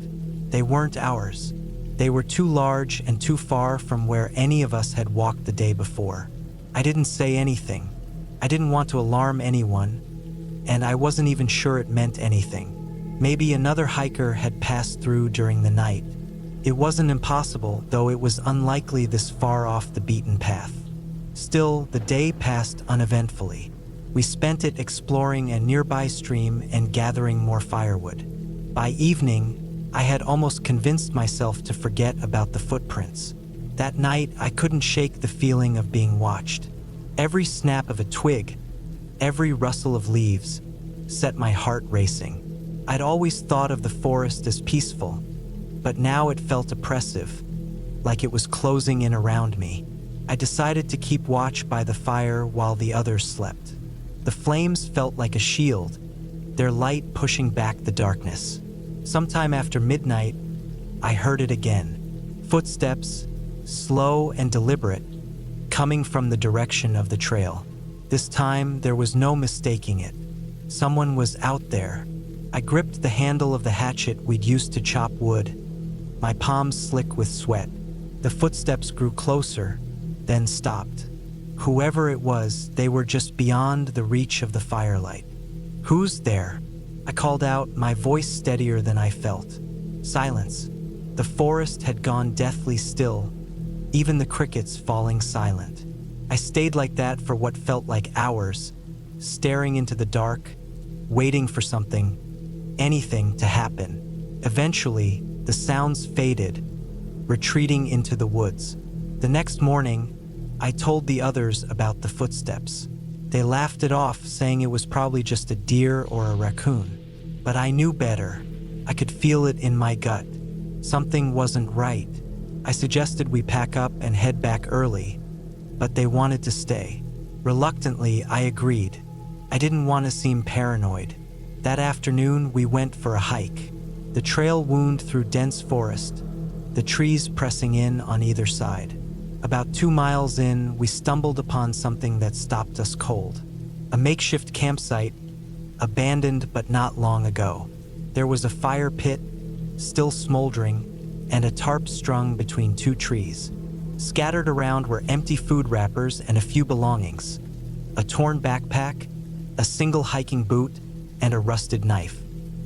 They weren't ours. They were too large and too far from where any of us had walked the day before. I didn't say anything. I didn't want to alarm anyone, and I wasn't even sure it meant anything. Maybe another hiker had passed through during the night. It wasn't impossible, though it was unlikely this far off the beaten path. Still, the day passed uneventfully. We spent it exploring a nearby stream and gathering more firewood. By evening, I had almost convinced myself to forget about the footprints. That night, I couldn't shake the feeling of being watched. Every snap of a twig, every rustle of leaves, set my heart racing. I'd always thought of the forest as peaceful, but now it felt oppressive, like it was closing in around me. I decided to keep watch by the fire while the others slept. The flames felt like a shield, their light pushing back the darkness. Sometime after midnight, I heard it again. Footsteps, slow and deliberate, coming from the direction of the trail. This time, there was no mistaking it. Someone was out there. I gripped the handle of the hatchet we'd used to chop wood, my palms slick with sweat. The footsteps grew closer, then stopped. Whoever it was, they were just beyond the reach of the firelight. "Who's there?" I called out, my voice steadier than I felt. Silence. The forest had gone deathly still, even the crickets falling silent. I stayed like that for what felt like hours, staring into the dark, waiting for something, anything to happen. Eventually, The sounds faded, retreating into the woods. The next morning, I told the others about the footsteps. They laughed it off, saying it was probably just a deer or a raccoon. But I knew better. I could feel it in my gut. Something wasn't right. I suggested we pack up and head back early, but they wanted to stay. Reluctantly, I agreed. I didn't want to seem paranoid. That afternoon, we went for a hike. The trail wound through dense forest, the trees pressing in on either side. About 2 miles in, we stumbled upon something that stopped us cold. A makeshift campsite, abandoned but not long ago. There was a fire pit, still smoldering, and a tarp strung between 2 trees. Scattered around were empty food wrappers and a few belongings. A torn backpack, a single hiking boot, and a rusted knife.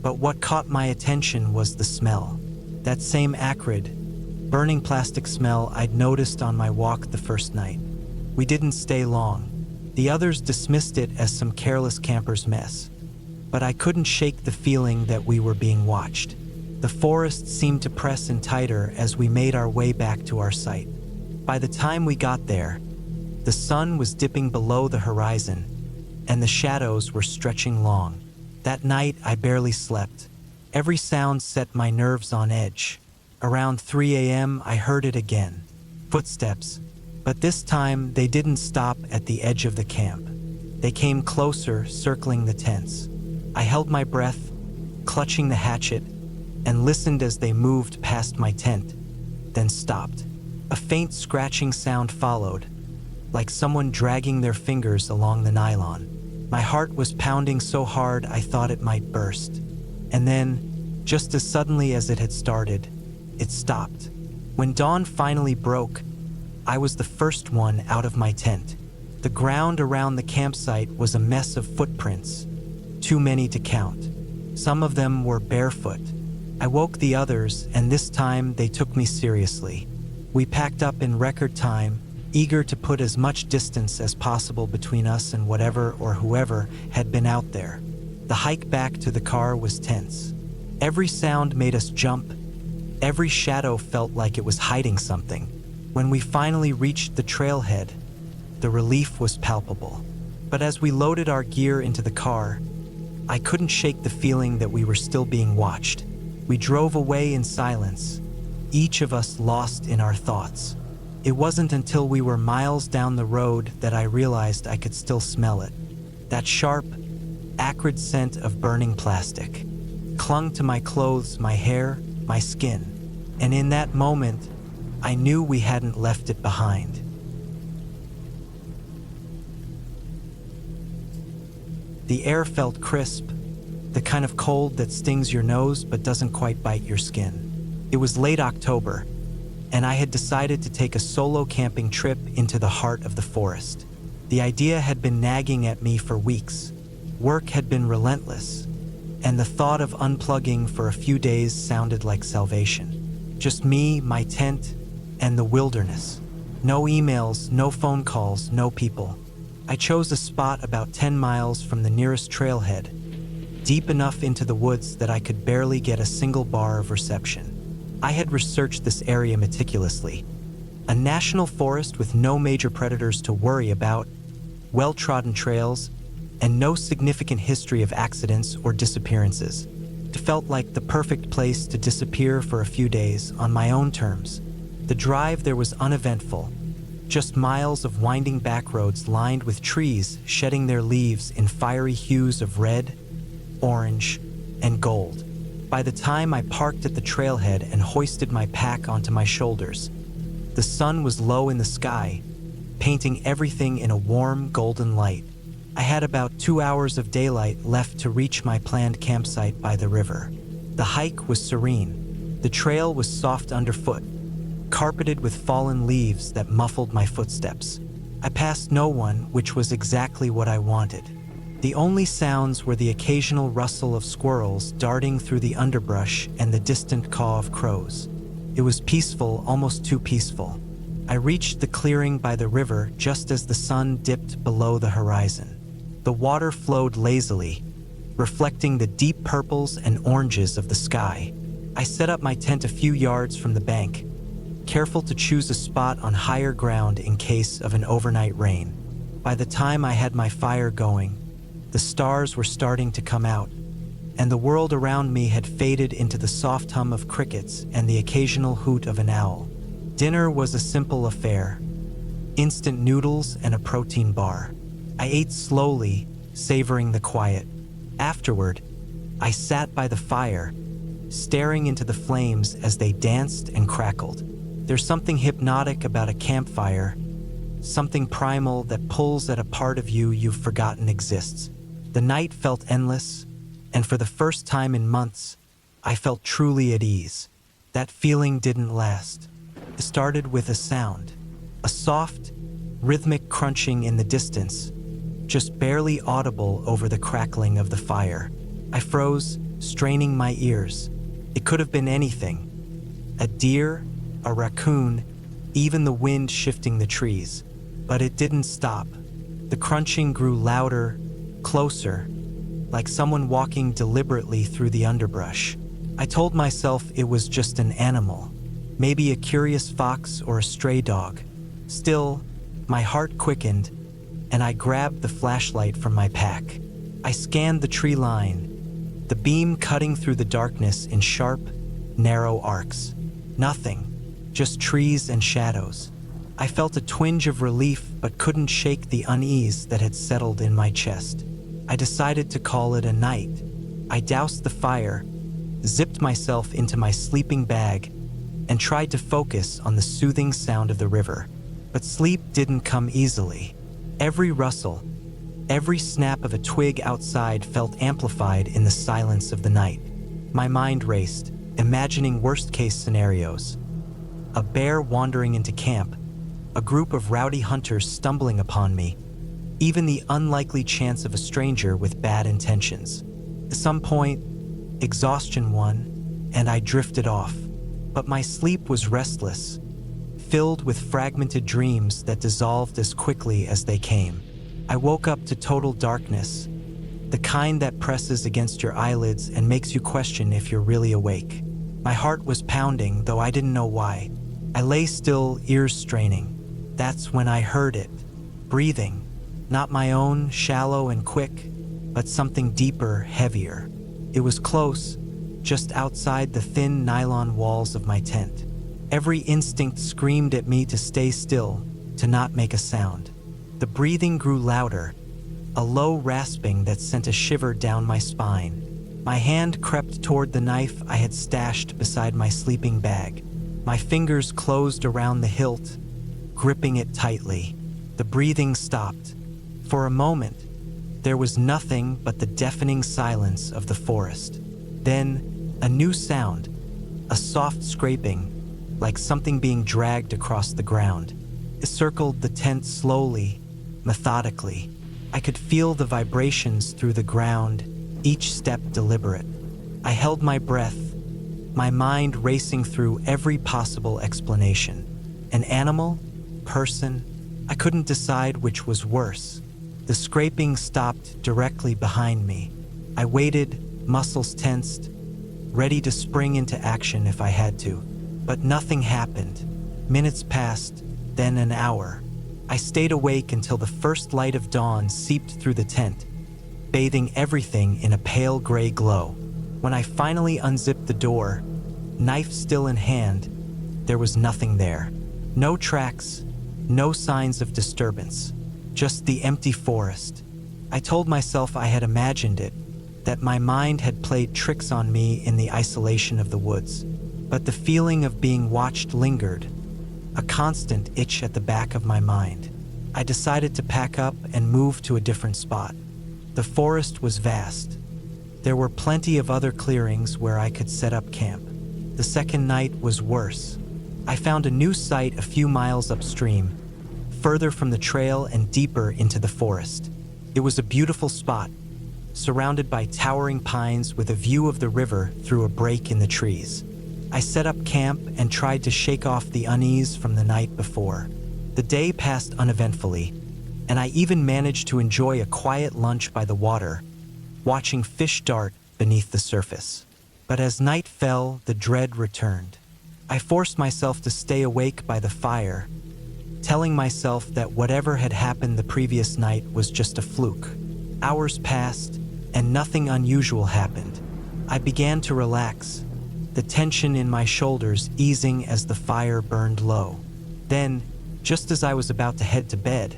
But what caught my attention was the smell. That same acrid, burning plastic smell I'd noticed on my walk the first night. We didn't stay long. The others dismissed it as some careless camper's mess. But I couldn't shake the feeling that we were being watched. The forest seemed to press in tighter as we made our way back to our site. By the time we got there, the sun was dipping below the horizon, and the shadows were stretching long. That night, I barely slept. Every sound set my nerves on edge. Around 3 a.m., I heard it again. Footsteps. But this time, they didn't stop at the edge of the camp. They came closer, circling the tents. I held my breath, clutching the hatchet, and listened as they moved past my tent, then stopped. A faint scratching sound followed, like someone dragging their fingers along the nylon. My heart was pounding so hard I thought it might burst. And then, just as suddenly as it had started, it stopped. When dawn finally broke, I was the first one out of my tent. The ground around the campsite was a mess of footprints, too many to count. Some of them were barefoot. I woke the others, and this time they took me seriously. We packed up in record time, eager to put as much distance as possible between us and whatever or whoever had been out there. The hike back to the car was tense. Every sound made us jump. Every shadow felt like it was hiding something. When we finally reached the trailhead, the relief was palpable. But as we loaded our gear into the car, I couldn't shake the feeling that we were still being watched. We drove away in silence, each of us lost in our thoughts. It wasn't until we were miles down the road that I realized I could still smell it. That sharp, acrid scent of burning plastic clung to my clothes, my hair, my skin. And in that moment, I knew we hadn't left it behind. The air felt crisp, the kind of cold that stings your nose but doesn't quite bite your skin. It was late October, and I had decided to take a solo camping trip into the heart of the forest. The idea had been nagging at me for weeks. Work had been relentless, and the thought of unplugging for a few days sounded like salvation. Just me, my tent, and the wilderness. No emails, no phone calls, no people. I chose a spot about 10 miles from the nearest trailhead, deep enough into the woods that I could barely get a single bar of reception. I had researched this area meticulously. A national forest with no major predators to worry about, well-trodden trails, and no significant history of accidents or disappearances. It felt like the perfect place to disappear for a few days on my own terms. The drive there was uneventful, just miles of winding back roads lined with trees shedding their leaves in fiery hues of red, orange, and gold. By the time I parked at the trailhead and hoisted my pack onto my shoulders, the sun was low in the sky, painting everything in a warm, golden light. I had about 2 hours of daylight left to reach my planned campsite by the river. The hike was serene. The trail was soft underfoot, carpeted with fallen leaves that muffled my footsteps. I passed no one, which was exactly what I wanted. The only sounds were the occasional rustle of squirrels darting through the underbrush and the distant caw of crows. It was peaceful, almost too peaceful. I reached the clearing by the river just as the sun dipped below the horizon. The water flowed lazily, reflecting the deep purples and oranges of the sky. I set up my tent a few yards from the bank, careful to choose a spot on higher ground in case of an overnight rain. By the time I had my fire going, the stars were starting to come out, and the world around me had faded into the soft hum of crickets and the occasional hoot of an owl. Dinner was a simple affair: instant noodles and a protein bar. I ate slowly, savoring the quiet. Afterward, I sat by the fire, staring into the flames as they danced and crackled. There's something hypnotic about a campfire, something primal that pulls at a part of you you've forgotten exists. The night felt endless, and for the first time in months, I felt truly at ease. That feeling didn't last. It started with a sound, a soft, rhythmic crunching in the distance, just barely audible over the crackling of the fire. I froze, straining my ears. It could have been anything: a deer, a raccoon, even the wind shifting the trees. But it didn't stop. The crunching grew louder, closer, like someone walking deliberately through the underbrush. I told myself it was just an animal, maybe a curious fox or a stray dog. Still, my heart quickened, and I grabbed the flashlight from my pack. I scanned the tree line, the beam cutting through the darkness in sharp, narrow arcs. Nothing, just trees and shadows. I felt a twinge of relief but couldn't shake the unease that had settled in my chest. I decided to call it a night. I doused the fire, zipped myself into my sleeping bag, and tried to focus on the soothing sound of the river. But sleep didn't come easily. Every rustle, every snap of a twig outside felt amplified in the silence of the night. My mind raced, imagining worst-case scenarios. A bear wandering into camp, a group of rowdy hunters stumbling upon me, even the unlikely chance of a stranger with bad intentions. At some point, exhaustion won, and I drifted off. But my sleep was restless, filled with fragmented dreams that dissolved as quickly as they came. I woke up to total darkness, the kind that presses against your eyelids and makes you question if you're really awake. My heart was pounding, though I didn't know why. I lay still, ears straining. That's when I heard it, breathing. Not my own, shallow and quick, but something deeper, heavier. It was close, just outside the thin nylon walls of my tent. Every instinct screamed at me to stay still, to not make a sound. The breathing grew louder, a low rasping that sent a shiver down my spine. My hand crept toward the knife I had stashed beside my sleeping bag. My fingers closed around the hilt, gripping it tightly. The breathing stopped. For a moment, there was nothing but the deafening silence of the forest. Then, a new sound, a soft scraping, like something being dragged across the ground. It circled the tent slowly, methodically. I could feel the vibrations through the ground, each step deliberate. I held my breath, my mind racing through every possible explanation. An animal? Person? I couldn't decide which was worse. The scraping stopped directly behind me. I waited, muscles tensed, ready to spring into action if I had to. But nothing happened. Minutes passed, then an hour. I stayed awake until the first light of dawn seeped through the tent, bathing everything in a pale gray glow. When I finally unzipped the door, knife still in hand, there was nothing there. No tracks, no signs of disturbance, just the empty forest. I told myself I had imagined it, that my mind had played tricks on me in the isolation of the woods. But the feeling of being watched lingered, a constant itch at the back of my mind. I decided to pack up and move to a different spot. The forest was vast. There were plenty of other clearings where I could set up camp. The second night was worse. I found a new site a few miles upstream, further from the trail and deeper into the forest. It was a beautiful spot, surrounded by towering pines with a view of the river through a break in the trees. I set up camp and tried to shake off the unease from the night before. The day passed uneventfully, and I even managed to enjoy a quiet lunch by the water, watching fish dart beneath the surface. But as night fell, the dread returned. I forced myself to stay awake by the fire, telling myself that whatever had happened the previous night was just a fluke. Hours passed, and nothing unusual happened. I began to relax, the tension in my shoulders easing as the fire burned low. Then, just as I was about to head to bed,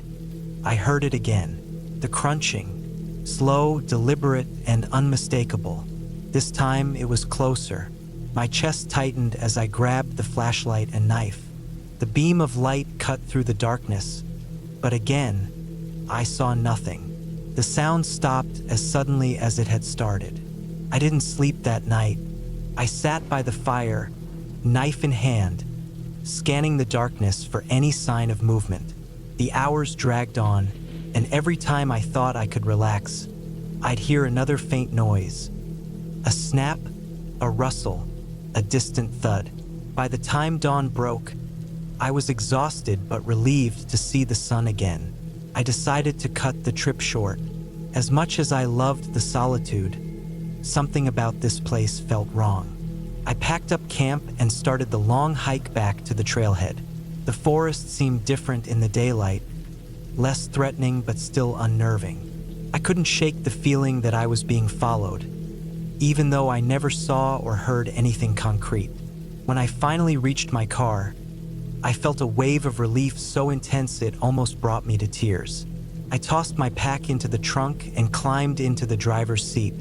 I heard it again, the crunching, slow, deliberate, and unmistakable. This time it was closer. My chest tightened as I grabbed the flashlight and knife. The beam of light cut through the darkness, but again, I saw nothing. The sound stopped as suddenly as it had started. I didn't sleep that night. I sat by the fire, knife in hand, scanning the darkness for any sign of movement. The hours dragged on, and every time I thought I could relax, I'd hear another faint noise. A snap, a rustle, a distant thud. By the time dawn broke, I was exhausted but relieved to see the sun again. I decided to cut the trip short. As much as I loved the solitude, something about this place felt wrong. I packed up camp and started the long hike back to the trailhead. The forest seemed different in the daylight, less threatening but still unnerving. I couldn't shake the feeling that I was being followed, even though I never saw or heard anything concrete. When I finally reached my car, I felt a wave of relief so intense it almost brought me to tears. I tossed my pack into the trunk and climbed into the driver's seat,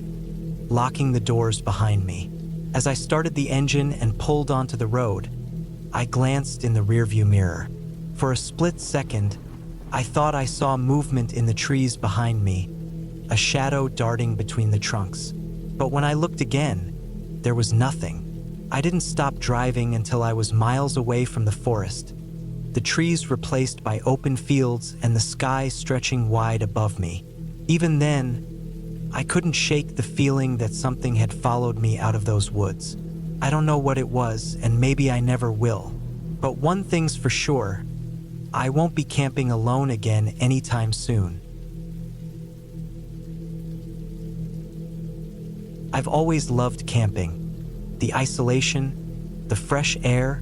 locking the doors behind me. As I started the engine and pulled onto the road, I glanced in the rearview mirror. For a split second, I thought I saw movement in the trees behind me, a shadow darting between the trunks. But when I looked again, there was nothing. I didn't stop driving until I was miles away from the forest, the trees replaced by open fields and the sky stretching wide above me. Even then, I couldn't shake the feeling that something had followed me out of those woods. I don't know what it was, and maybe I never will. But one thing's for sure, I won't be camping alone again anytime soon. I've always loved camping, the isolation, the fresh air,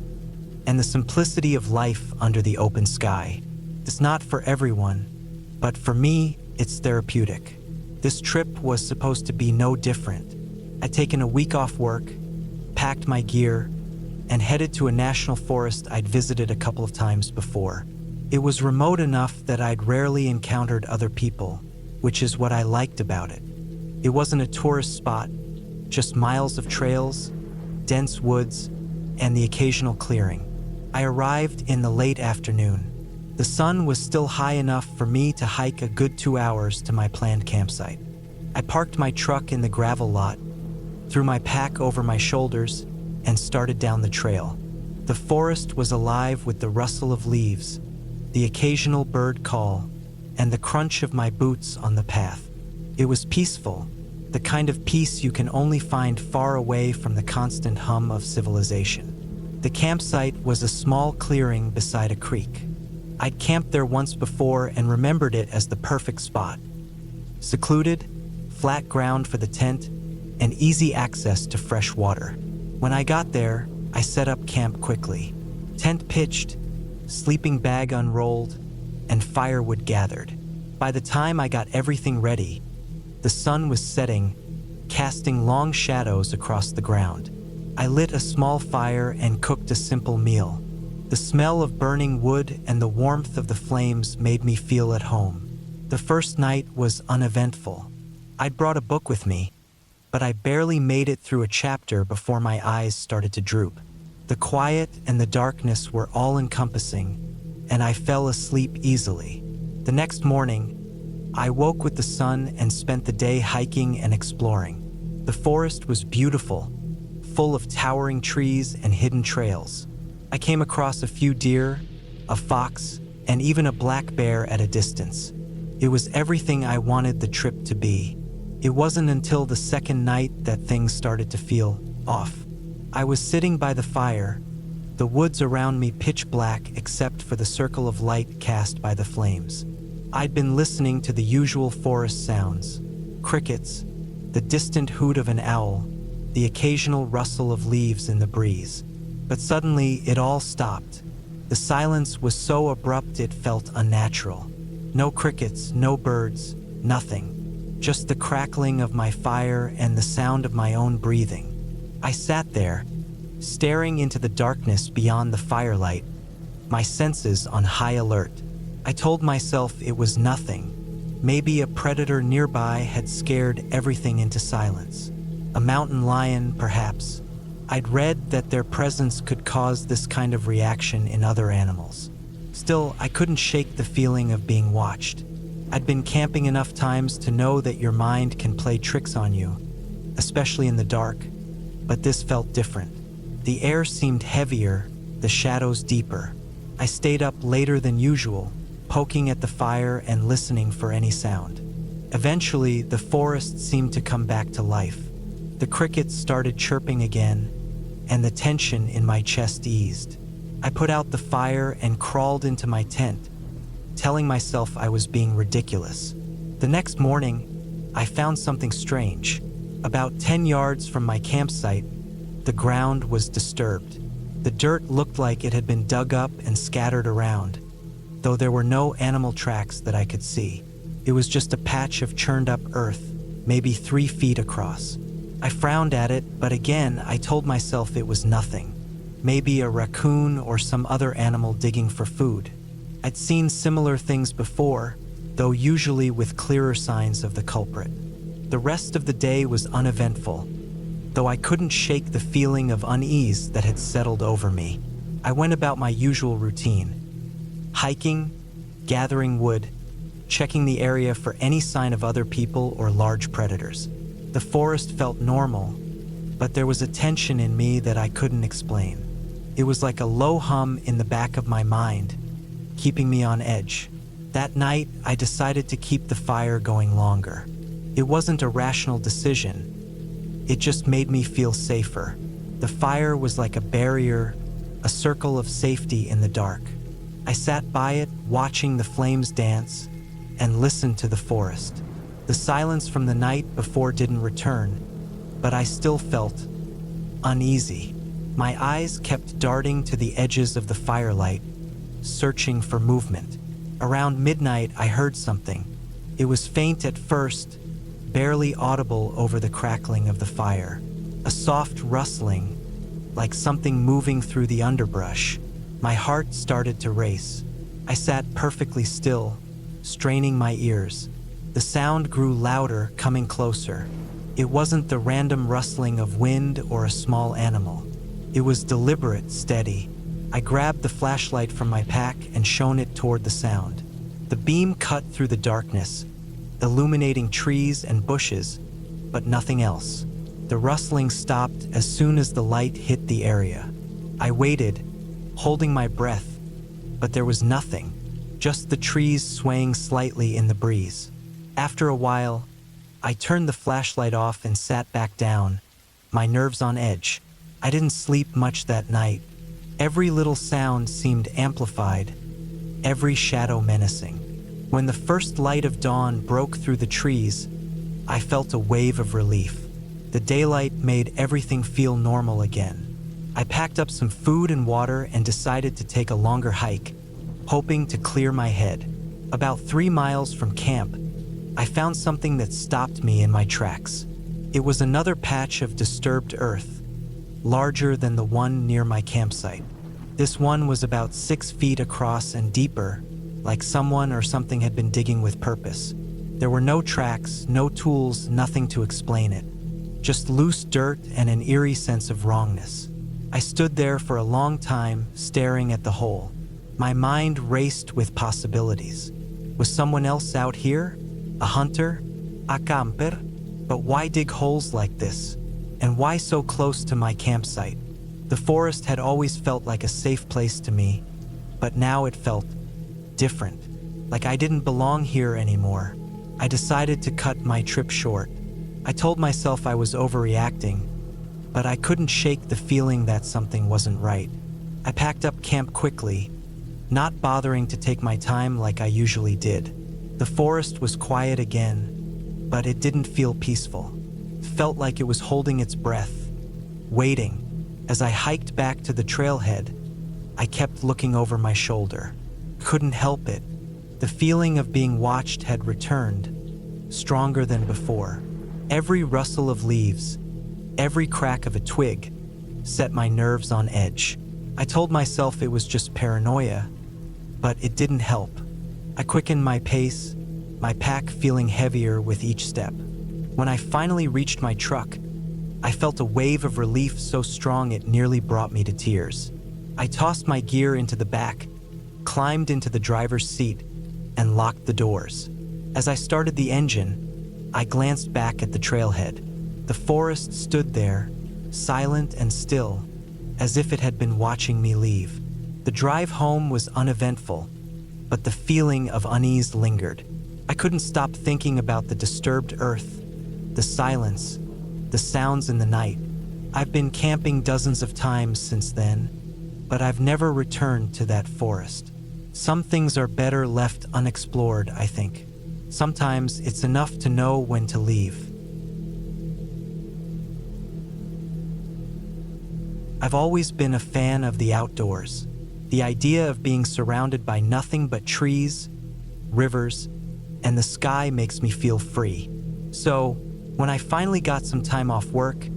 and the simplicity of life under the open sky. It's not for everyone, but for me, it's therapeutic. This trip was supposed to be no different. I'd taken a week off work, packed my gear, and headed to a national forest I'd visited a couple of times before. It was remote enough that I'd rarely encountered other people, which is what I liked about it. It wasn't a tourist spot, just miles of trails, dense woods, and the occasional clearing. I arrived in the late afternoon. The sun was still high enough for me to hike a good 2 hours to my planned campsite. I parked my truck in the gravel lot, threw my pack over my shoulders, and started down the trail. The forest was alive with the rustle of leaves, the occasional bird call, and the crunch of my boots on the path. It was peaceful, the kind of peace you can only find far away from the constant hum of civilization. The campsite was a small clearing beside a creek. I'd camped there once before and remembered it as the perfect spot. Secluded, flat ground for the tent, and easy access to fresh water. When I got there, I set up camp quickly. Tent pitched, sleeping bag unrolled, and firewood gathered. By the time I got everything ready, the sun was setting, casting long shadows across the ground. I lit a small fire and cooked a simple meal. The smell of burning wood and the warmth of the flames made me feel at home. The first night was uneventful. I'd brought a book with me, but I barely made it through a chapter before my eyes started to droop. The quiet and the darkness were all-encompassing, and I fell asleep easily. The next morning, I woke with the sun and spent the day hiking and exploring. The forest was beautiful, full of towering trees and hidden trails. I came across a few deer, a fox, and even a black bear at a distance. It was everything I wanted the trip to be. It wasn't until the second night that things started to feel off. I was sitting by the fire, the woods around me pitch black except for the circle of light cast by the flames. I'd been listening to the usual forest sounds: crickets, the distant hoot of an owl, the occasional rustle of leaves in the breeze. But suddenly, it all stopped. The silence was so abrupt it felt unnatural. No crickets, no birds, nothing. Just the crackling of my fire and the sound of my own breathing. I sat there, staring into the darkness beyond the firelight, my senses on high alert. I told myself it was nothing. Maybe a predator nearby had scared everything into silence. A mountain lion, perhaps. I'd read that their presence could cause this kind of reaction in other animals. Still, I couldn't shake the feeling of being watched. I'd been camping enough times to know that your mind can play tricks on you, especially in the dark, but this felt different. The air seemed heavier, the shadows deeper. I stayed up later than usual, poking at the fire and listening for any sound. Eventually, the forest seemed to come back to life. The crickets started chirping again, and the tension in my chest eased. I put out the fire and crawled into my tent, telling myself I was being ridiculous. The next morning, I found something strange. About 10 yards from my campsite, the ground was disturbed. The dirt looked like it had been dug up and scattered around, though there were no animal tracks that I could see. It was just a patch of churned up earth, maybe 3 feet across. I frowned at it, but again, I told myself it was nothing. Maybe a raccoon or some other animal digging for food. I'd seen similar things before, though usually with clearer signs of the culprit. The rest of the day was uneventful, though I couldn't shake the feeling of unease that had settled over me. I went about my usual routine. Hiking, gathering wood, checking the area for any sign of other people or large predators. The forest felt normal, but there was a tension in me that I couldn't explain. It was like a low hum in the back of my mind, keeping me on edge. That night, I decided to keep the fire going longer. It wasn't a rational decision. It just made me feel safer. The fire was like a barrier, a circle of safety in the dark. I sat by it, watching the flames dance, and listened to the forest. The silence from the night before didn't return, but I still felt uneasy. My eyes kept darting to the edges of the firelight, searching for movement. Around midnight, I heard something. It was faint at first, barely audible over the crackling of the fire. A soft rustling, like something moving through the underbrush. My heart started to race. I sat perfectly still, straining my ears. The sound grew louder, coming closer. It wasn't the random rustling of wind or a small animal. It was deliberate, steady. I grabbed the flashlight from my pack and shone it toward the sound. The beam cut through the darkness, illuminating trees and bushes, but nothing else. The rustling stopped as soon as the light hit the area. I waited, holding my breath, but there was nothing, just the trees swaying slightly in the breeze. After a while, I turned the flashlight off and sat back down, my nerves on edge. I didn't sleep much that night. Every little sound seemed amplified, every shadow menacing. When the first light of dawn broke through the trees, I felt a wave of relief. The daylight made everything feel normal again. I packed up some food and water and decided to take a longer hike, hoping to clear my head. About 3 miles from camp, I found something that stopped me in my tracks. It was another patch of disturbed earth, larger than the one near my campsite. This one was about 6 feet across and deeper, like someone or something had been digging with purpose. There were no tracks, no tools, nothing to explain it. Just loose dirt and an eerie sense of wrongness. I stood there for a long time, staring at the hole. My mind raced with possibilities. Was someone else out here? A hunter? A camper? But why dig holes like this? And why so close to my campsite? The forest had always felt like a safe place to me, but now it felt different, like I didn't belong here anymore. I decided to cut my trip short. I told myself I was overreacting, but I couldn't shake the feeling that something wasn't right. I packed up camp quickly, not bothering to take my time like I usually did. The forest was quiet again, but it didn't feel peaceful. It felt like it was holding its breath, waiting. As I hiked back to the trailhead, I kept looking over my shoulder. Couldn't help it. The feeling of being watched had returned, stronger than before. Every rustle of leaves, every crack of a twig, set my nerves on edge. I told myself it was just paranoia, but it didn't help. I quickened my pace, my pack feeling heavier with each step. When I finally reached my truck, I felt a wave of relief so strong it nearly brought me to tears. I tossed my gear into the back, climbed into the driver's seat, and locked the doors. As I started the engine, I glanced back at the trailhead. The forest stood there, silent and still, as if it had been watching me leave. The drive home was uneventful, but the feeling of unease lingered. I couldn't stop thinking about the disturbed earth, the silence, the sounds in the night. I've been camping dozens of times since then, but I've never returned to that forest. Some things are better left unexplored, I think. Sometimes it's enough to know when to leave. I've always been a fan of the outdoors. The idea of being surrounded by nothing but trees, rivers, and the sky makes me feel free. So, when I finally got some time off work,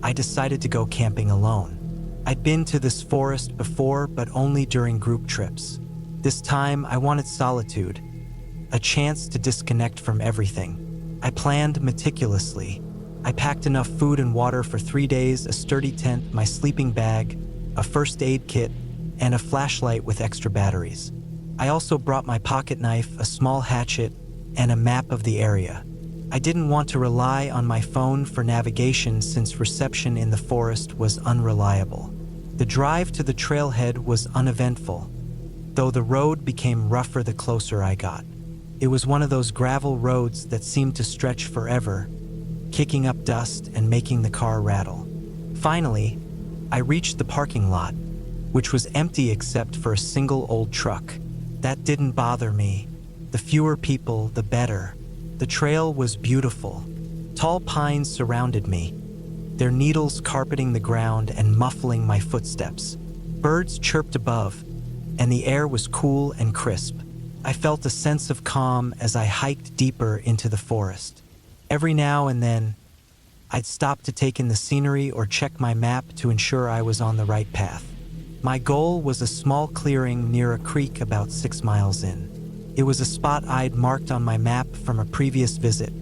I decided to go camping alone. I'd been to this forest before, but only during group trips. This time, I wanted solitude, a chance to disconnect from everything. I planned meticulously. I packed enough food and water for 3 days, a sturdy tent, my sleeping bag, a first aid kit, and a flashlight with extra batteries. I also brought my pocket knife, a small hatchet, and a map of the area. I didn't want to rely on my phone for navigation since reception in the forest was unreliable. The drive to the trailhead was uneventful, though the road became rougher the closer I got. It was one of those gravel roads that seemed to stretch forever, kicking up dust and making the car rattle. Finally, I reached the parking lot, which was empty except for a single old truck. That didn't bother me. The fewer people, the better. The trail was beautiful. Tall pines surrounded me, their needles carpeting the ground and muffling my footsteps. Birds chirped above, and the air was cool and crisp. I felt a sense of calm as I hiked deeper into the forest. Every now and then, I'd stop to take in the scenery or check my map to ensure I was on the right path. My goal was a small clearing near a creek about 6 miles in. It was a spot I'd marked on my map from a previous visit,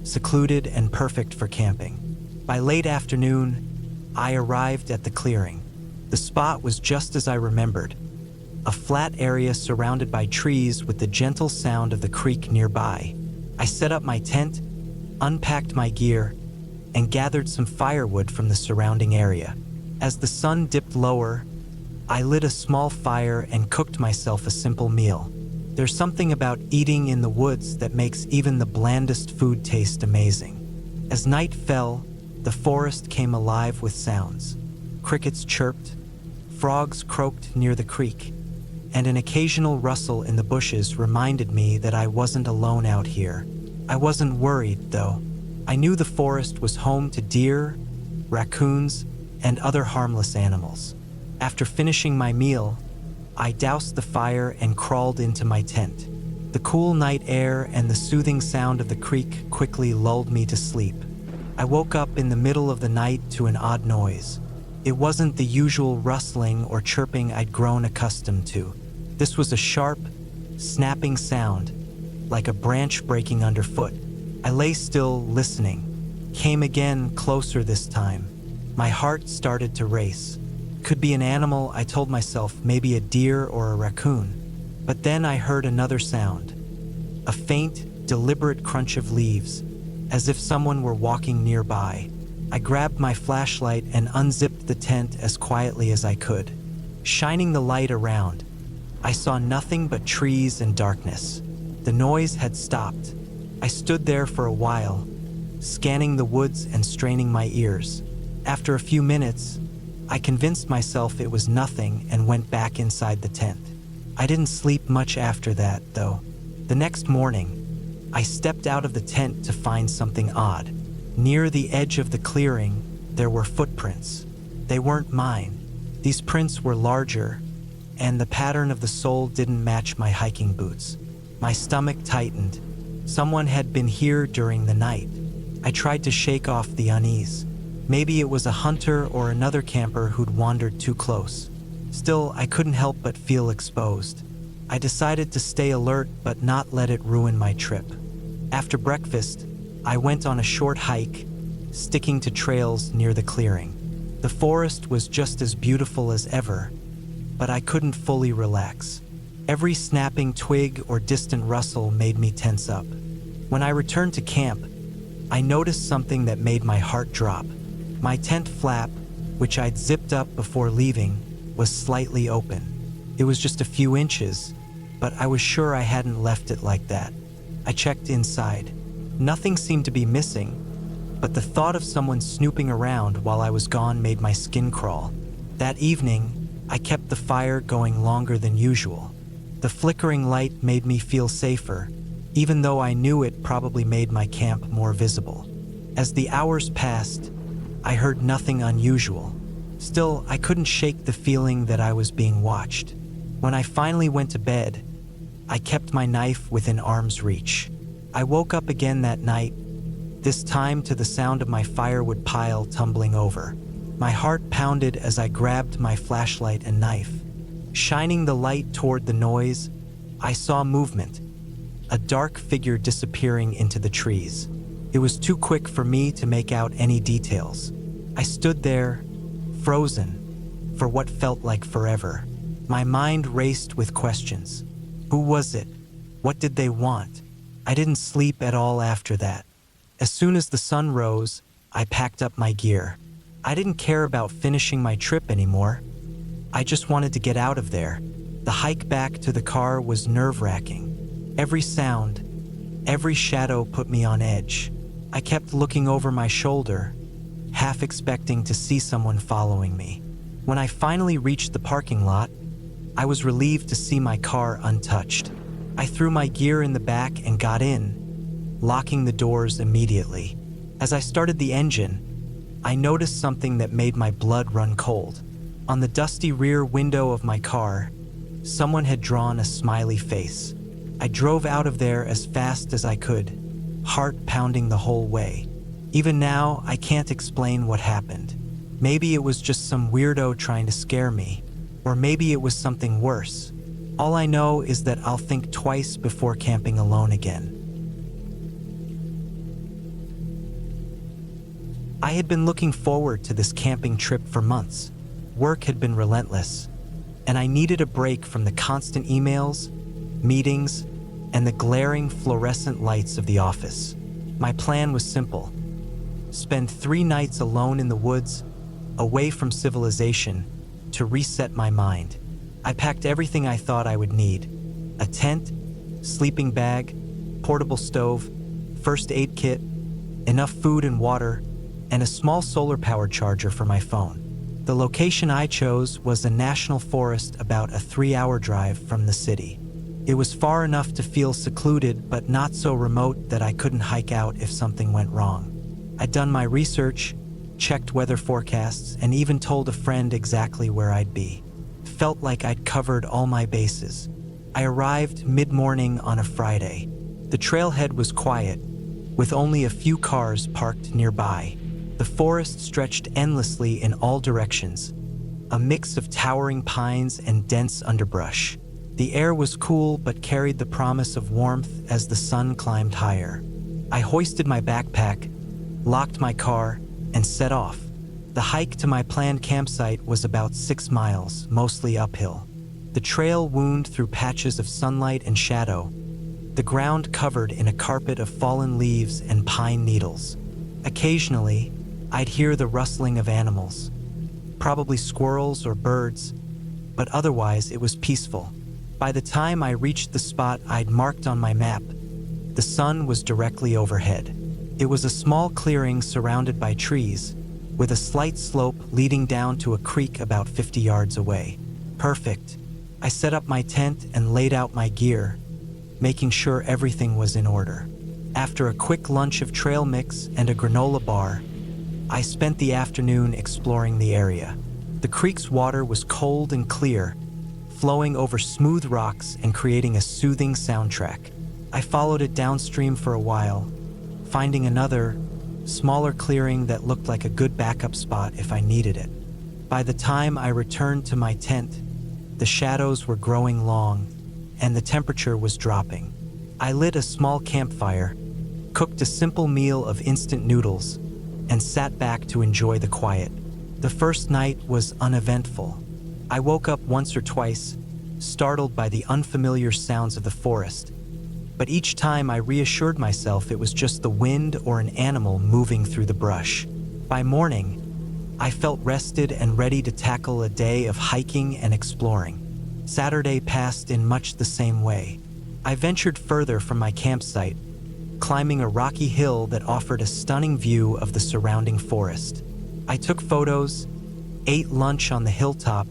secluded and perfect for camping. By late afternoon, I arrived at the clearing. The spot was just as I remembered, a flat area surrounded by trees with the gentle sound of the creek nearby. I set up my tent, unpacked my gear, and gathered some firewood from the surrounding area. As the sun dipped lower, I lit a small fire and cooked myself a simple meal. There's something about eating in the woods that makes even the blandest food taste amazing. As night fell, the forest came alive with sounds. Crickets chirped, frogs croaked near the creek, and an occasional rustle in the bushes reminded me that I wasn't alone out here. I wasn't worried, though. I knew the forest was home to deer, raccoons, and other harmless animals. After finishing my meal, I doused the fire and crawled into my tent. The cool night air and the soothing sound of the creek quickly lulled me to sleep. I woke up in the middle of the night to an odd noise. It wasn't the usual rustling or chirping I'd grown accustomed to. This was a sharp, snapping sound, like a branch breaking underfoot. I lay still, listening. Came again, closer this time. My heart started to race. Could be an animal, I told myself, maybe a deer or a raccoon. But then I heard another sound. A faint, deliberate crunch of leaves, as if someone were walking nearby. I grabbed my flashlight and unzipped the tent as quietly as I could. Shining the light around, I saw nothing but trees and darkness. The noise had stopped. I stood there for a while, scanning the woods and straining my ears. After a few minutes, I convinced myself it was nothing and went back inside the tent. I didn't sleep much after that, though. The next morning, I stepped out of the tent to find something odd. Near the edge of the clearing, there were footprints. They weren't mine. These prints were larger, and the pattern of the sole didn't match my hiking boots. My stomach tightened. Someone had been here during the night. I tried to shake off the unease. Maybe it was a hunter or another camper who'd wandered too close. Still, I couldn't help but feel exposed. I decided to stay alert but not let it ruin my trip. After breakfast, I went on a short hike, sticking to trails near the clearing. The forest was just as beautiful as ever, but I couldn't fully relax. Every snapping twig or distant rustle made me tense up. When I returned to camp, I noticed something that made my heart drop. My tent flap, which I'd zipped up before leaving, was slightly open. It was just a few inches, but I was sure I hadn't left it like that. I checked inside. Nothing seemed to be missing, but the thought of someone snooping around while I was gone made my skin crawl. That evening, I kept the fire going longer than usual. The flickering light made me feel safer, even though I knew it probably made my camp more visible. As the hours passed, I heard nothing unusual. Still, I couldn't shake the feeling that I was being watched. When I finally went to bed, I kept my knife within arm's reach. I woke up again that night, this time to the sound of my firewood pile tumbling over. My heart pounded as I grabbed my flashlight and knife. Shining the light toward the noise, I saw movement, a dark figure disappearing into the trees. It was too quick for me to make out any details. I stood there, frozen, for what felt like forever. My mind raced with questions. Who was it? What did they want? I didn't sleep at all after that. As soon as the sun rose, I packed up my gear. I didn't care about finishing my trip anymore. I just wanted to get out of there. The hike back to the car was nerve-wracking. Every sound, every shadow put me on edge. I kept looking over my shoulder, half expecting to see someone following me. When I finally reached the parking lot, I was relieved to see my car untouched. I threw my gear in the back and got in, locking the doors immediately. As I started the engine, I noticed something that made my blood run cold. On the dusty rear window of my car, someone had drawn a smiley face. I drove out of there as fast as I could, heart pounding the whole way. Even now, I can't explain what happened. Maybe it was just some weirdo trying to scare me, or maybe it was something worse. All I know is that I'll think twice before camping alone again. I had been looking forward to this camping trip for months. Work had been relentless, and I needed a break from the constant emails, meetings, and the glaring fluorescent lights of the office. My plan was simple: spend 3 nights alone in the woods, away from civilization, to reset my mind. I packed everything I thought I would need: a tent, sleeping bag, portable stove, first aid kit, enough food and water, and a small solar-powered charger for my phone. The location I chose was a national forest about a 3-hour drive from the city. It was far enough to feel secluded, but not so remote that I couldn't hike out if something went wrong. I'd done my research, checked weather forecasts, and even told a friend exactly where I'd be. Felt like I'd covered all my bases. I arrived mid-morning on a Friday. The trailhead was quiet, with only a few cars parked nearby. The forest stretched endlessly in all directions, a mix of towering pines and dense underbrush. The air was cool but carried the promise of warmth as the sun climbed higher. I hoisted my backpack, locked my car, and set off. The hike to my planned campsite was about 6 miles, mostly uphill. The trail wound through patches of sunlight and shadow, the ground covered in a carpet of fallen leaves and pine needles. Occasionally, I'd hear the rustling of animals, probably squirrels or birds, but otherwise it was peaceful. By the time I reached the spot I'd marked on my map, the sun was directly overhead. It was a small clearing surrounded by trees, with a slight slope leading down to a creek about 50 yards away. Perfect. I set up my tent and laid out my gear, making sure everything was in order. After a quick lunch of trail mix and a granola bar, I spent the afternoon exploring the area. The creek's water was cold and clear, flowing over smooth rocks and creating a soothing soundtrack. I followed it downstream for a while, finding another, smaller clearing that looked like a good backup spot if I needed it. By the time I returned to my tent, the shadows were growing long, and the temperature was dropping. I lit a small campfire, cooked a simple meal of instant noodles, and sat back to enjoy the quiet. The first night was uneventful. I woke up once or twice, startled by the unfamiliar sounds of the forest, but each time I reassured myself it was just the wind or an animal moving through the brush. By morning, I felt rested and ready to tackle a day of hiking and exploring. Saturday passed in much the same way. I ventured further from my campsite, climbing a rocky hill that offered a stunning view of the surrounding forest. I took photos, ate lunch on the hilltop,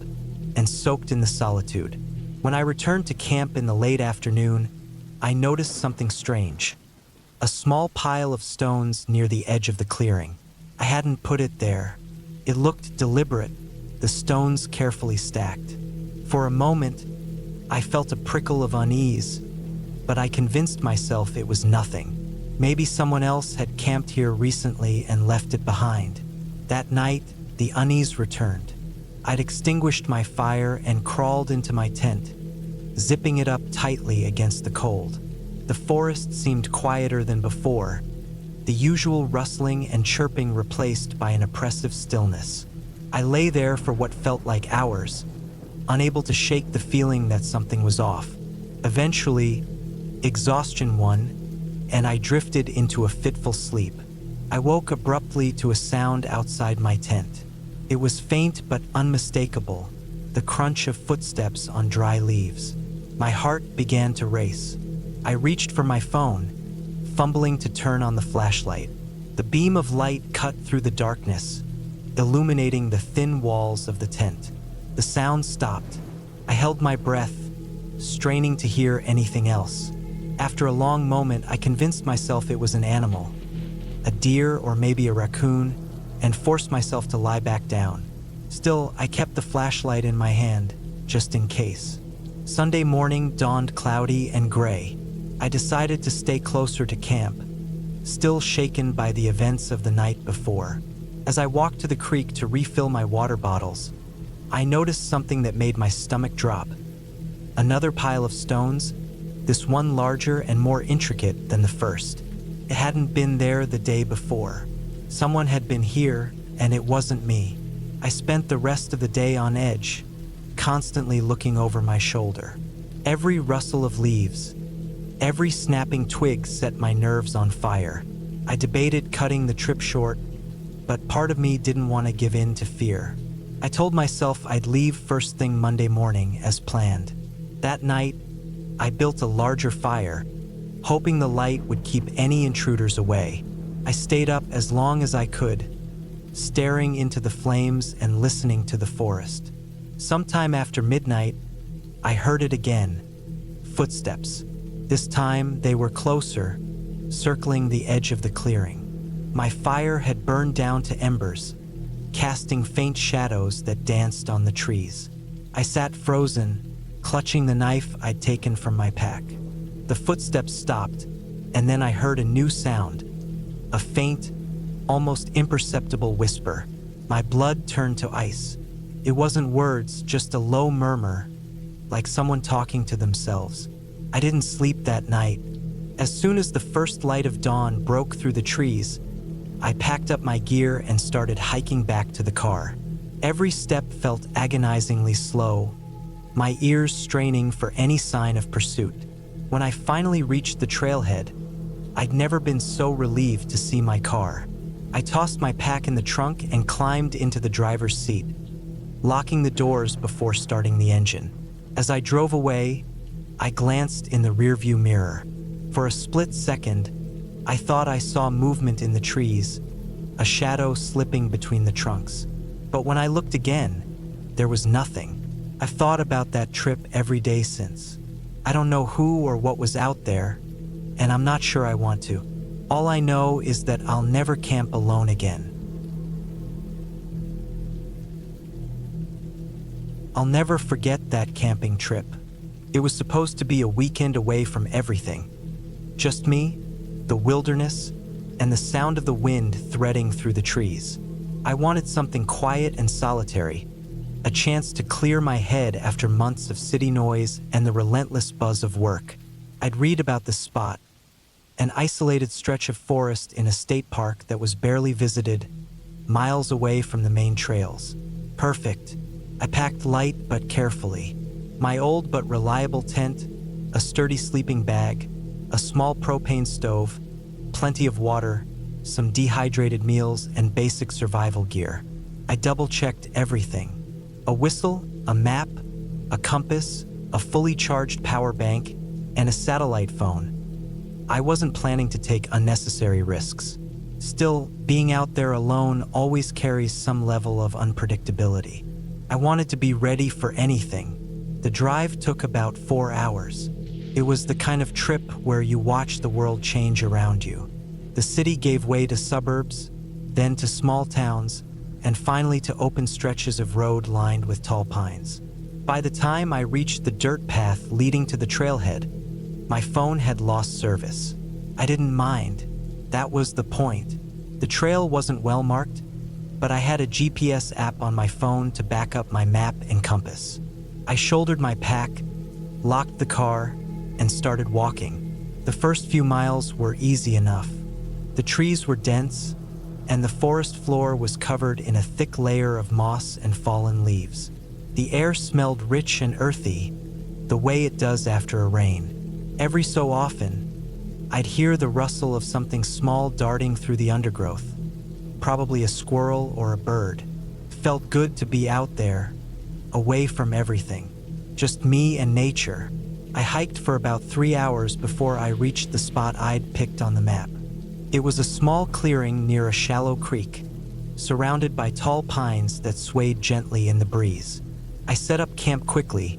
and soaked in the solitude. When I returned to camp in the late afternoon, I noticed something strange. A small pile of stones near the edge of the clearing. I hadn't put it there. It looked deliberate, the stones carefully stacked. For a moment, I felt a prickle of unease, but I convinced myself it was nothing. Maybe someone else had camped here recently and left it behind. That night, the unease returned. I'd extinguished my fire and crawled into my tent, zipping it up tightly against the cold. The forest seemed quieter than before, the usual rustling and chirping replaced by an oppressive stillness. I lay there for what felt like hours, unable to shake the feeling that something was off. Eventually, exhaustion won, and I drifted into a fitful sleep. I woke abruptly to a sound outside my tent. It was faint but unmistakable, the crunch of footsteps on dry leaves. My heart began to race. I reached for my phone, fumbling to turn on the flashlight. The beam of light cut through the darkness, illuminating the thin walls of the tent. The sound stopped. I held my breath, straining to hear anything else. After a long moment, I convinced myself it was an animal, a deer or maybe a raccoon, and forced myself to lie back down. Still, I kept the flashlight in my hand, just in case. Sunday morning dawned cloudy and gray. I decided to stay closer to camp, still shaken by the events of the night before. As I walked to the creek to refill my water bottles, I noticed something that made my stomach drop. Another pile of stones, this one larger and more intricate than the first. It hadn't been there the day before. Someone had been here, and it wasn't me. I spent the rest of the day on edge, constantly looking over my shoulder. Every rustle of leaves, every snapping twig set my nerves on fire. I debated cutting the trip short, but part of me didn't want to give in to fear. I told myself I'd leave first thing Monday morning as planned. That night, I built a larger fire, hoping the light would keep any intruders away. I stayed up as long as I could, staring into the flames and listening to the forest. Sometime after midnight, I heard it again. Footsteps. This time, they were closer, circling the edge of the clearing. My fire had burned down to embers, casting faint shadows that danced on the trees. I sat frozen, clutching the knife I'd taken from my pack. The footsteps stopped, and then I heard a new sound, a faint, almost imperceptible whisper. My blood turned to ice. It wasn't words, just a low murmur, like someone talking to themselves. I didn't sleep that night. As soon as the first light of dawn broke through the trees, I packed up my gear and started hiking back to the car. Every step felt agonizingly slow, my ears straining for any sign of pursuit. When I finally reached the trailhead, I'd never been so relieved to see my car. I tossed my pack in the trunk and climbed into the driver's seat, locking the doors before starting the engine. As I drove away, I glanced in the rearview mirror. For a split second, I thought I saw movement in the trees, a shadow slipping between the trunks. But when I looked again, there was nothing. I've thought about that trip every day since. I don't know who or what was out there, and I'm not sure I want to. All I know is that I'll never camp alone again. I'll never forget that camping trip. It was supposed to be a weekend away from everything. Just me, the wilderness, and the sound of the wind threading through the trees. I wanted something quiet and solitary, a chance to clear my head after months of city noise and the relentless buzz of work. I'd read about the spot, an isolated stretch of forest in a state park that was barely visited, miles away from the main trails. Perfect. I packed light but carefully. My old but reliable tent, a sturdy sleeping bag, a small propane stove, plenty of water, some dehydrated meals, and basic survival gear. I double-checked everything. A whistle, a map, a compass, a fully charged power bank, and a satellite phone. I wasn't planning to take unnecessary risks. Still, being out there alone always carries some level of unpredictability. I wanted to be ready for anything. The drive took about 4 hours. It was the kind of trip where you watch the world change around you. The city gave way to suburbs, then to small towns, and finally to open stretches of road lined with tall pines. By the time I reached the dirt path leading to the trailhead, my phone had lost service. I didn't mind. That was the point. The trail wasn't well marked, but I had a GPS app on my phone to back up my map and compass. I shouldered my pack, locked the car, and started walking. The first few miles were easy enough. The trees were dense, and the forest floor was covered in a thick layer of moss and fallen leaves. The air smelled rich and earthy, the way it does after a rain. Every so often, I'd hear the rustle of something small darting through the undergrowth, probably a squirrel or a bird. It felt good to be out there, away from everything, just me and nature. I hiked for about 3 hours before I reached the spot I'd picked on the map. It was a small clearing near a shallow creek, surrounded by tall pines that swayed gently in the breeze. I set up camp quickly,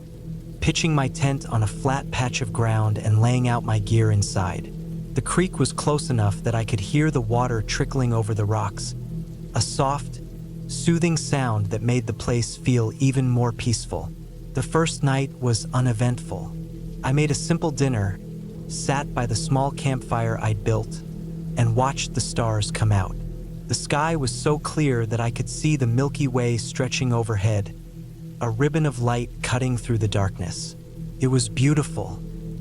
pitching my tent on a flat patch of ground and laying out my gear inside. The creek was close enough that I could hear the water trickling over the rocks, a soft, soothing sound that made the place feel even more peaceful. The first night was uneventful. I made a simple dinner, sat by the small campfire I'd built, and watched the stars come out. The sky was so clear that I could see the Milky Way stretching overhead, a ribbon of light cutting through the darkness. It was beautiful.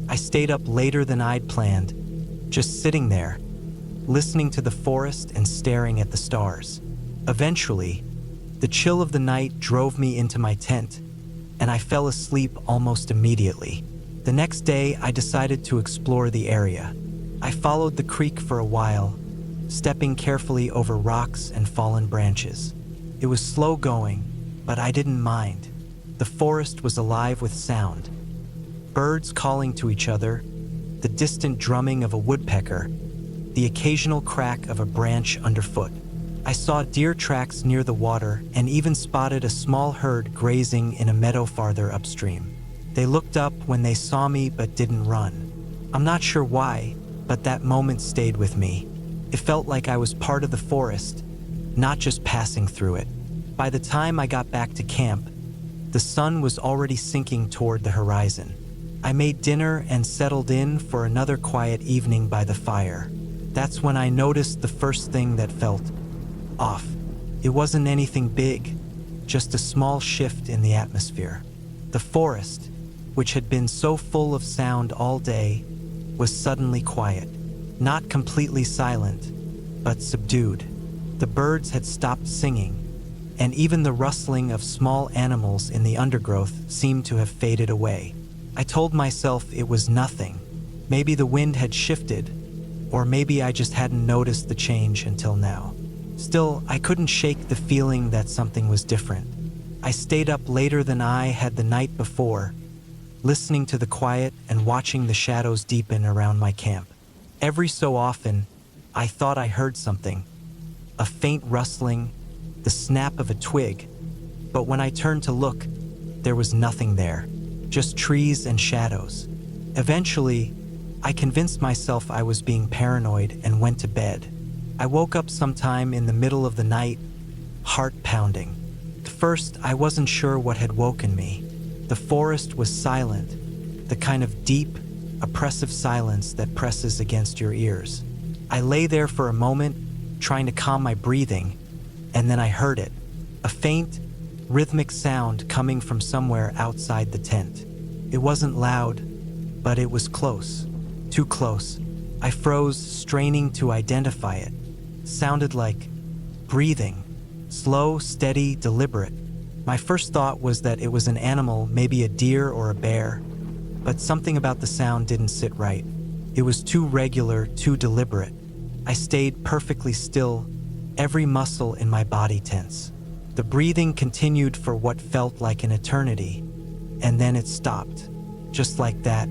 I stayed up later than I'd planned, just sitting there, listening to the forest and staring at the stars. Eventually, the chill of the night drove me into my tent, and I fell asleep almost immediately. The next day, I decided to explore the area. I followed the creek for a while, stepping carefully over rocks and fallen branches. It was slow going, but I didn't mind. The forest was alive with sound. Birds calling to each other, the distant drumming of a woodpecker, the occasional crack of a branch underfoot. I saw deer tracks near the water and even spotted a small herd grazing in a meadow farther upstream. They looked up when they saw me but didn't run. I'm not sure why, but that moment stayed with me. It felt like I was part of the forest, not just passing through it. By the time I got back to camp, the sun was already sinking toward the horizon. I made dinner and settled in for another quiet evening by the fire. That's when I noticed the first thing that felt off. It wasn't anything big, just a small shift in the atmosphere. The forest, which had been so full of sound all day, was suddenly quiet. Not completely silent, but subdued. The birds had stopped singing, and even the rustling of small animals in the undergrowth seemed to have faded away. I told myself it was nothing. Maybe the wind had shifted, or maybe I just hadn't noticed the change until now. Still, I couldn't shake the feeling that something was different. I stayed up later than I had the night before, listening to the quiet and watching the shadows deepen around my camp. Every so often, I thought I heard something, a faint rustling, the snap of a twig, but when I turned to look, there was nothing there, just trees and shadows. Eventually, I convinced myself I was being paranoid and went to bed. I woke up sometime in the middle of the night, heart pounding. The first, I wasn't sure what had woken me. The forest was silent, the kind of deep, oppressive silence that presses against your ears. I lay there for a moment, trying to calm my breathing, and then I heard it. A faint, rhythmic sound coming from somewhere outside the tent. It wasn't loud, but it was close. Too close. I froze, straining to identify it. Sounded like breathing. Slow, steady, deliberate. My first thought was that it was an animal, maybe a deer or a bear, but something about the sound didn't sit right. It was too regular, too deliberate. I stayed perfectly still, every muscle in my body tense. The breathing continued for what felt like an eternity, and then it stopped. Just like that.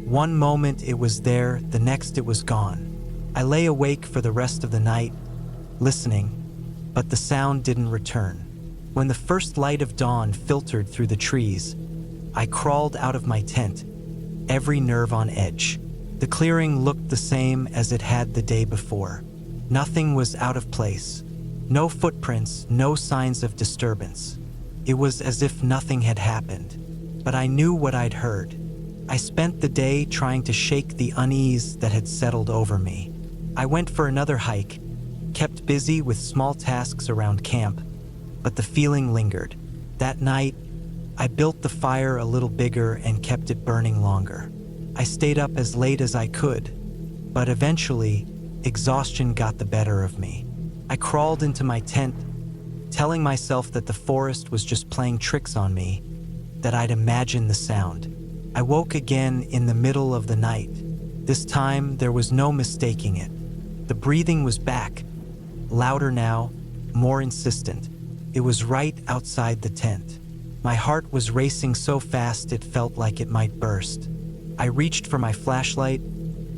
One moment it was there, the next it was gone. I lay awake for the rest of the night, listening, but the sound didn't return. When the first light of dawn filtered through the trees, I crawled out of my tent, every nerve on edge. The clearing looked the same as it had the day before. Nothing was out of place. No footprints, no signs of disturbance. It was as if nothing had happened. But I knew what I'd heard. I spent the day trying to shake the unease that had settled over me. I went for another hike, kept busy with small tasks around camp, but the feeling lingered. That night, I built the fire a little bigger and kept it burning longer. I stayed up as late as I could, but eventually, exhaustion got the better of me. I crawled into my tent, telling myself that the forest was just playing tricks on me, that I'd imagined the sound. I woke again in the middle of the night. This time, there was no mistaking it. The breathing was back, louder now, more insistent. It was right outside the tent. My heart was racing so fast it felt like it might burst. I reached for my flashlight,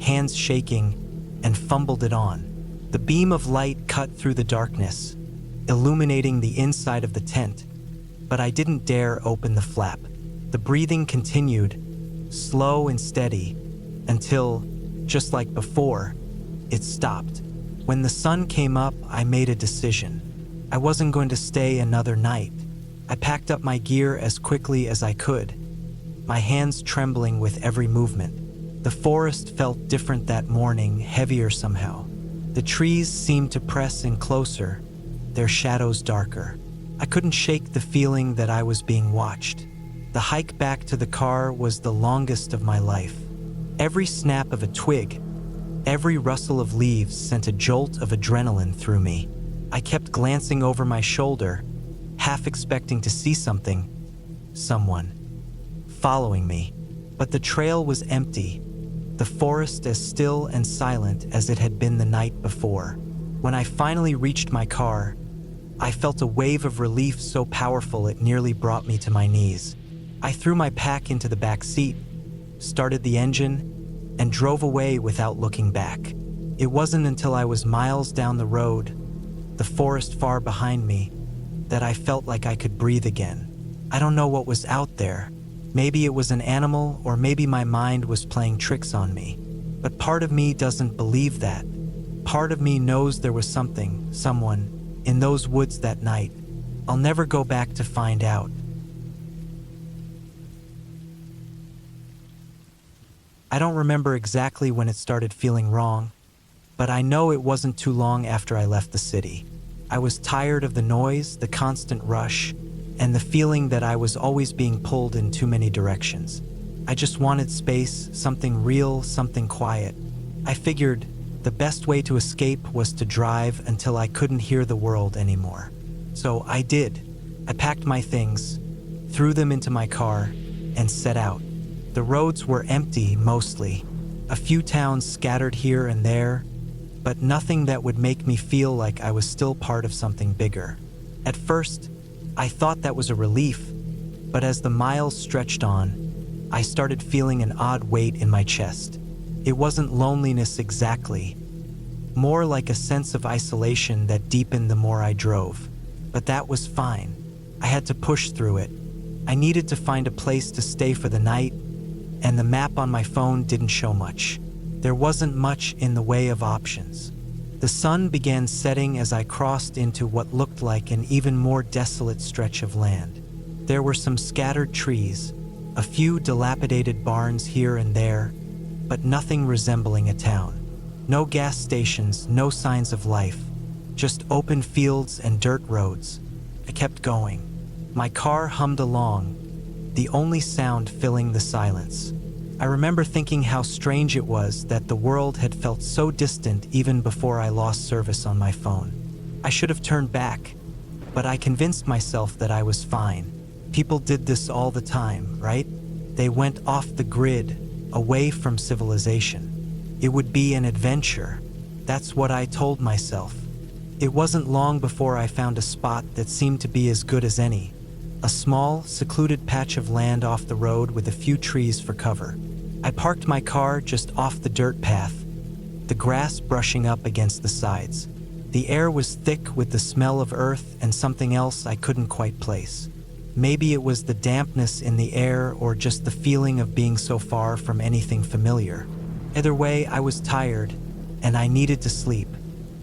hands shaking, and fumbled it on. The beam of light cut through the darkness, illuminating the inside of the tent, but I didn't dare open the flap. The breathing continued, slow and steady, until, just like before, it stopped. When the sun came up, I made a decision. I wasn't going to stay another night. I packed up my gear as quickly as I could, my hands trembling with every movement. The forest felt different that morning, heavier somehow. The trees seemed to press in closer, their shadows darker. I couldn't shake the feeling that I was being watched. The hike back to the car was the longest of my life. Every snap of a twig, every rustle of leaves sent a jolt of adrenaline through me. I kept glancing over my shoulder, half expecting to see something, someone, following me. But the trail was empty, the forest as still and silent as it had been the night before. When I finally reached my car, I felt a wave of relief so powerful it nearly brought me to my knees. I threw my pack into the back seat, started the engine, and drove away without looking back. It wasn't until I was miles down the road, the forest far behind me, that I felt like I could breathe again. I don't know what was out there. Maybe it was an animal, or maybe my mind was playing tricks on me. But part of me doesn't believe that. Part of me knows there was something, someone, in those woods that night. I'll never go back to find out. I don't remember exactly when it started feeling wrong, but I know it wasn't too long after I left the city. I was tired of the noise, the constant rush, and the feeling that I was always being pulled in too many directions. I just wanted space, something real, something quiet. I figured the best way to escape was to drive until I couldn't hear the world anymore. So I did. I packed my things, threw them into my car, and set out. The roads were empty, mostly. A few towns scattered here and there, but nothing that would make me feel like I was still part of something bigger. At first, I thought that was a relief, but as the miles stretched on, I started feeling an odd weight in my chest. It wasn't loneliness exactly, more like a sense of isolation that deepened the more I drove. But that was fine. I had to push through it. I needed to find a place to stay for the night, and the map on my phone didn't show much. There wasn't much in the way of options. The sun began setting as I crossed into what looked like an even more desolate stretch of land. There were some scattered trees, a few dilapidated barns here and there, but nothing resembling a town. No gas stations, no signs of life, just open fields and dirt roads. I kept going. My car hummed along, the only sound filling the silence. I remember thinking how strange it was that the world had felt so distant even before I lost service on my phone. I should have turned back, but I convinced myself that I was fine. People did this all the time, right? They went off the grid, away from civilization. It would be an adventure. That's what I told myself. It wasn't long before I found a spot that seemed to be as good as any. A small, secluded patch of land off the road with a few trees for cover. I parked my car just off the dirt path, the grass brushing up against the sides. The air was thick with the smell of earth and something else I couldn't quite place. Maybe it was the dampness in the air or just the feeling of being so far from anything familiar. Either way, I was tired, and I needed to sleep.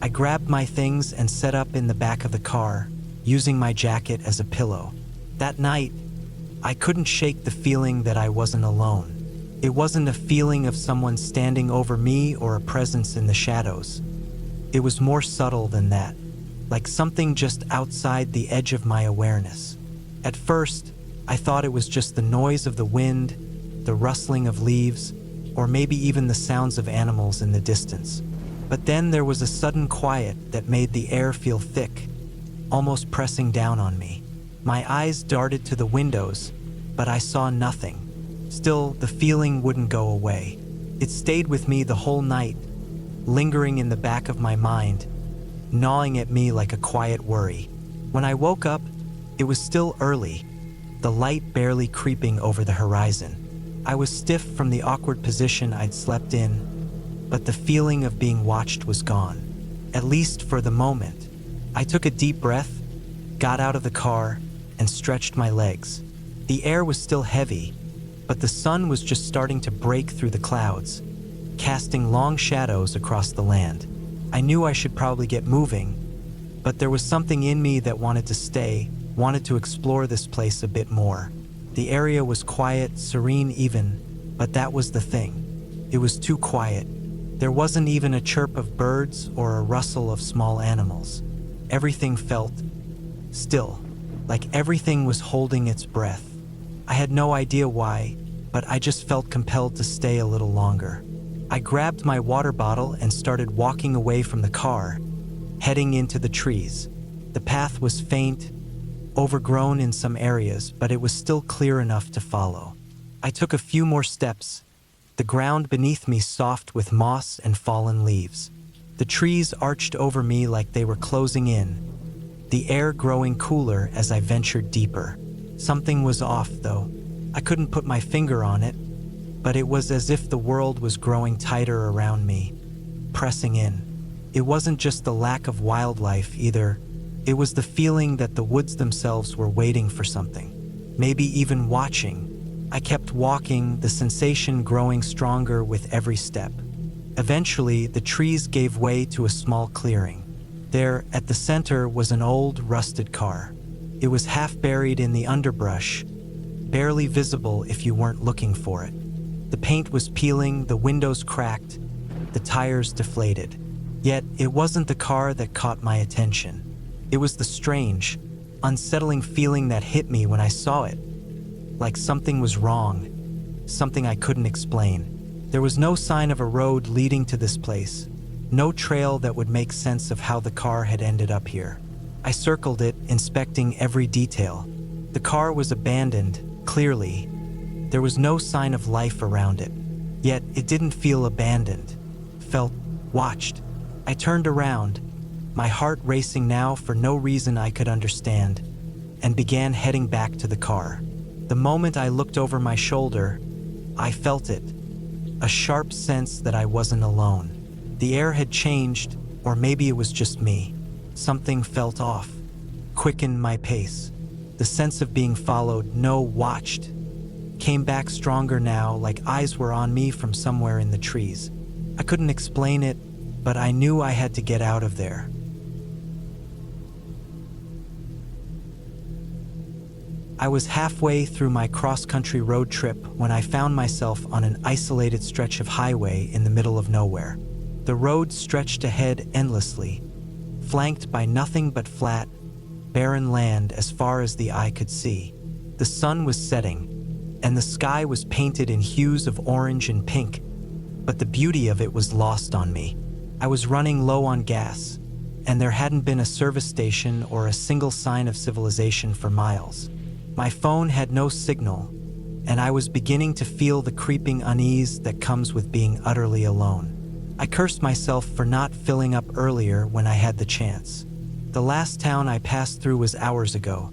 I grabbed my things and set up in the back of the car, using my jacket as a pillow. That night, I couldn't shake the feeling that I wasn't alone. It wasn't a feeling of someone standing over me or a presence in the shadows. It was more subtle than that, like something just outside the edge of my awareness. At first, I thought it was just the noise of the wind, the rustling of leaves, or maybe even the sounds of animals in the distance. But then there was a sudden quiet that made the air feel thick, almost pressing down on me. My eyes darted to the windows, but I saw nothing. Still, the feeling wouldn't go away. It stayed with me the whole night, lingering in the back of my mind, gnawing at me like a quiet worry. When I woke up, it was still early, the light barely creeping over the horizon. I was stiff from the awkward position I'd slept in, but the feeling of being watched was gone, at least for the moment. I took a deep breath, got out of the car, and stretched my legs. The air was still heavy, but the sun was just starting to break through the clouds, casting long shadows across the land. I knew I should probably get moving, but there was something in me that wanted to stay, wanted to explore this place a bit more. The area was quiet, serene even, but that was the thing. It was too quiet. There wasn't even a chirp of birds or a rustle of small animals. Everything felt still, like everything was holding its breath. I had no idea why, but I just felt compelled to stay a little longer. I grabbed my water bottle and started walking away from the car, heading into the trees. The path was faint, overgrown in some areas, but it was still clear enough to follow. I took a few more steps, the ground beneath me soft with moss and fallen leaves. The trees arched over me like they were closing in, the air growing cooler as I ventured deeper. Something was off, though. I couldn't put my finger on it, but it was as if the world was growing tighter around me, pressing in. It wasn't just the lack of wildlife either. It was the feeling that the woods themselves were waiting for something, maybe even watching. I kept walking, the sensation growing stronger with every step. Eventually, the trees gave way to a small clearing. There, at the center, was an old, rusted car. It was half buried in the underbrush, barely visible if you weren't looking for it. The paint was peeling, the windows cracked, the tires deflated. Yet, it wasn't the car that caught my attention. It was the strange, unsettling feeling that hit me when I saw it. Like something was wrong, something I couldn't explain. There was no sign of a road leading to this place, no trail that would make sense of how the car had ended up here. I circled it, inspecting every detail. The car was abandoned, clearly. There was no sign of life around it. Yet it didn't feel abandoned. Felt watched. I turned around, my heart racing now for no reason I could understand, and began heading back to the car. The moment I looked over my shoulder, I felt it. A sharp sense that I wasn't alone. The air had changed, or maybe it was just me. Something felt off, quickened my pace. The sense of being followed, no, watched, came back stronger now, like eyes were on me from somewhere in the trees. I couldn't explain it, but I knew I had to get out of there. I was halfway through my cross-country road trip when I found myself on an isolated stretch of highway in the middle of nowhere. The road stretched ahead endlessly, flanked by nothing but flat, barren land as far as the eye could see. The sun was setting, and the sky was painted in hues of orange and pink, but the beauty of it was lost on me. I was running low on gas, and there hadn't been a service station or a single sign of civilization for miles. My phone had no signal, and I was beginning to feel the creeping unease that comes with being utterly alone. I cursed myself for not filling up earlier when I had the chance. The last town I passed through was hours ago,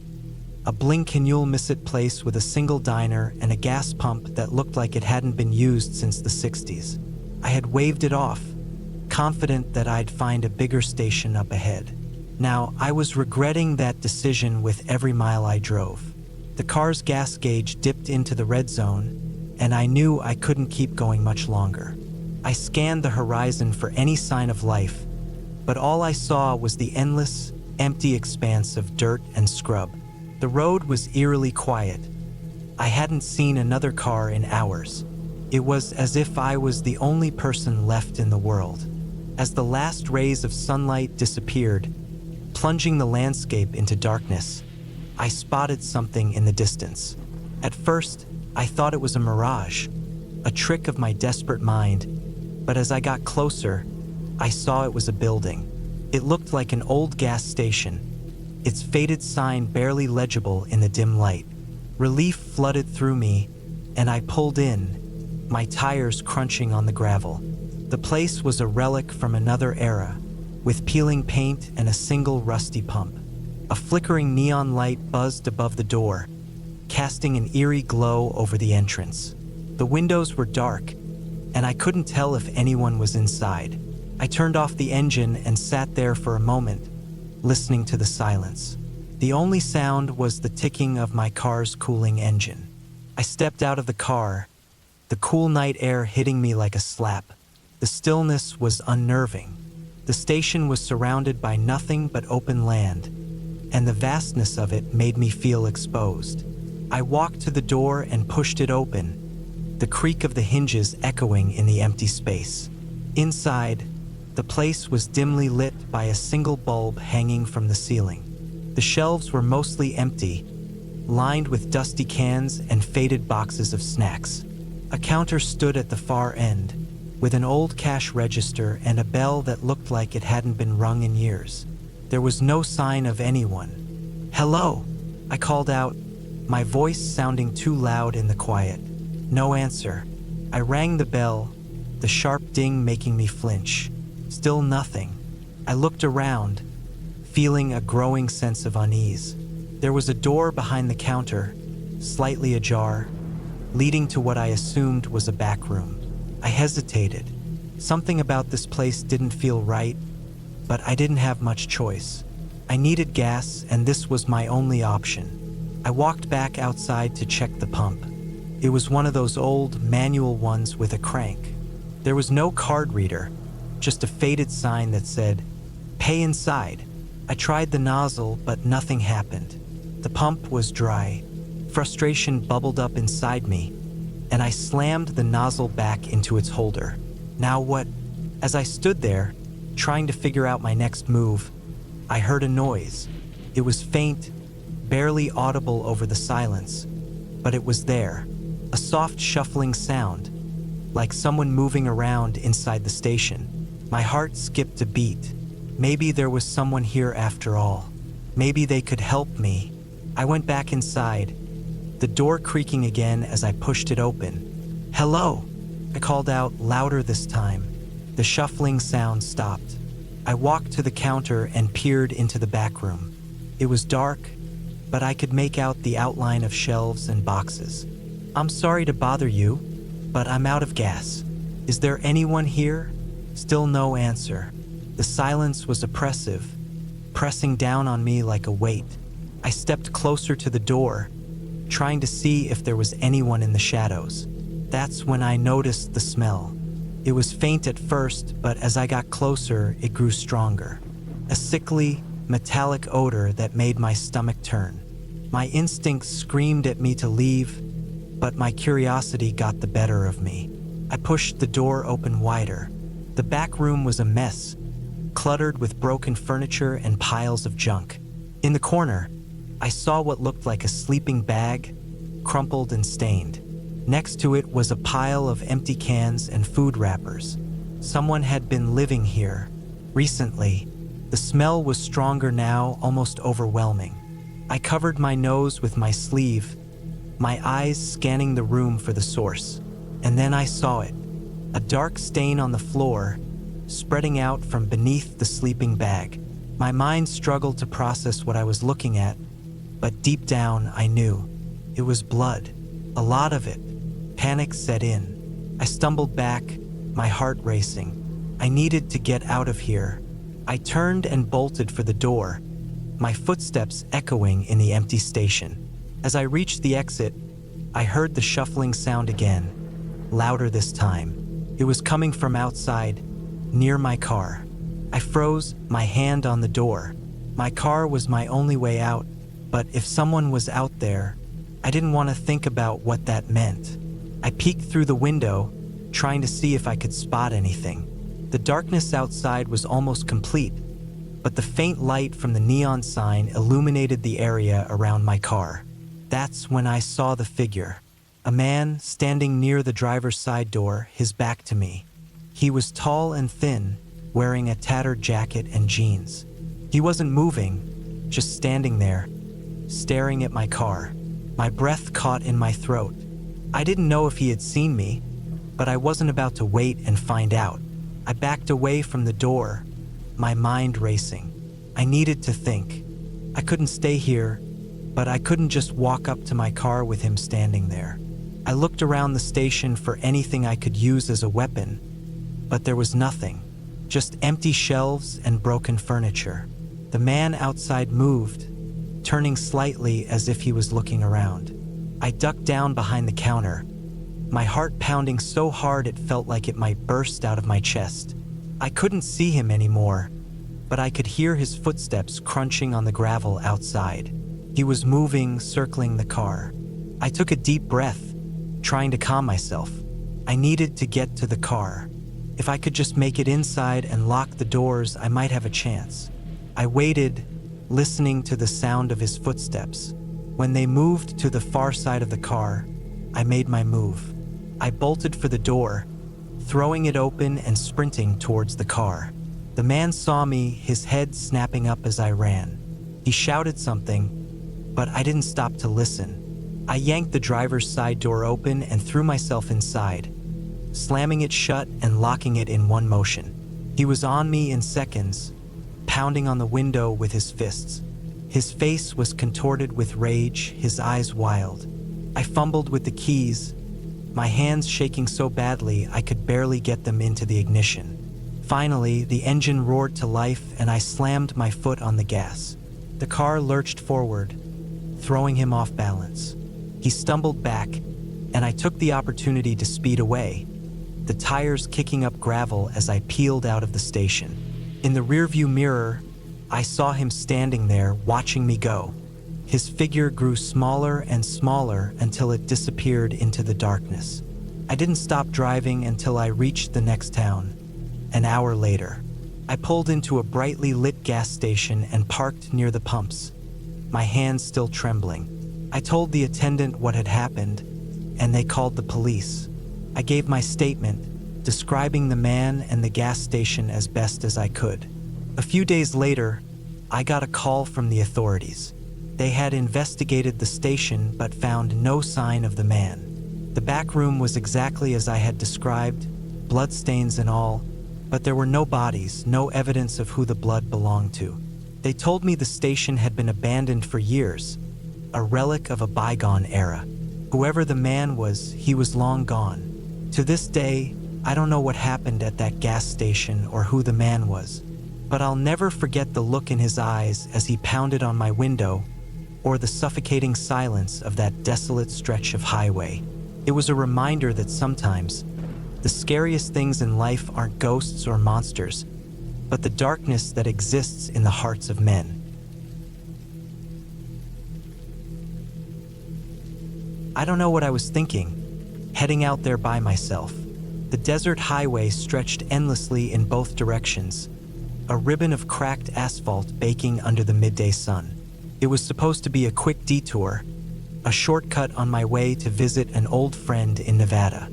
a blink-and-you'll-miss-it place with a single diner and a gas pump that looked like it hadn't been used since the 60s. I had waved it off, confident that I'd find a bigger station up ahead. Now, I was regretting that decision with every mile I drove. The car's gas gauge dipped into the red zone, and I knew I couldn't keep going much longer. I scanned the horizon for any sign of life, but all I saw was the endless, empty expanse of dirt and scrub. The road was eerily quiet. I hadn't seen another car in hours. It was as if I was the only person left in the world. As the last rays of sunlight disappeared, plunging the landscape into darkness, I spotted something in the distance. At first, I thought it was a mirage, a trick of my desperate mind, but as I got closer, I saw it was a building. It looked like an old gas station, its faded sign barely legible in the dim light. Relief flooded through me, and I pulled in, my tires crunching on the gravel. The place was a relic from another era, with peeling paint and a single rusty pump. A flickering neon light buzzed above the door, casting an eerie glow over the entrance. The windows were dark, and I couldn't tell if anyone was inside. I turned off the engine and sat there for a moment, listening to the silence. The only sound was the ticking of my car's cooling engine. I stepped out of the car, the cool night air hitting me like a slap. The stillness was unnerving. The station was surrounded by nothing but open land, and the vastness of it made me feel exposed. I walked to the door and pushed it open, the creak of the hinges echoing in the empty space. Inside, the place was dimly lit by a single bulb hanging from the ceiling. The shelves were mostly empty, lined with dusty cans and faded boxes of snacks. A counter stood at the far end, with an old cash register and a bell that looked like it hadn't been rung in years. There was no sign of anyone. "Hello," I called out, my voice sounding too loud in the quiet. No answer. I rang the bell, the sharp ding making me flinch. Still nothing. I looked around, feeling a growing sense of unease. There was a door behind the counter, slightly ajar, leading to what I assumed was a back room. I hesitated. Something about this place didn't feel right, but I didn't have much choice. I needed gas, and this was my only option. I walked back outside to check the pump. It was one of those old, manual ones with a crank. There was no card reader, just a faded sign that said, "Pay inside." I tried the nozzle, but nothing happened. The pump was dry. Frustration bubbled up inside me, and I slammed the nozzle back into its holder. Now what? As I stood there, trying to figure out my next move, I heard a noise. It was faint, barely audible over the silence, but it was there. A soft shuffling sound, like someone moving around inside the station. My heart skipped a beat. Maybe there was someone here after all. Maybe they could help me. I went back inside, the door creaking again as I pushed it open. "Hello," I called out, louder this time. The shuffling sound stopped. I walked to the counter and peered into the back room. It was dark, but I could make out the outline of shelves and boxes. "I'm sorry to bother you, but I'm out of gas. Is there anyone here?" Still no answer. The silence was oppressive, pressing down on me like a weight. I stepped closer to the door, trying to see if there was anyone in the shadows. That's when I noticed the smell. It was faint at first, but as I got closer, it grew stronger. A sickly, metallic odor that made my stomach turn. My instincts screamed at me to leave, but my curiosity got the better of me. I pushed the door open wider. The back room was a mess, cluttered with broken furniture and piles of junk. In the corner, I saw what looked like a sleeping bag, crumpled and stained. Next to it was a pile of empty cans and food wrappers. Someone had been living here recently. The smell was stronger now, almost overwhelming. I covered my nose with my sleeve, my eyes scanning the room for the source. And then I saw it, a dark stain on the floor, spreading out from beneath the sleeping bag. My mind struggled to process what I was looking at, but deep down I knew. It was blood, a lot of it. Panic set in. I stumbled back, my heart racing. I needed to get out of here. I turned and bolted for the door, my footsteps echoing in the empty station. As I reached the exit, I heard the shuffling sound again, louder this time. It was coming from outside, near my car. I froze, my hand on the door. My car was my only way out, but if someone was out there, I didn't want to think about what that meant. I peeked through the window, trying to see if I could spot anything. The darkness outside was almost complete, but the faint light from the neon sign illuminated the area around my car. That's when I saw the figure. A man standing near the driver's side door, his back to me. He was tall and thin, wearing a tattered jacket and jeans. He wasn't moving, just standing there, staring at my car. My breath caught in my throat. I didn't know if he had seen me, but I wasn't about to wait and find out. I backed away from the door, my mind racing. I needed to think. I couldn't stay here, but I couldn't just walk up to my car with him standing there. I looked around the station for anything I could use as a weapon, but there was nothing, just empty shelves and broken furniture. The man outside moved, turning slightly as if he was looking around. I ducked down behind the counter, my heart pounding so hard it felt like it might burst out of my chest. I couldn't see him anymore, but I could hear his footsteps crunching on the gravel outside. He was moving, circling the car. I took a deep breath, trying to calm myself. I needed to get to the car. If I could just make it inside and lock the doors, I might have a chance. I waited, listening to the sound of his footsteps. When they moved to the far side of the car, I made my move. I bolted for the door, throwing it open and sprinting towards the car. The man saw me, his head snapping up as I ran. He shouted something, but I didn't stop to listen. I yanked the driver's side door open and threw myself inside, slamming it shut and locking it in one motion. He was on me in seconds, pounding on the window with his fists. His face was contorted with rage, his eyes wild. I fumbled with the keys, my hands shaking so badly I could barely get them into the ignition. Finally, the engine roared to life and I slammed my foot on the gas. The car lurched forward, throwing him off balance. He stumbled back, and I took the opportunity to speed away, the tires kicking up gravel as I peeled out of the station. In the rearview mirror, I saw him standing there, watching me go. His figure grew smaller and smaller until it disappeared into the darkness. I didn't stop driving until I reached the next town. An hour later, I pulled into a brightly lit gas station and parked near the pumps, my hands still trembling. I told the attendant what had happened, and they called the police. I gave my statement, describing the man and the gas station as best as I could. A few days later, I got a call from the authorities. They had investigated the station but found no sign of the man. The back room was exactly as I had described, bloodstains and all, but there were no bodies, no evidence of who the blood belonged to. They told me the station had been abandoned for years, a relic of a bygone era. Whoever the man was, he was long gone. To this day, I don't know what happened at that gas station or who the man was, but I'll never forget the look in his eyes as he pounded on my window, or the suffocating silence of that desolate stretch of highway. It was a reminder that sometimes, The scariest things in life aren't ghosts or monsters, but the darkness that exists in the hearts of men. I don't know what I was thinking, heading out there by myself. The desert highway stretched endlessly in both directions, a ribbon of cracked asphalt baking under the midday sun. It was supposed to be a quick detour, a shortcut on my way to visit an old friend in Nevada.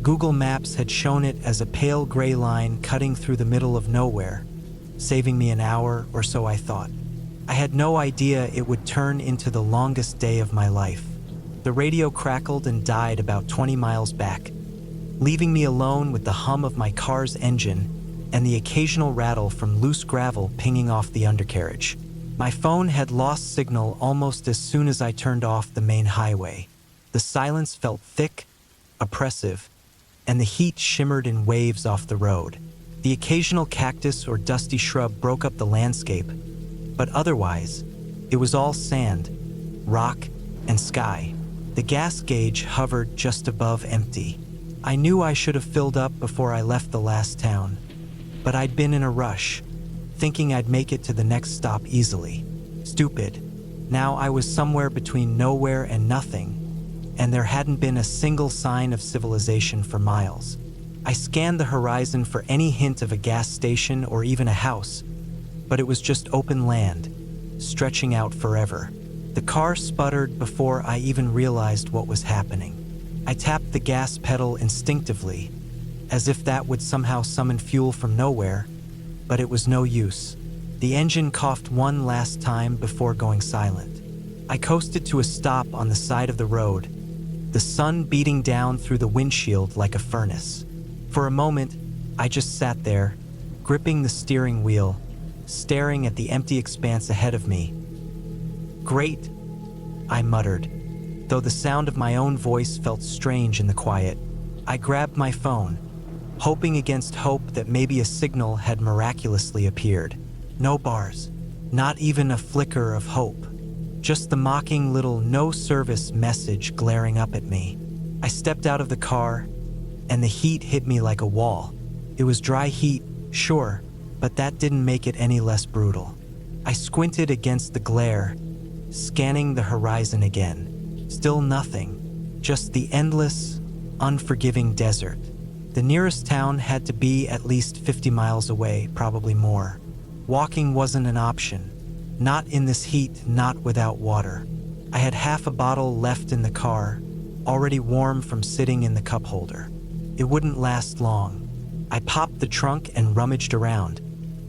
Google Maps had shown it as a pale gray line cutting through the middle of nowhere, saving me an hour or so, I thought. I had no idea it would turn into the longest day of my life. The radio crackled and died about 20 miles back, leaving me alone with the hum of my car's engine and the occasional rattle from loose gravel pinging off the undercarriage. My phone had lost signal almost as soon as I turned off the main highway. The silence felt thick, oppressive, and the heat shimmered in waves off the road. The occasional cactus or dusty shrub broke up the landscape, but otherwise, it was all sand, rock, and sky. The gas gauge hovered just above empty. I knew I should have filled up before I left the last town, but I'd been in a rush, thinking I'd make it to the next stop easily. Stupid. Now I was somewhere between nowhere and nothing, and there hadn't been a single sign of civilization for miles. I scanned the horizon for any hint of a gas station or even a house, but it was just open land, stretching out forever. The car sputtered before I even realized what was happening. I tapped the gas pedal instinctively, as if that would somehow summon fuel from nowhere, but it was no use. The engine coughed one last time before going silent. I coasted to a stop on the side of the road, the sun beating down through the windshield like a furnace. For a moment, I just sat there, gripping the steering wheel, staring at the empty expanse ahead of me. "Great," I muttered, though the sound of my own voice felt strange in the quiet. I grabbed my phone, hoping against hope that maybe a signal had miraculously appeared. No bars, not even a flicker of hope. Just the mocking little no service message glaring up at me. I stepped out of the car, and the heat hit me like a wall. It was dry heat, sure, but that didn't make it any less brutal. I squinted against the glare, scanning the horizon again. Still nothing, just the endless, unforgiving desert. The nearest town had to be at least 50 miles away, probably more. Walking wasn't an option. Not in this heat, not without water. I had half a bottle left in the car, already warm from sitting in the cup holder. It wouldn't last long. I popped the trunk and rummaged around,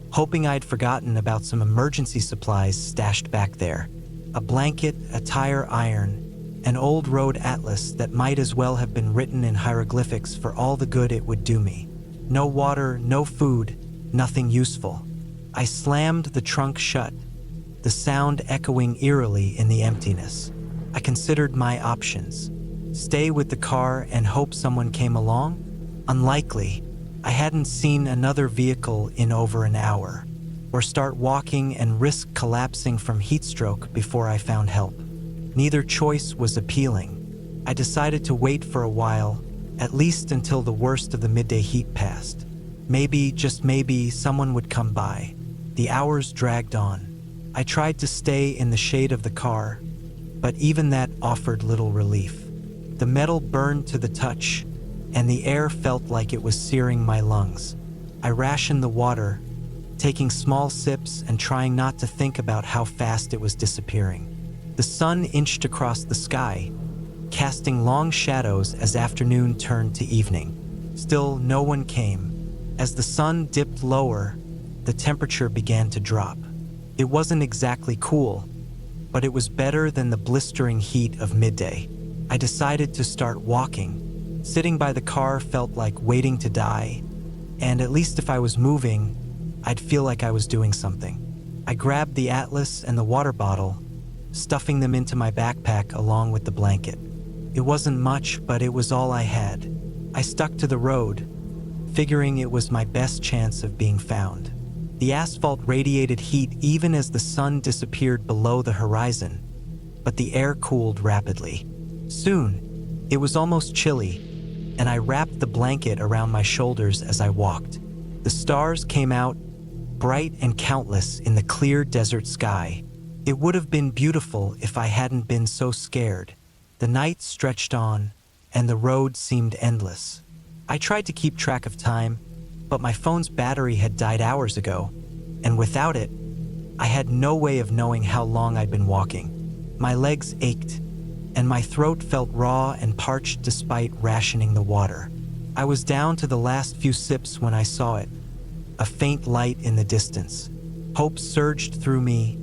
hoping I'd forgotten about some emergency supplies stashed back there. A blanket, a tire iron, an old road atlas that might as well have been written in hieroglyphics for all the good it would do me. No water, no food, nothing useful. I slammed the trunk shut, the sound echoing eerily in the emptiness. I considered my options. Stay with the car and hope someone came along? Unlikely. I hadn't seen another vehicle in over an hour. Or start walking and risk collapsing from heat stroke before I found help. Neither choice was appealing. I decided to wait for a while, at least until the worst of the midday heat passed. Maybe, just maybe, someone would come by. The hours dragged on. I tried to stay in the shade of the car, but even that offered little relief. The metal burned to the touch, and the air felt like it was searing my lungs. I rationed the water, taking small sips and trying not to think about how fast it was disappearing. The sun inched across the sky, casting long shadows as afternoon turned to evening. Still, no one came. As the sun dipped lower, the temperature began to drop. It wasn't exactly cool, but it was better than the blistering heat of midday. I decided to start walking. Sitting by the car felt like waiting to die, and at least if I was moving, I'd feel like I was doing something. I grabbed the atlas and the water bottle, stuffing them into my backpack along with the blanket. It wasn't much, but it was all I had. I stuck to the road, figuring it was my best chance of being found. The asphalt radiated heat even as the sun disappeared below the horizon, but the air cooled rapidly. Soon, it was almost chilly, and I wrapped the blanket around my shoulders as I walked. The stars came out, bright and countless in the clear desert sky. It would have been beautiful if I hadn't been so scared. The night stretched on, and the road seemed endless. I tried to keep track of time, but my phone's battery had died hours ago, and without it, I had no way of knowing how long I'd been walking. My legs ached, and my throat felt raw and parched despite rationing the water. I was down to the last few sips when I saw it, a faint light in the distance. Hope surged through me,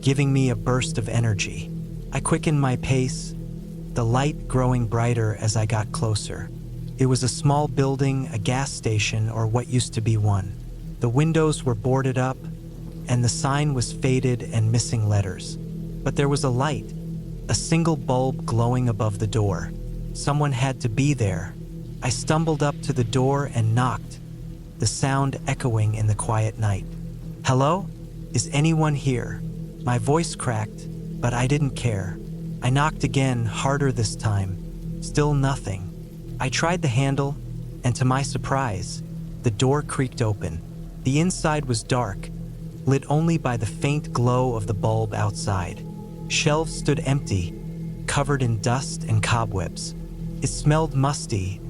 giving me a burst of energy. I quickened my pace, the light growing brighter as I got closer. It was a small building, a gas station, or what used to be one. The windows were boarded up, and the sign was faded and missing letters. But there was a light, a single bulb glowing above the door. Someone had to be there. I stumbled up to the door and knocked, the sound echoing in the quiet night. "Hello? Is anyone here?" My voice cracked, but I didn't care. I knocked again, harder this time. Still nothing. I tried the handle, and to my surprise, the door creaked open. The inside was dark, lit only by the faint glow of the bulb outside. Shelves stood empty, covered in dust and cobwebs. It smelled musty,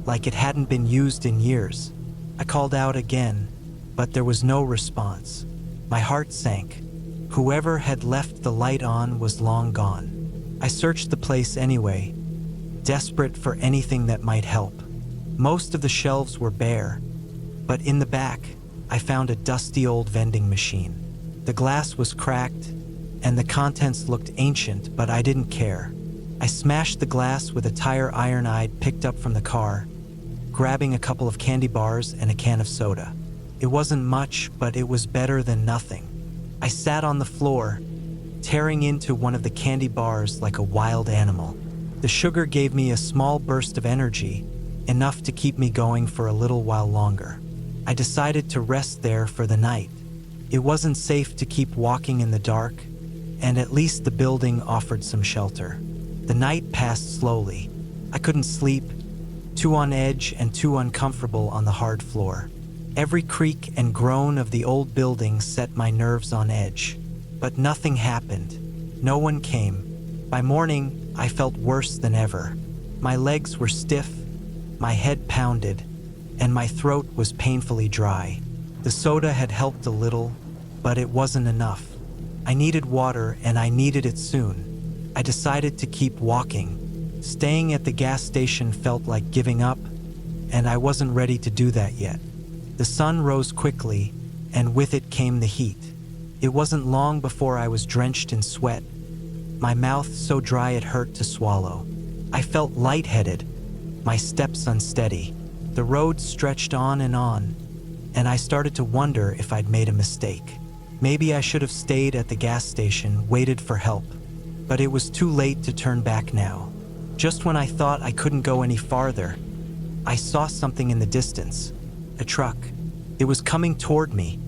like it hadn't been used in years. I called out again, but there was no response. My heart sank. Whoever had left the light on was long gone. I searched the place anyway, desperate for anything that might help. Most of the shelves were bare, but in the back, I found a dusty old vending machine. The glass was cracked, and the contents looked ancient, but I didn't care. I smashed the glass with a tire iron I'd picked up from the car, grabbing a couple of candy bars and a can of soda. It wasn't much, but it was better than nothing. I sat on the floor, tearing into one of the candy bars like a wild animal. The sugar gave me a small burst of energy, enough to keep me going for a little while longer. I decided to rest there for the night. It wasn't safe to keep walking in the dark, and at least the building offered some shelter. The night passed slowly. I couldn't sleep, too on edge and too uncomfortable on the hard floor. Every creak and groan of the old building set my nerves on edge. But nothing happened. No one came. By morning, I felt worse than ever. My legs were stiff, my head pounded, and my throat was painfully dry. The soda had helped a little, but it wasn't enough. I needed water, and I needed it soon. I decided to keep walking. Staying at the gas station felt like giving up, and I wasn't ready to do that yet. The sun rose quickly, and with it came the heat. It wasn't long before I was drenched in sweat, my mouth so dry it hurt to swallow. I felt lightheaded, my steps unsteady. The road stretched on, and I started to wonder if I'd made a mistake. Maybe I should have stayed at the gas station, waited for help. But it was too late to turn back now. Just when I thought I couldn't go any farther, I saw something in the distance. A truck. It was coming toward me,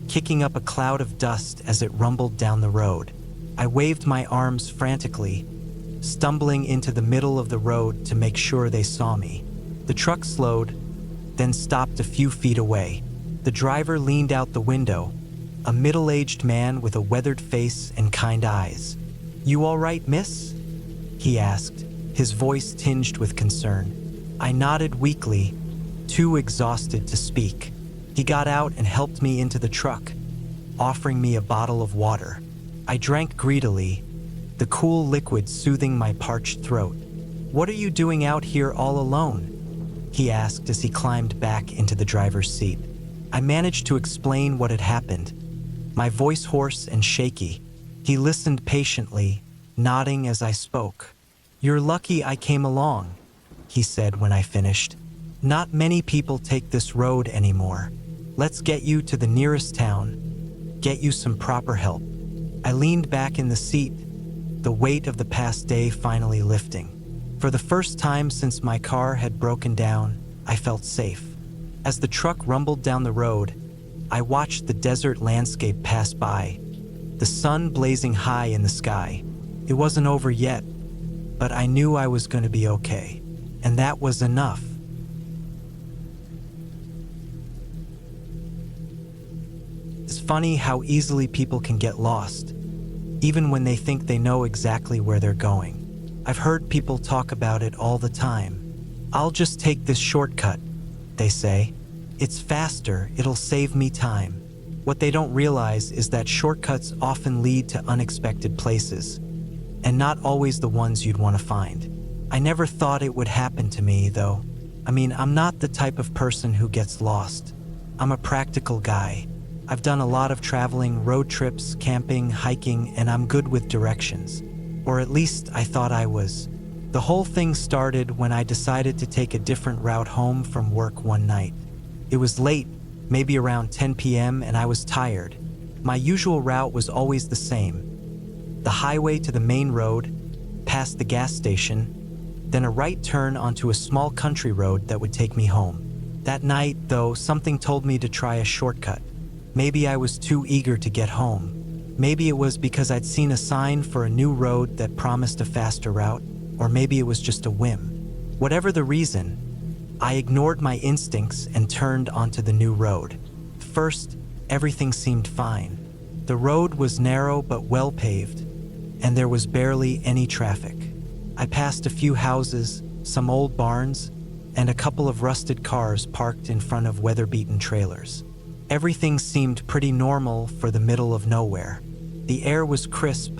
kicking up a cloud of dust as it rumbled down the road. I waved my arms frantically, stumbling into the middle of the road to make sure they saw me. The truck slowed, then stopped a few feet away. The driver leaned out the window, a middle-aged man with a weathered face and kind eyes. "You all right, miss?" he asked, his voice tinged with concern. I nodded weakly, too exhausted to speak. He got out and helped me into the truck, offering me a bottle of water. I drank greedily, the cool liquid soothing my parched throat. "What are you doing out here all alone?" he asked as he climbed back into the driver's seat. I managed to explain what had happened, my voice hoarse and shaky. He listened patiently, nodding as I spoke. "You're lucky I came along," he said when I finished. "Not many people take this road anymore. Let's get you to the nearest town, get you some proper help." I leaned back in the seat, the weight of the past day finally lifting. For the first time since my car had broken down, I felt safe. As the truck rumbled down the road, I watched the desert landscape pass by, the sun blazing high in the sky. It wasn't over yet, but I knew I was going to be okay. and that was enough. It's funny how easily people can get lost, even when they think they know exactly where they're going. I've heard people talk about it all the time. "I'll just take this shortcut," they say. "It's faster, it'll save me time." What they don't realize is that shortcuts often lead to unexpected places, and not always the ones you'd want to find. I never thought it would happen to me, though. I mean, I'm not the type of person who gets lost. I'm a practical guy. I've done a lot of traveling, road trips, camping, hiking, and I'm good with directions. Or at least I thought I was. The whole thing started when I decided to take a different route home from work one night. It was late, maybe around 10 p.m., and I was tired. My usual route was always the same. The highway to the main road, past the gas station, then a right turn onto a small country road that would take me home. That night, though, something told me to try a shortcut. Maybe I was too eager to get home. Maybe it was because I'd seen a sign for a new road that promised a faster route, or maybe it was just a whim. Whatever the reason, I ignored my instincts and turned onto the new road. First, everything seemed fine. The road was narrow but well paved, and there was barely any traffic. I passed a few houses, some old barns, and a couple of rusted cars parked in front of weather-beaten trailers. Everything seemed pretty normal for the middle of nowhere. The air was crisp,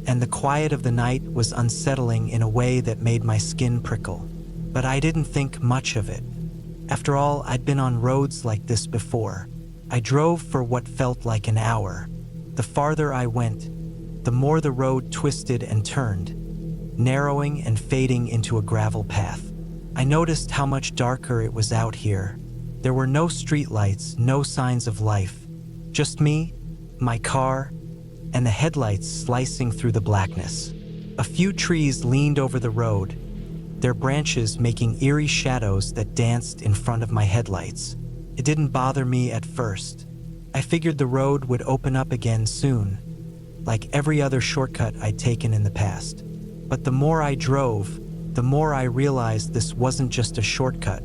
and the quiet of the night was unsettling in a way that made my skin prickle. But I didn't think much of it. After all, I'd been on roads like this before. I drove for what felt like an hour. The farther I went, the more the road twisted and turned, narrowing and fading into a gravel path. I noticed how much darker it was out here. There were no streetlights, no signs of life. Just me, my car, and the headlights slicing through the blackness. A few trees leaned over the road, their branches making eerie shadows that danced in front of my headlights. It didn't bother me at first. I figured the road would open up again soon, like every other shortcut I'd taken in the past. But the more I drove, the more I realized this wasn't just a shortcut.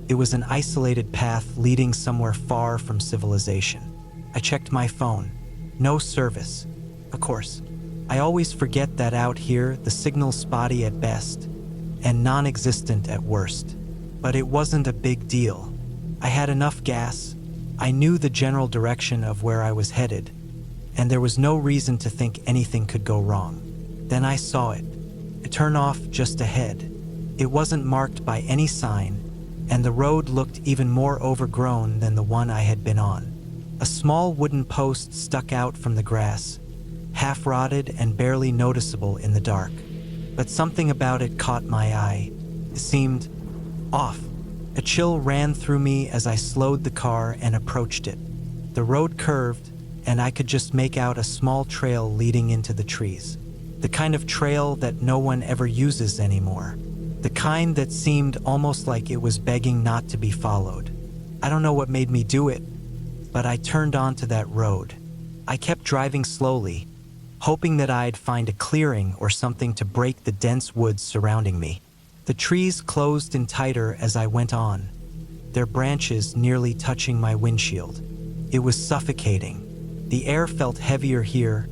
It was an isolated path leading somewhere far from civilization. I checked my phone. No service. Of course, I always forget that out here the signal's spotty at best and non-existent at worst. But it wasn't a big deal. I had enough gas. I knew the general direction of where I was headed, and there was no reason to think anything could go wrong. Then I saw it. A turnoff just ahead. It wasn't marked by any sign, and the road looked even more overgrown than the one I had been on. A small wooden post stuck out from the grass, half-rotted and barely noticeable in the dark. But something about it caught my eye. It seemed off. A chill ran through me as I slowed the car and approached it. The road curved, and I could just make out a small trail leading into the trees. The kind of trail that no one ever uses anymore. The kind that seemed almost like it was begging not to be followed. I don't know what made me do it, but I turned onto that road. I kept driving slowly, hoping that I'd find a clearing or something to break the dense woods surrounding me. The trees closed in tighter as I went on, their branches nearly touching my windshield. It was suffocating. The air felt heavier here,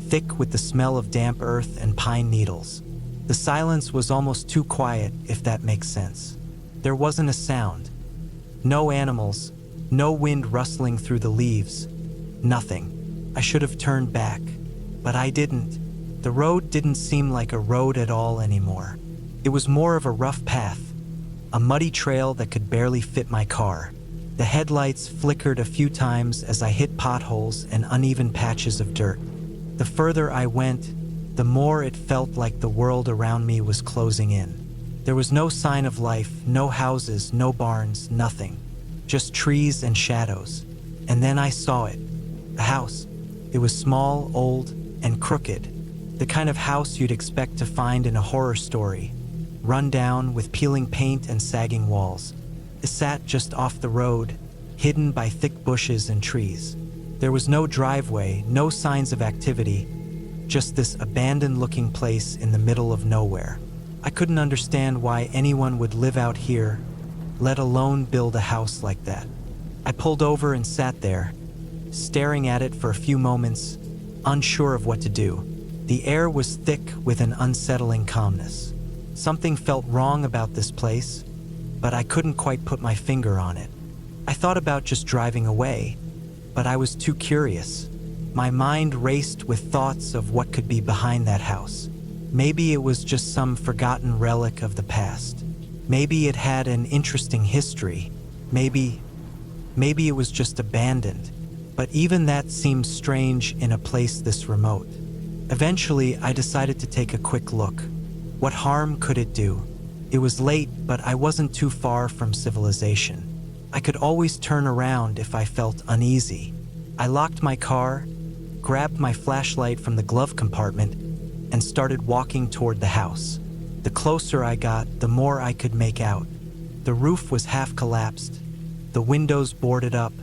thick with the smell of damp earth and pine needles. The silence was almost too quiet, if that makes sense. There wasn't a sound. No animals, no wind rustling through the leaves. Nothing. I should have turned back, but I didn't. The road didn't seem like a road at all anymore. It was more of a rough path, a muddy trail that could barely fit my car. The headlights flickered a few times as I hit potholes and uneven patches of dirt. The further I went, the more it felt like the world around me was closing in. There was no sign of life, no houses, no barns, nothing. Just trees and shadows. And then I saw it. A house. It was small, old, and crooked. The kind of house you'd expect to find in a horror story. Run down with peeling paint and sagging walls. It sat just off the road, hidden by thick bushes and trees. There was no driveway, no signs of activity, just this abandoned-looking place in the middle of nowhere. I couldn't understand why anyone would live out here, let alone build a house like that. I pulled over and sat there, staring at it for a few moments, unsure of what to do. The air was thick with an unsettling calmness. Something felt wrong about this place, but I couldn't quite put my finger on it. I thought about just driving away, but I was too curious. My mind raced with thoughts of what could be behind that house. Maybe it was just some forgotten relic of the past. Maybe it had an interesting history. Maybe it was just abandoned. But even that seemed strange in a place this remote. Eventually, I decided to take a quick look. What harm could it do? It was late, but I wasn't too far from civilization. I could always turn around if I felt uneasy. I locked my car, grabbed my flashlight from the glove compartment, and started walking toward the house. The closer I got, the more I could make out. The roof was half collapsed, the windows boarded up,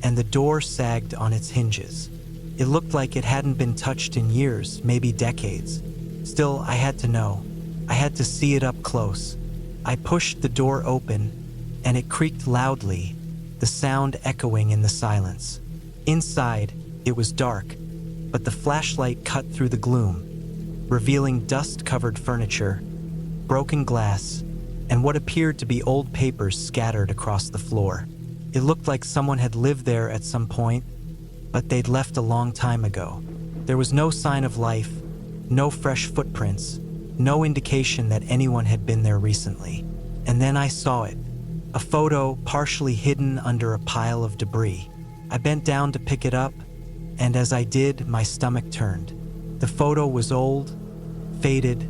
and the door sagged on its hinges. It looked like it hadn't been touched in years, maybe decades. Still, I had to know. I had to see it up close. I pushed the door open, and it creaked loudly, the sound echoing in the silence. Inside, it was dark, but the flashlight cut through the gloom, revealing dust-covered furniture, broken glass, and what appeared to be old papers scattered across the floor. It looked like someone had lived there at some point, but they'd left a long time ago. There was no sign of life, no fresh footprints, no indication that anyone had been there recently. And then I saw it, a photo partially hidden under a pile of debris. I bent down to pick it up, and as I did, my stomach turned. The photo was old, faded,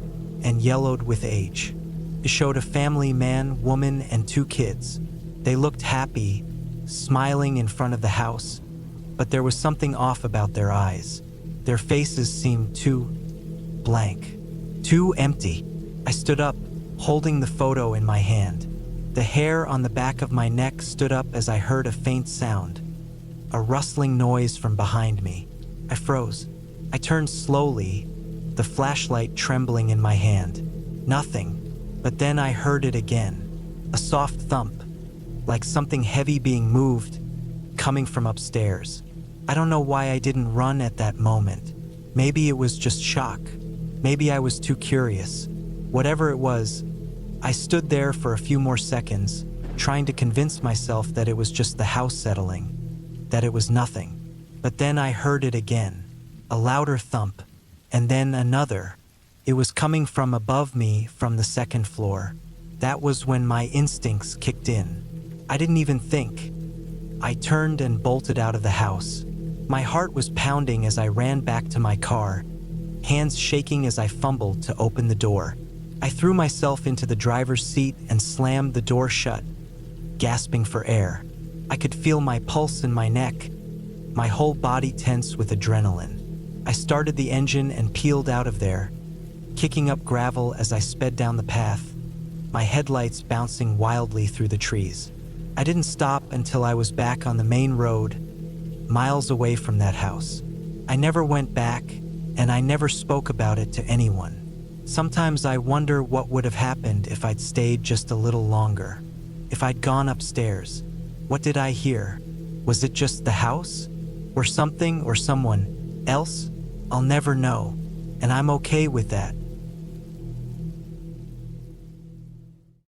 and yellowed with age. It showed a family, man, woman, and 2 kids. They looked happy, smiling in front of the house, but there was something off about their eyes. Their faces seemed too blank, too empty. I stood up, holding the photo in my hand. The hair on the back of my neck stood up as I heard a faint sound, a rustling noise from behind me. I froze. I turned slowly, the flashlight trembling in my hand. Nothing. But then I heard it again, a soft thump, like something heavy being moved, coming from upstairs. I don't know why I didn't run at that moment. Maybe it was just shock. Maybe I was too curious. Whatever it was, I stood there for a few more seconds, trying to convince myself that it was just the house settling, that it was nothing. But then I heard it again, a louder thump, and then another. It was coming from above me from the 2nd floor. That was when my instincts kicked in. I didn't even think. I turned and bolted out of the house. My heart was pounding as I ran back to my car, hands shaking as I fumbled to open the door. I threw myself into the driver's seat and slammed the door shut, gasping for air. I could feel my pulse in my neck, my whole body tense with adrenaline. I started the engine and peeled out of there, kicking up gravel as I sped down the path, my headlights bouncing wildly through the trees. I didn't stop until I was back on the main road, miles away from that house. I never went back, and I never spoke about it to anyone. Sometimes I wonder what would have happened if I'd stayed just a little longer. If I'd gone upstairs. What did I hear? Was it just the house? Or something or someone else? I'll never know, and I'm okay with that.